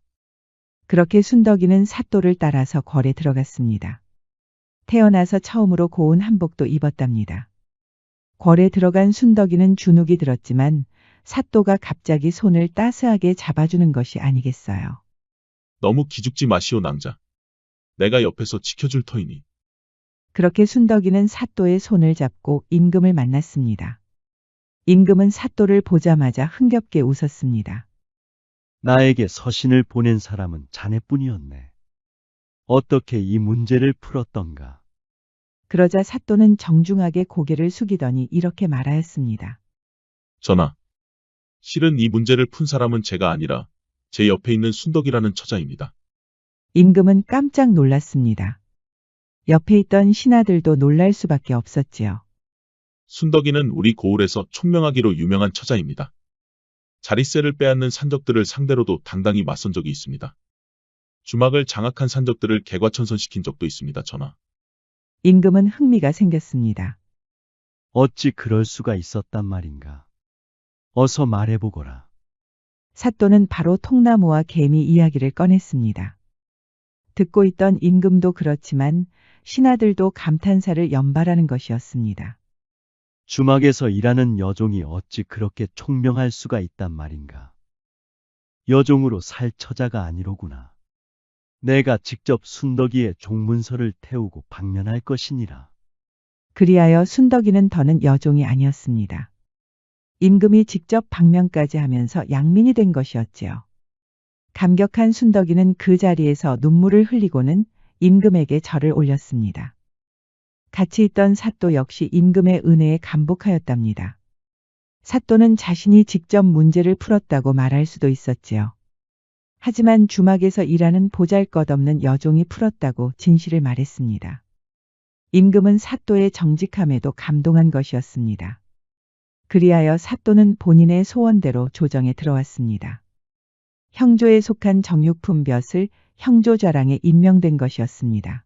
그렇게 순덕이는 사또를 따라서 궐에 들어갔습니다. 태어나서 처음으로 고운 한복도 입었답니다. 궐에 들어간 순덕이는 주눅이 들었지만 사또가 갑자기 손을 따스하게 잡아주는 것이 아니겠어요. 너무 기죽지 마시오 낭자. 내가 옆에서 지켜줄 터이니. 그렇게 순덕이는 사또의 손을 잡고 임금을 만났습니다. 임금은 사또를 보자마자 흥겹게 웃었습니다. 나에게 서신을 보낸 사람은 자네뿐이었네. 어떻게 이 문제를 풀었던가? 그러자 사또는 정중하게 고개를 숙이더니 이렇게 말하였습니다. 전하. 실은 이 문제를 푼 사람은 제가 아니라 제 옆에 있는 순덕이라는 처자입니다. 임금은 깜짝 놀랐습니다. 옆에 있던 신하들도 놀랄 수밖에 없었지요. 순덕이는 우리 고을에서 총명하기로 유명한 처자입니다. 자릿세를 빼앗는 산적들을 상대로도 당당히 맞선 적이 있습니다. 주막을 장악한 산적들을 개과천선시킨 적도 있습니다, 전하. 임금은 흥미가 생겼습니다. 어찌 그럴 수가 있었단 말인가? 어서 말해보거라. 사또는 바로 통나무와 개미 이야기를 꺼냈습니다. 듣고 있던 임금도 그렇지만 신하들도 감탄사를 연발하는 것이었습니다. 주막에서 일하는 여종이 어찌 그렇게 총명할 수가 있단 말인가? 여종으로 살 처자가 아니로구나. 내가 직접 순덕이의 종문서를 태우고 방면할 것이니라. 그리하여 순덕이는 더는 여종이 아니었습니다. 임금이 직접 방면까지 하면서 양민이 된 것이었지요. 감격한 순덕이는 그 자리에서 눈물을 흘리고는 임금에게 절을 올렸습니다. 같이 있던 사또 역시 임금의 은혜에 감복하였답니다. 사또는 자신이 직접 문제를 풀었다고 말할 수도 있었지요. 하지만 주막에서 일하는 보잘것없는 여종이 풀었다고 진실을 말했습니다. 임금은 사또의 정직함에도 감동한 것이었습니다. 그리하여 사또는 본인의 소원대로 조정에 들어왔습니다. 형조에 속한 정육품 벼슬 형조좌랑에 임명된 것이었습니다.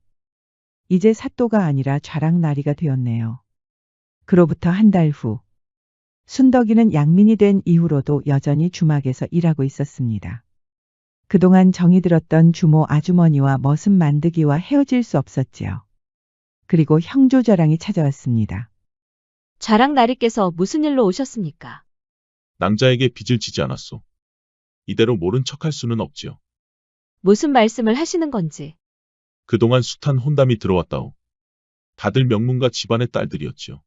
이제 사또가 아니라 좌랑나리가 되었네요. 그로부터 한 달 후, 순덕이는 양민이 된 이후로도 여전히 주막에서 일하고 있었습니다. 그동안 정이 들었던 주모 아주머니와 머슴 만드기와 헤어질 수 없었지요. 그리고 형조좌랑이 찾아왔습니다. 좌랑나리께서 무슨 일로 오셨습니까? 낭자에게 빚을 지지 않았소. 이대로 모른 척할 수는 없지요. 무슨 말씀을 하시는 건지. 그동안 숱한 혼담이 들어왔다오. 다들 명문가 집안의 딸들이었지요.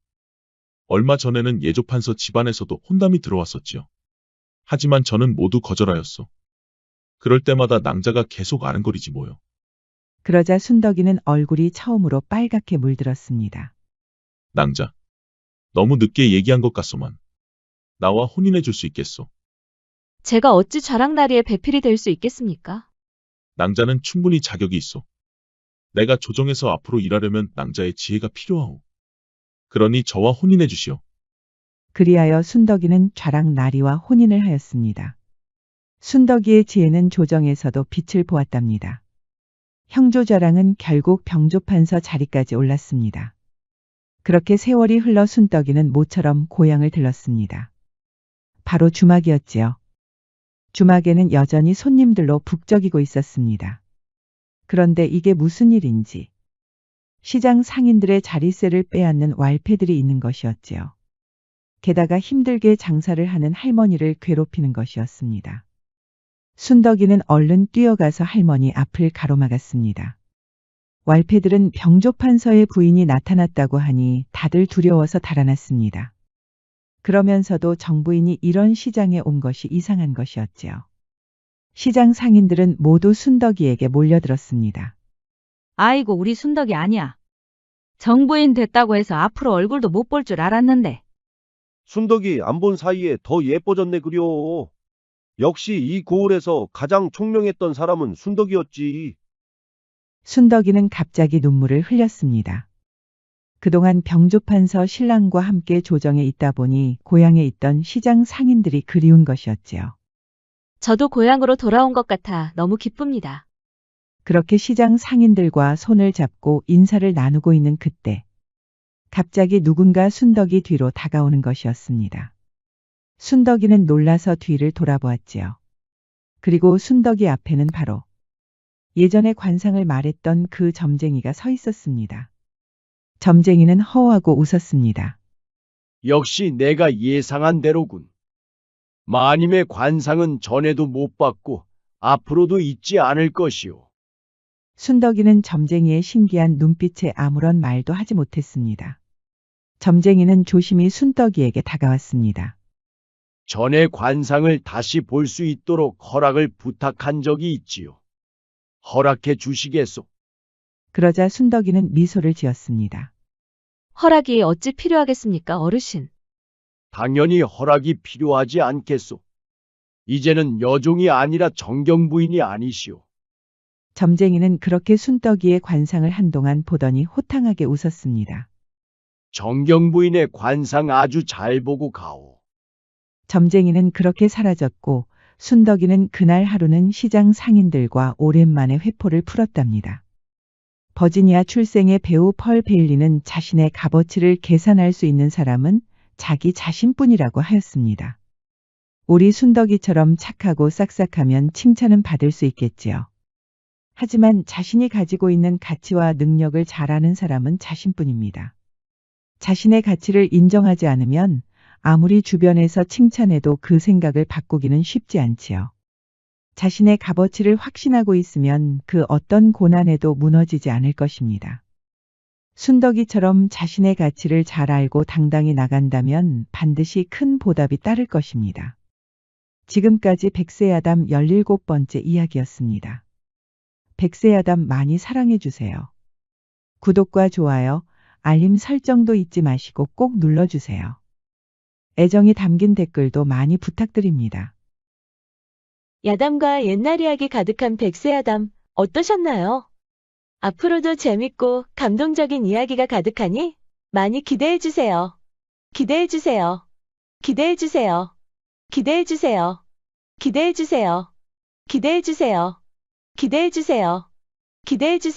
얼마 전에는 예조판서 집안에서도 혼담이 들어왔었지요. 하지만 저는 모두 거절하였소. 그럴 때마다 낭자가 계속 아른거리지 뭐요. 그러자 순덕이는 얼굴이 처음으로 빨갛게 물들었습니다. 낭자, 너무 늦게 얘기한 것 같소만. 나와 혼인해 줄 수 있겠소. 제가 어찌 좌랑나리의 배필이 될 수 있겠습니까? 낭자는 충분히 자격이 있소. 내가 조정에서 앞으로 일하려면 낭자의 지혜가 필요하오. 그러니 저와 혼인해 주시오. 그리하여 순덕이는 좌랑나리와 혼인을 하였습니다. 순덕이의 지혜는 조정에서도 빛을 보았답니다. 형조좌랑은 결국 병조판서 자리까지 올랐습니다. 그렇게 세월이 흘러 순덕이는 모처럼 고향을 들렀습니다. 바로 주막이었지요. 주막에는 여전히 손님들로 북적이고 있었습니다. 그런데 이게 무슨 일인지 시장 상인들의 자릿세를 빼앗는 왈패들이 있는 것이었지요. 게다가 힘들게 장사를 하는 할머니를 괴롭히는 것이었습니다. 순덕이는 얼른 뛰어가서 할머니 앞을 가로막았습니다. 왈패들은 병조판서의 부인이 나타났다고 하니 다들 두려워서 달아났습니다. 그러면서도 정부인이 이런 시장에 온 것이 이상한 것이었지요. 시장 상인들은 모두 순덕이에게 몰려들었습니다. 아이고, 우리 순덕이 아니야. 정부인 됐다고 해서 앞으로 얼굴도 못 볼 줄 알았는데. 순덕이 안 본 사이에 더 예뻐졌네 그려. 역시 이 고을에서 가장 총명했던 사람은 순덕이었지. 순덕이는 갑자기 눈물을 흘렸습니다. 그동안 병조판서 신랑과 함께 조정에 있다 보니 고향에 있던 시장 상인들이 그리운 것이었지요. 저도 고향으로 돌아온 것 같아 너무 기쁩니다. 그렇게 시장 상인들과 손을 잡고 인사를 나누고 있는 그때 갑자기 누군가 순덕이 뒤로 다가오는 것이었습니다. 순덕이는 놀라서 뒤를 돌아보았지요. 그리고 순덕이 앞에는 바로 예전에 관상을 말했던 그 점쟁이가 서 있었습니다. 점쟁이는 허하고 웃었습니다. 역시 내가 예상한 대로군. 마님의 관상은 전에도 못 봤고 앞으로도 잊지 않을 것이오. 순덕이는 점쟁이의 신기한 눈빛에 아무런 말도 하지 못했습니다. 점쟁이는 조심히 순덕이에게 다가왔습니다. 전의 관상을 다시 볼 수 있도록 허락을 부탁한 적이 있지요. 허락해 주시겠소? 그러자 순덕이는 미소를 지었습니다. 허락이 어찌 필요하겠습니까, 어르신? 당연히 허락이 필요하지 않겠소. 이제는 여종이 아니라 정경부인이 아니시오. 점쟁이는 그렇게 순덕이의 관상을 한동안 보더니 호탕하게 웃었습니다. 정경 부인의 관상 아주 잘 보고 가오. 점쟁이는 그렇게 사라졌고 순덕이는 그날 하루는 시장 상인들과 오랜만에 회포를 풀었답니다. 버지니아 출생의 배우 펄 베일리는 자신의 값어치를 계산할 수 있는 사람은 자기 자신뿐이라고 하였습니다. 우리 순덕이처럼 착하고 싹싹하면 칭찬은 받을 수 있겠지요. 하지만 자신이 가지고 있는 가치와 능력을 잘 아는 사람은 자신뿐입니다. 자신의 가치를 인정하지 않으면 아무리 주변에서 칭찬해도 그 생각을 바꾸기는 쉽지 않지요. 자신의 값어치를 확신하고 있으면 그 어떤 고난에도 무너지지 않을 것입니다. 순덕이처럼 자신의 가치를 잘 알고 당당히 나간다면 반드시 큰 보답이 따를 것입니다. 지금까지 백세야담 17번째 이야기였습니다. 백세야담 많이 사랑해주세요. 구독과 좋아요, 알림 설정도 잊지 마시고 꼭 눌러주세요. 애정이 담긴 댓글도 많이 부탁드립니다. 야담과 옛날 이야기 가득한 백세야담 어떠셨나요? 앞으로도 재밌고 감동적인 이야기가 가득하니 많이 기대해주세요. 기대해주세요. 기대해주세요. 기대해주세요. 기대해주세요. 기대해주세요. 기대해주세요. 기대해주세요.